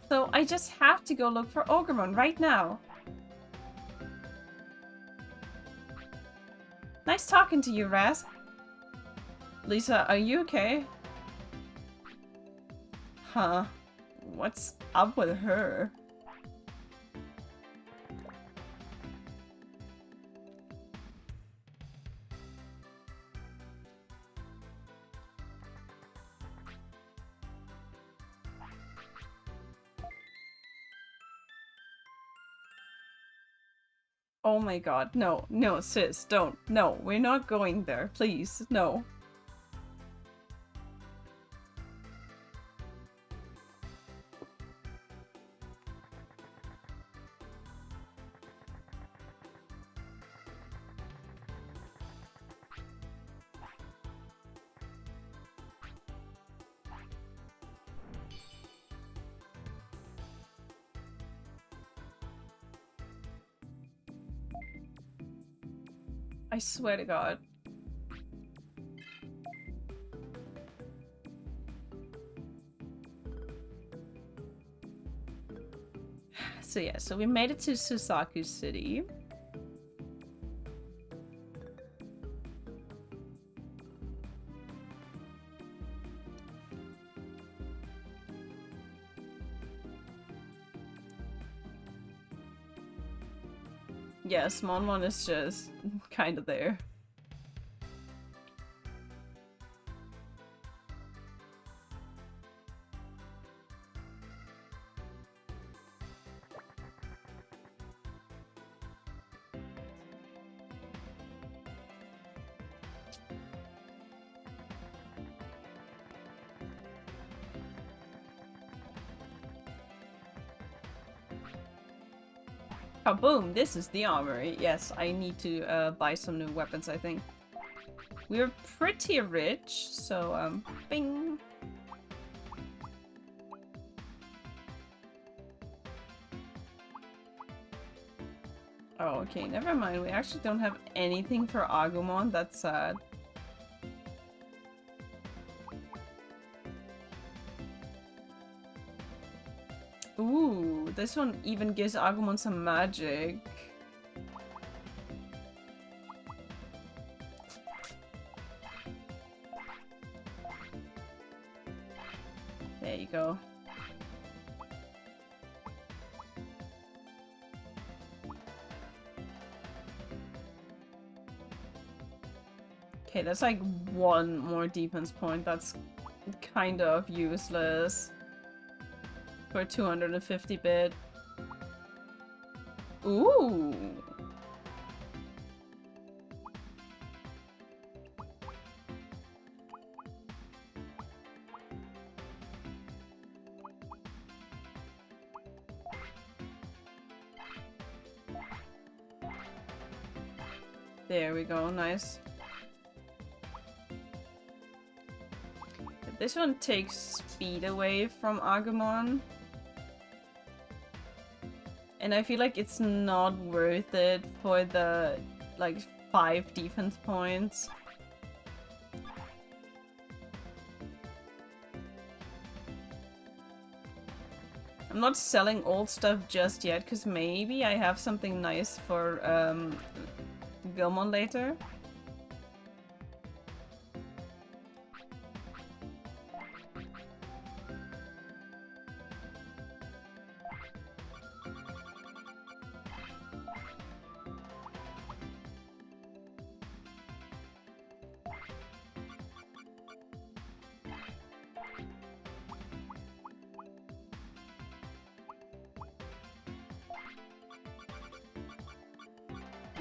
So I just have to go look for Ogremon right now. Nice talking to you, Raz. Lisa, are you okay? Huh? What's up with her? Oh my god, no, no, sis, don't. No, we're not going there, please, no. I swear to God. So yeah, so we made it to Susaku City. Yes, Monmon is just kind of there. Kaboom! This is the armory. Yes, I need to buy some new weapons, I think. We're pretty rich, so, bing! Oh, okay, never mind. We actually don't have anything for Agumon. That's sad. Ooh, this one even gives Agumon some magic. There you go. Okay, that's like one more defense point. That's kind of useless for 250 bit. Ooh. There we go, nice. This one takes speed away from Agumon. And I feel like it's not worth it for the, like, 5 defense points. I'm not selling old stuff just yet, because maybe I have something nice for, Gilmon later.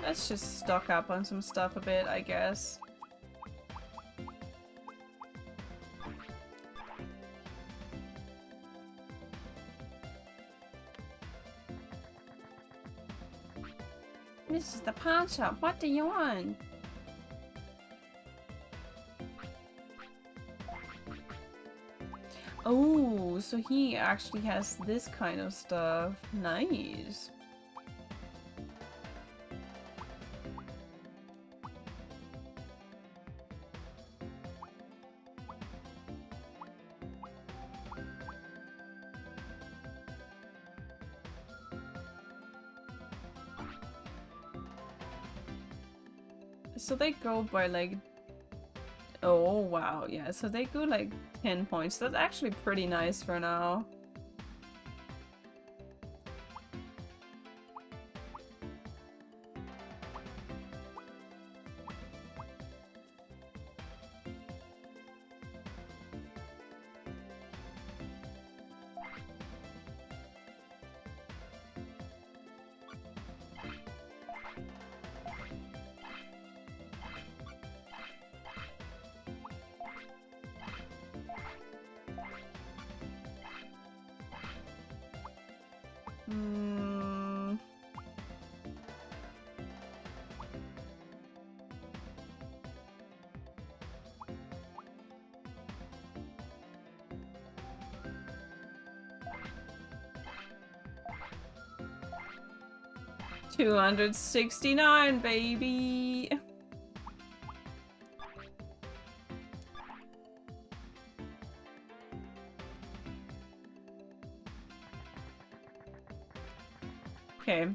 Let's just stock up on some stuff a bit, I guess. This is the pawn shop. What do you want? Oh, so he actually has this kind of stuff. Nice. So they go by like... Oh, wow, yeah. So they go like 10 points. That's actually pretty nice for now. Hmm. $269, baby. Okay.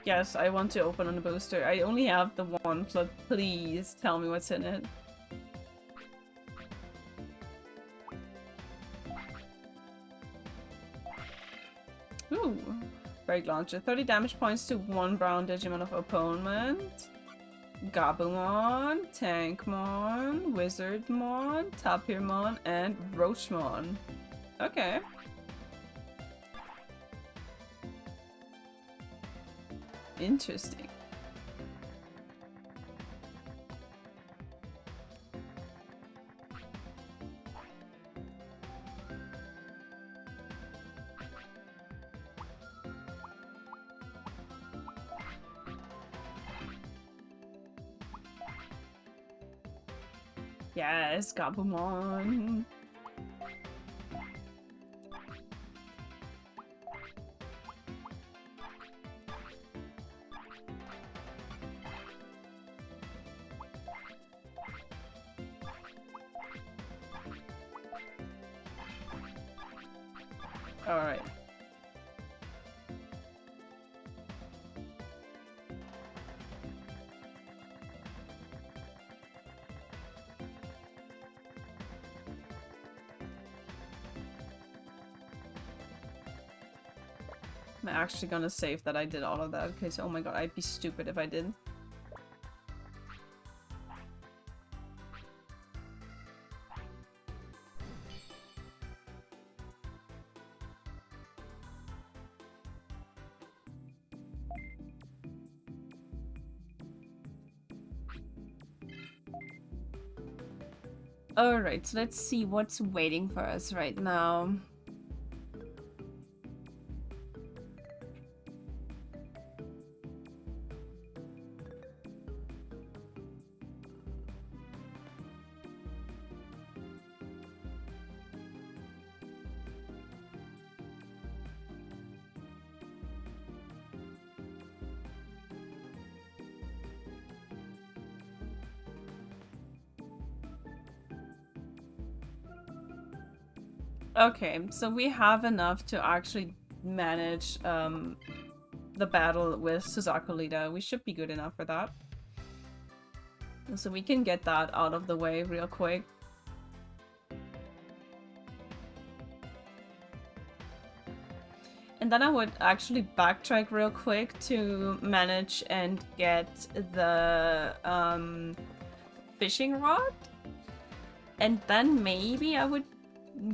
Yes, I want to open on the booster. I only have the one, but please tell me what's in it. Ooh. Break launcher. 30 damage points to 1 brown Digimon of opponent. Gabumon, Tankmon, Wizardmon, Tapirmon, and Roachmon. Okay. Interesting. Yes, Gabumon. Alright. I'm actually gonna save that I did all of that, because oh my god, I'd be stupid if I didn't. Alright, so let's see what's waiting for us right now. Okay, so we have enough to actually manage the battle with Suzaku-Lida. We should be good enough for that. So we can get that out of the way real quick. And then I would actually backtrack real quick to manage and get the fishing rod. And then maybe I would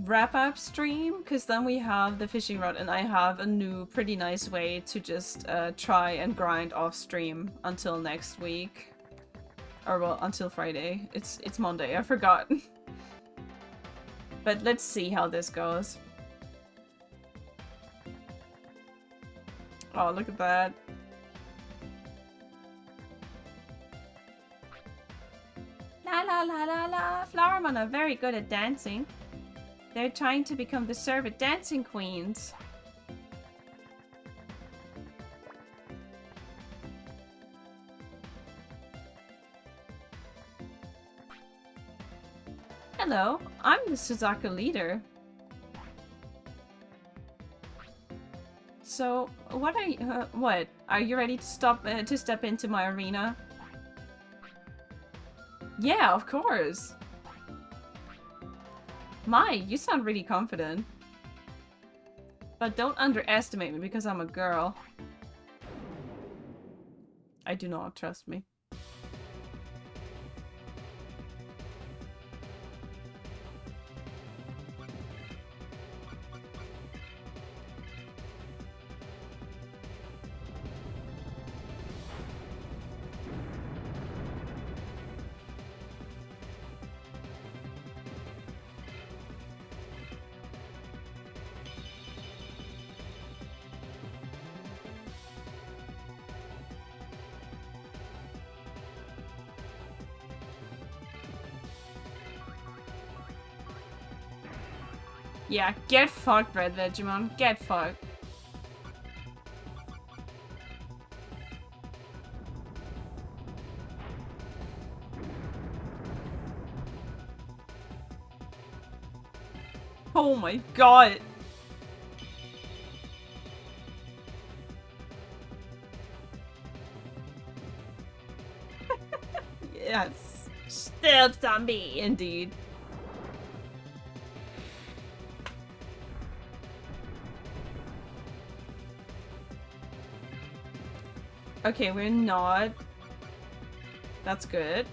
wrap up stream, because then we have the fishing rod and I have a new pretty nice way to just try and grind off stream until next week. Or well, until Friday. It's Monday, I forgot. But let's see how this goes. Oh, look at that. La la la la la. Flowermon are very good at dancing. They're trying to become the Servant dancing queens. Hello, I'm the Suzaku leader. So, what are you, what? Are you ready to step into my arena? Yeah, of course. My, you sound really confident. But don't underestimate me because I'm a girl. I do not, trust me. Yeah, get fucked, Red Digimon. Get fucked. Oh my god. Yes. Stealth zombie, indeed. Okay, we're not. That's good.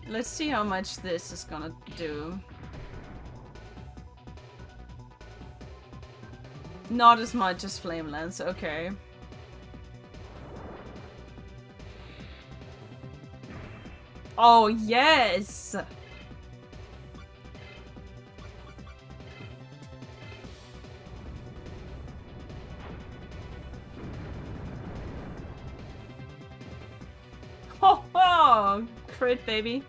Let's see how much this is gonna do. Not as much as Flame Lance, okay. Oh, yes! Ho ho! Crit, baby.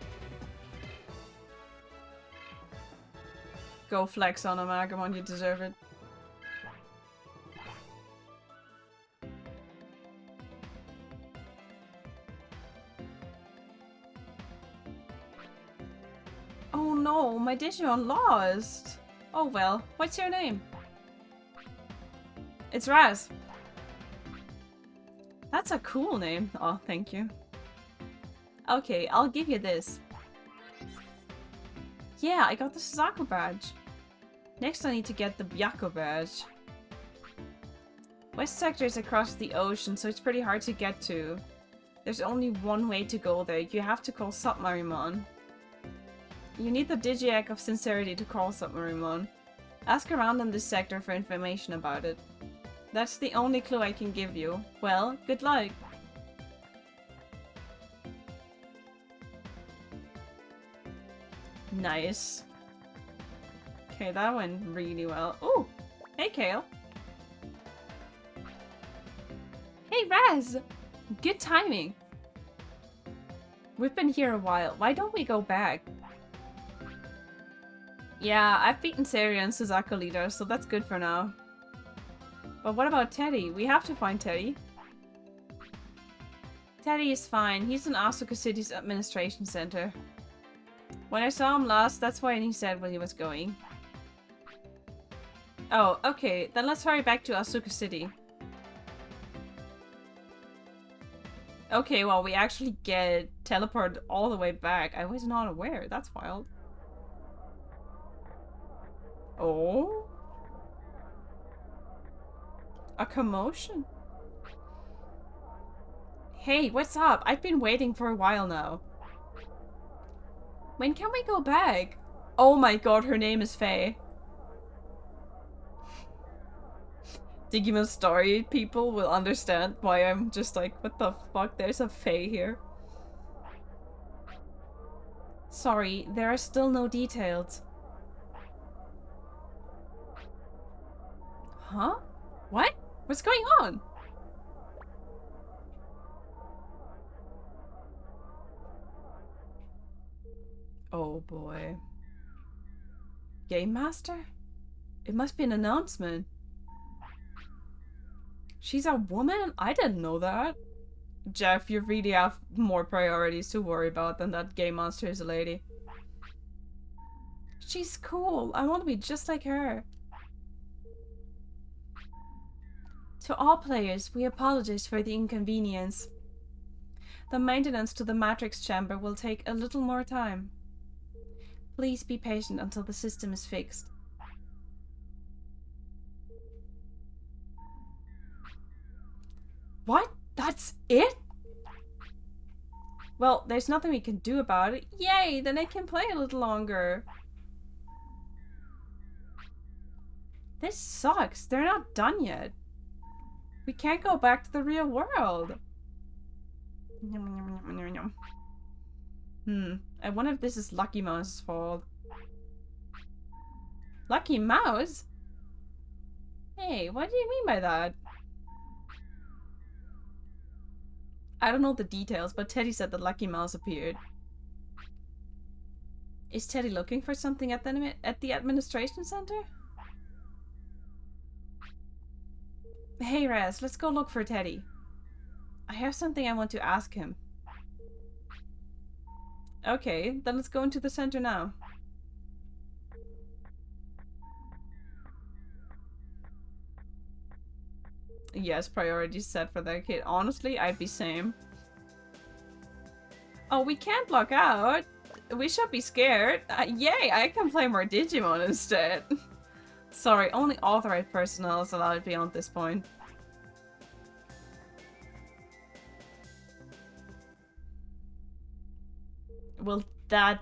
Go flex on him, Agumon, you deserve it. Oh no, my Digimon lost! Oh well, what's your name? It's Raz. That's a cool name. Oh, thank you. Okay, I'll give you this. Yeah, I got the Suzaku badge. Next I need to get the Byakko badge. West sector is across the ocean, so it's pretty hard to get to. There's only one way to go there. You have to call Submarimon. You need the Digi-Egg of Sincerity to call Submarimon. Ask around in this sector for information about it. That's the only clue I can give you. Well, good luck. Nice. Okay, that went really well. Ooh! Hey, Kale. Hey, Raz! Good timing. We've been here a while. Why don't we go back? Yeah, I've beaten Seria and Suzaku leader, so that's good for now. But what about Teddy? We have to find Teddy. Teddy is fine. He's in Asuka City's administration center. When I saw him last, that's why he said where he was going. Oh, okay. Then let's hurry back to Asuka City. Okay, well, we actually get teleported all the way back. I was not aware. That's wild. Oh? A commotion? Hey, what's up? I've been waiting for a while now. When can we go back? Oh my god, her name is Faye. Digimon story people will understand why I'm just like, what the fuck? There's a Faye here. Sorry, there are still no details. Huh? What? What's going on? Oh boy. Game Master? It must be an announcement. She's a woman? I didn't know that. Jeff, you really have more priorities to worry about than that Game Master is a lady. She's cool. I want to be just like her. To all players, we apologize for the inconvenience. The maintenance to the Matrix chamber will take a little more time. Please be patient until the system is fixed. What? That's it? Well, there's nothing we can do about it. Yay! Then I can play a little longer. This sucks. They're not done yet. We can't go back to the real world. I wonder if this is Lucky Mouse's fault. Lucky Mouse? Hey, what do you mean by that? I don't know the details, but Teddy said that Lucky Mouse appeared. Is Teddy looking for something at the administration center? Hey Raz, let's go look for Teddy. I have something I want to ask him. Okay, then let's go into the center now. Yes, priorities set for that kid. Honestly, I'd be same. Oh, we can't log out. We should be scared. Yay, I can play more Digimon instead. Sorry, only authorized personnel is allowed beyond this point. Well, that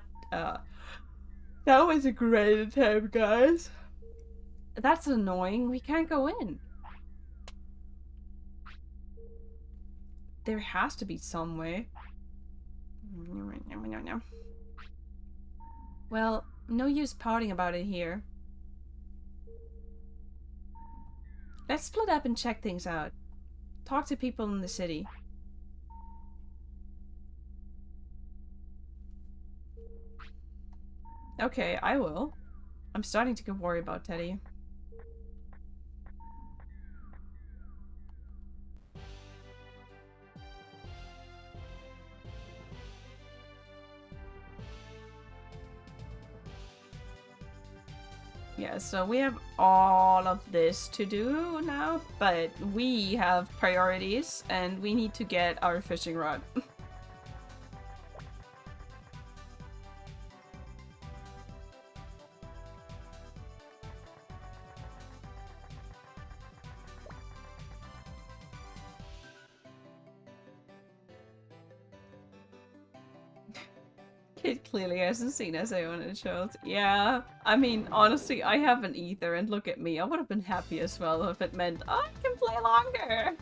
was a great attempt, guys. That's annoying. We can't go in. There has to be some way. Well, no use pouting about it here. Let's split up and check things out. Talk to people in the city. Okay, I will. I'm starting to get worried about Teddy. Yeah, so we have all of this to do now, but we have priorities and we need to get our fishing rod. Kid clearly hasn't seen SA on his shows. Yeah, I mean, honestly, I haven't either, and look at me. I would have been happy as well if it meant I can play longer.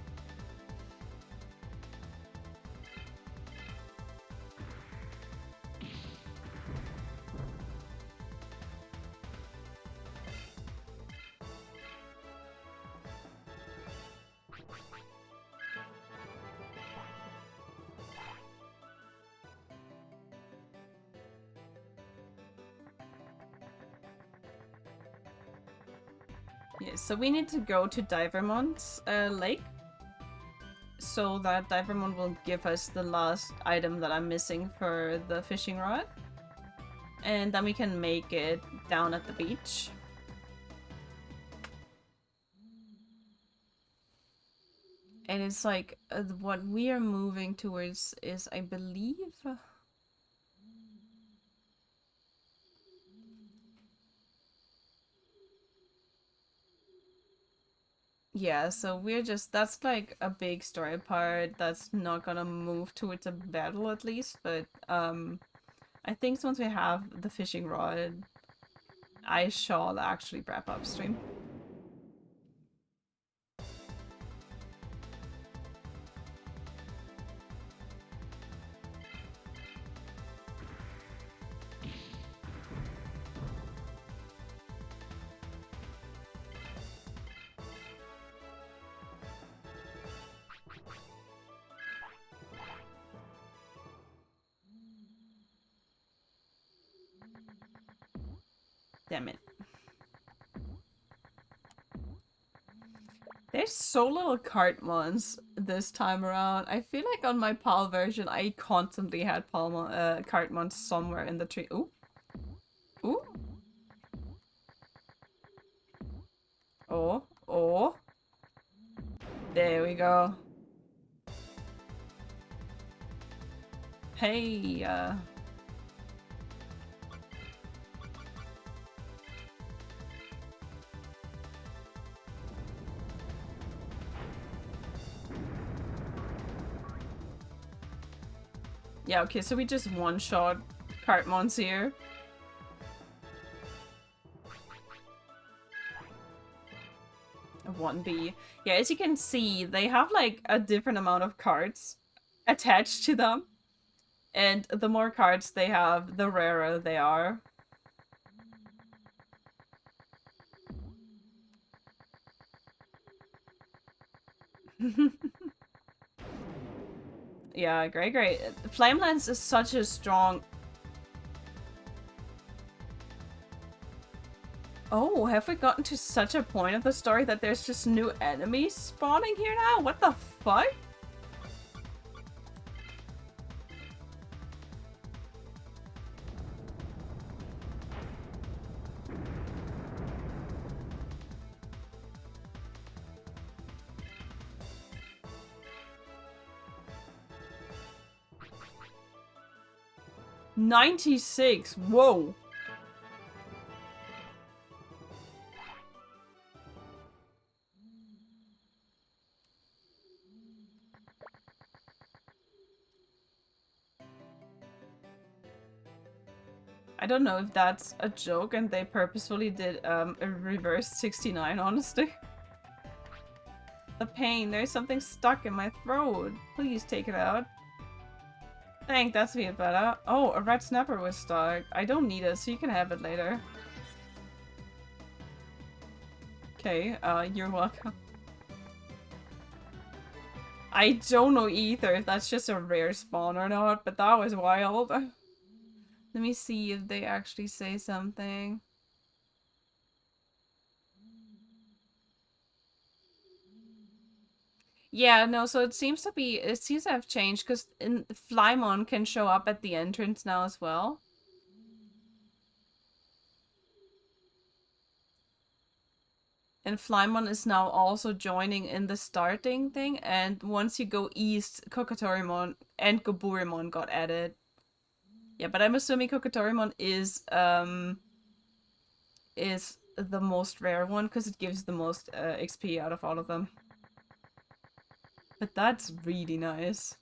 Yeah, so we need to go to Divermont's lake. So that Divermont will give us the last item that I'm missing for the fishing rod. And then we can make it down at the beach. And it's like, what we are moving towards is, I believe... Yeah, so we're just, that's like a big story part that's not gonna move towards a battle at least, but I think once we have the fishing rod, I shall actually wrap up stream. Damn it. There's so little Cartmons this time around. I feel like on my PAL version, I constantly had Cartmons somewhere in the tree. Ooh. Ooh. Oh. Oh. There we go. Hey, yeah, okay, so we just one-shot Cartmons here. A 1B. Yeah, as you can see, they have like a different amount of cards attached to them. And the more cards they have, the rarer they are. Yeah, great. Flamelance is such a strong... Oh, have we gotten to such a point of the story that there's just new enemies spawning here now? What the fuck? $96. Whoa. I don't know if that's a joke and they purposefully did a reverse 69, honestly. The pain, there's something stuck in my throat. Please take it out. Thank, that's a bit better. Oh, a red snapper was stuck. I don't need it, so you can have it later. Okay, you're welcome. I don't know either if that's just a rare spawn or not, but that was wild. Let me see if they actually say something. Yeah, no, so it seems to have changed because Flymon can show up at the entrance now as well. And Flymon is now also joining in the starting thing, and once you go east, Kokatorimon and Goburimon got added. Yeah, but I'm assuming Kokatorimon is the most rare one because it gives the most XP out of all of them. But that's really nice.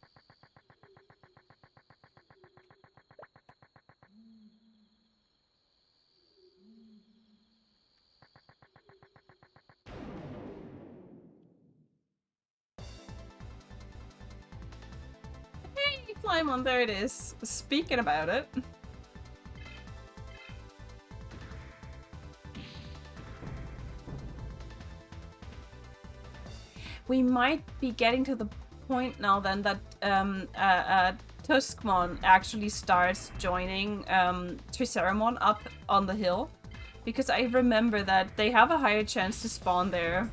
Hey, Flymon, there it is. Speaking about it. We might be getting to the point now then that Tuskmon actually starts joining Triceramon up on the hill. Because I remember that they have a higher chance to spawn there.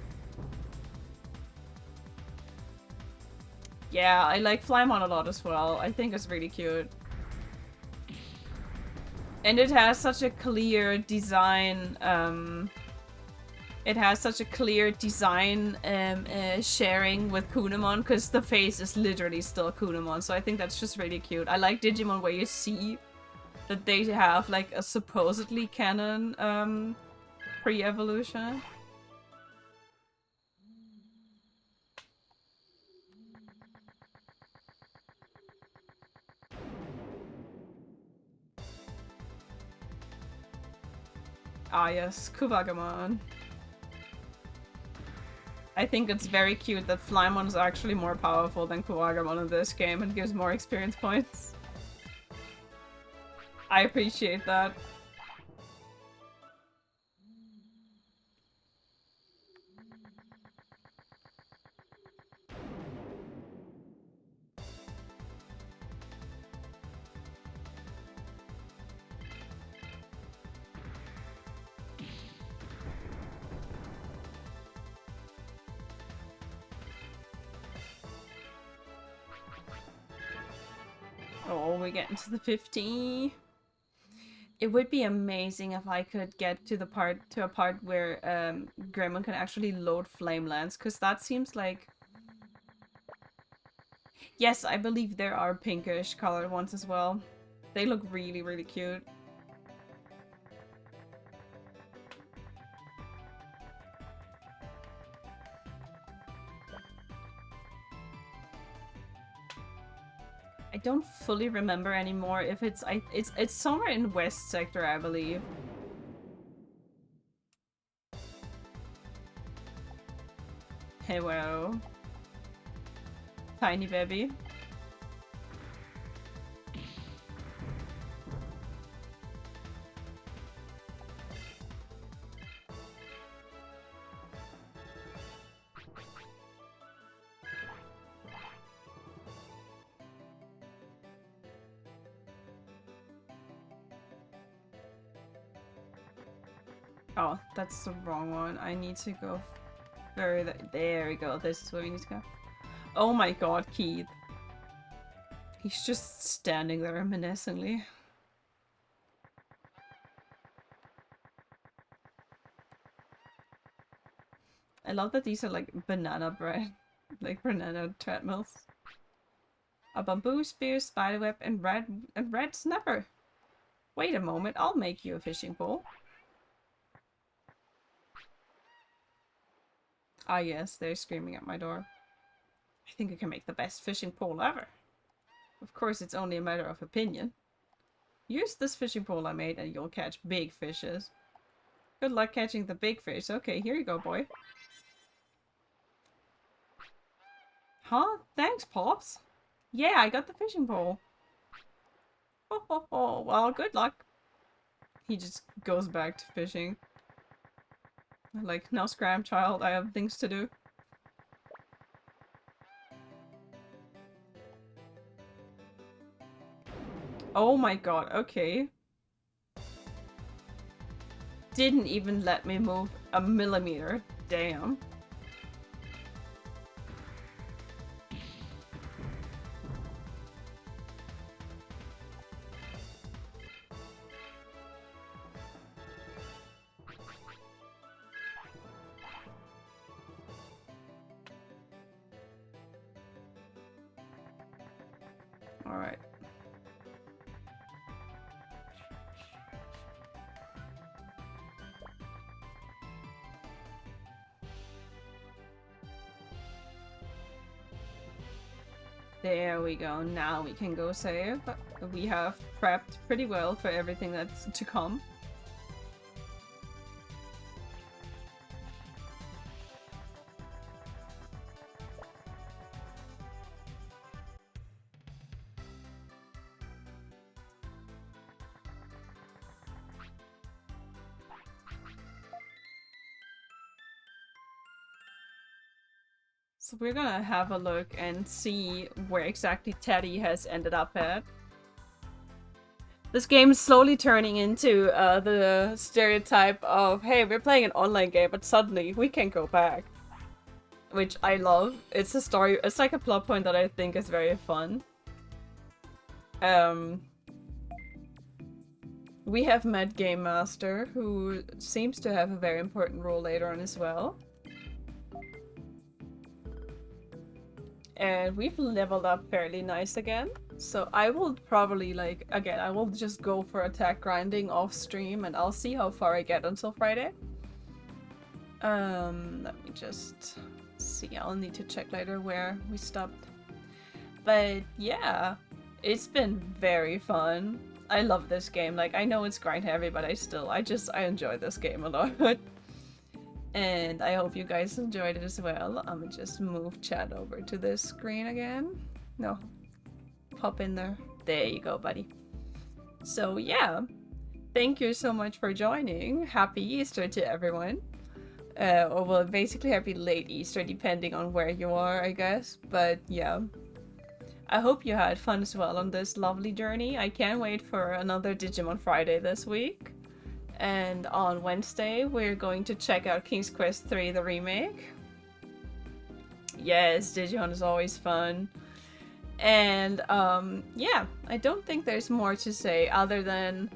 Yeah, I like Flymon a lot as well. I think it's really cute. And it has such a clear design, sharing with Kunamon, because the face is literally still Kunamon, so I think that's just really cute. I like Digimon where you see that they have, like, a supposedly canon, pre-evolution. Ah yes, Kuwagamon. I think it's very cute that Flymon is actually more powerful than Kuwagamon in this game and gives more experience points. I appreciate that. Oh, we get into the 50. It would be amazing if I could get to a part where Greymon can actually load Flamelands, because that seems like... Yes, I believe there are pinkish colored ones as well. They look really, really cute. I don't fully remember anymore if it's somewhere in West Sector, I believe. Hello. Tiny baby. Oh, that's the wrong one. I need to go further. There we go. This is where we need to go. Oh my god, Keith. He's just standing there menacingly. I love that these are like banana bread. Like banana treadmills. A bamboo spear, spiderweb, and red snapper. Wait a moment, I'll make you a fishing pole. Ah yes, they're screaming at my door. I think I can make the best fishing pole ever. Of course, it's only a matter of opinion. Use this fishing pole I made and you'll catch big fishes. Good luck catching the big fish. Okay, here you go, boy. Huh? Thanks, Pops. Yeah, I got the fishing pole. Oh, well, good luck. He just goes back to fishing. Like, now scram, child, I have things to do. Oh my god, okay. Didn't even let me move a millimeter. Damn. Alright. There we go. Now we can go save. We have prepped pretty well for everything that's to come. So we're gonna have a look and see where exactly Teddy has ended up at. This game is slowly turning into the stereotype of, hey, we're playing an online game, but suddenly we can't go back. Which I love. It's a story, it's like a plot point that I think is very fun. We have met Game Master, who seems to have a very important role later on as well. And we've leveled up fairly nice again. So I will probably, like, again, I will just go for attack grinding off stream and I'll see how far I get until Friday. Let me just see. I'll need to check later where we stopped. But yeah, it's been very fun. I love this game. Like, I know it's grind heavy, but I enjoy this game a lot. And I hope you guys enjoyed it as well. I'm gonna just move chat over to this screen again. No, pop in there. There you go, buddy. So yeah, thank you so much for joining. Happy Easter to everyone. Or well, basically happy late Easter, depending on where you are, I guess. But yeah, I hope you had fun as well on this lovely journey. I can't wait for another Digimon Friday this week. And on Wednesday, we're going to check out King's Quest 3, the remake. Yes, Digimon is always fun. And yeah, I don't think there's more to say other than,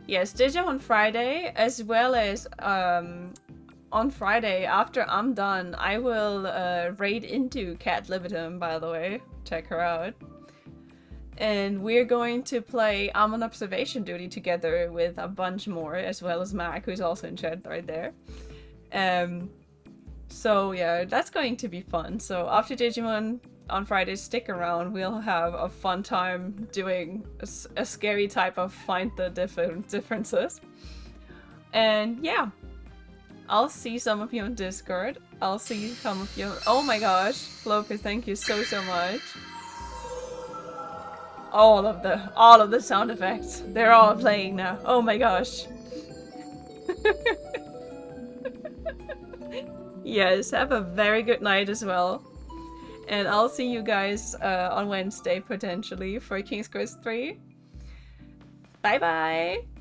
yes, Digimon Friday, as well as on Friday, after I'm done, I will raid into Cat Libitum, by the way. Check her out. And we're going to play I'm on Observation Duty together with a bunch more, as well as Mac, who's also in chat right there. So yeah, that's going to be fun. So after Digimon on Friday, stick around. We'll have a fun time doing a scary type of find the differences. And yeah, I'll see some of you on Discord. I'll see some of you. Oh my gosh, Floker, thank you so much. All of the sound effects. They're all playing now. Oh my gosh. Yes, have a very good night as well. And I'll see you guys on Wednesday, potentially, for King's Quest 3. Bye bye!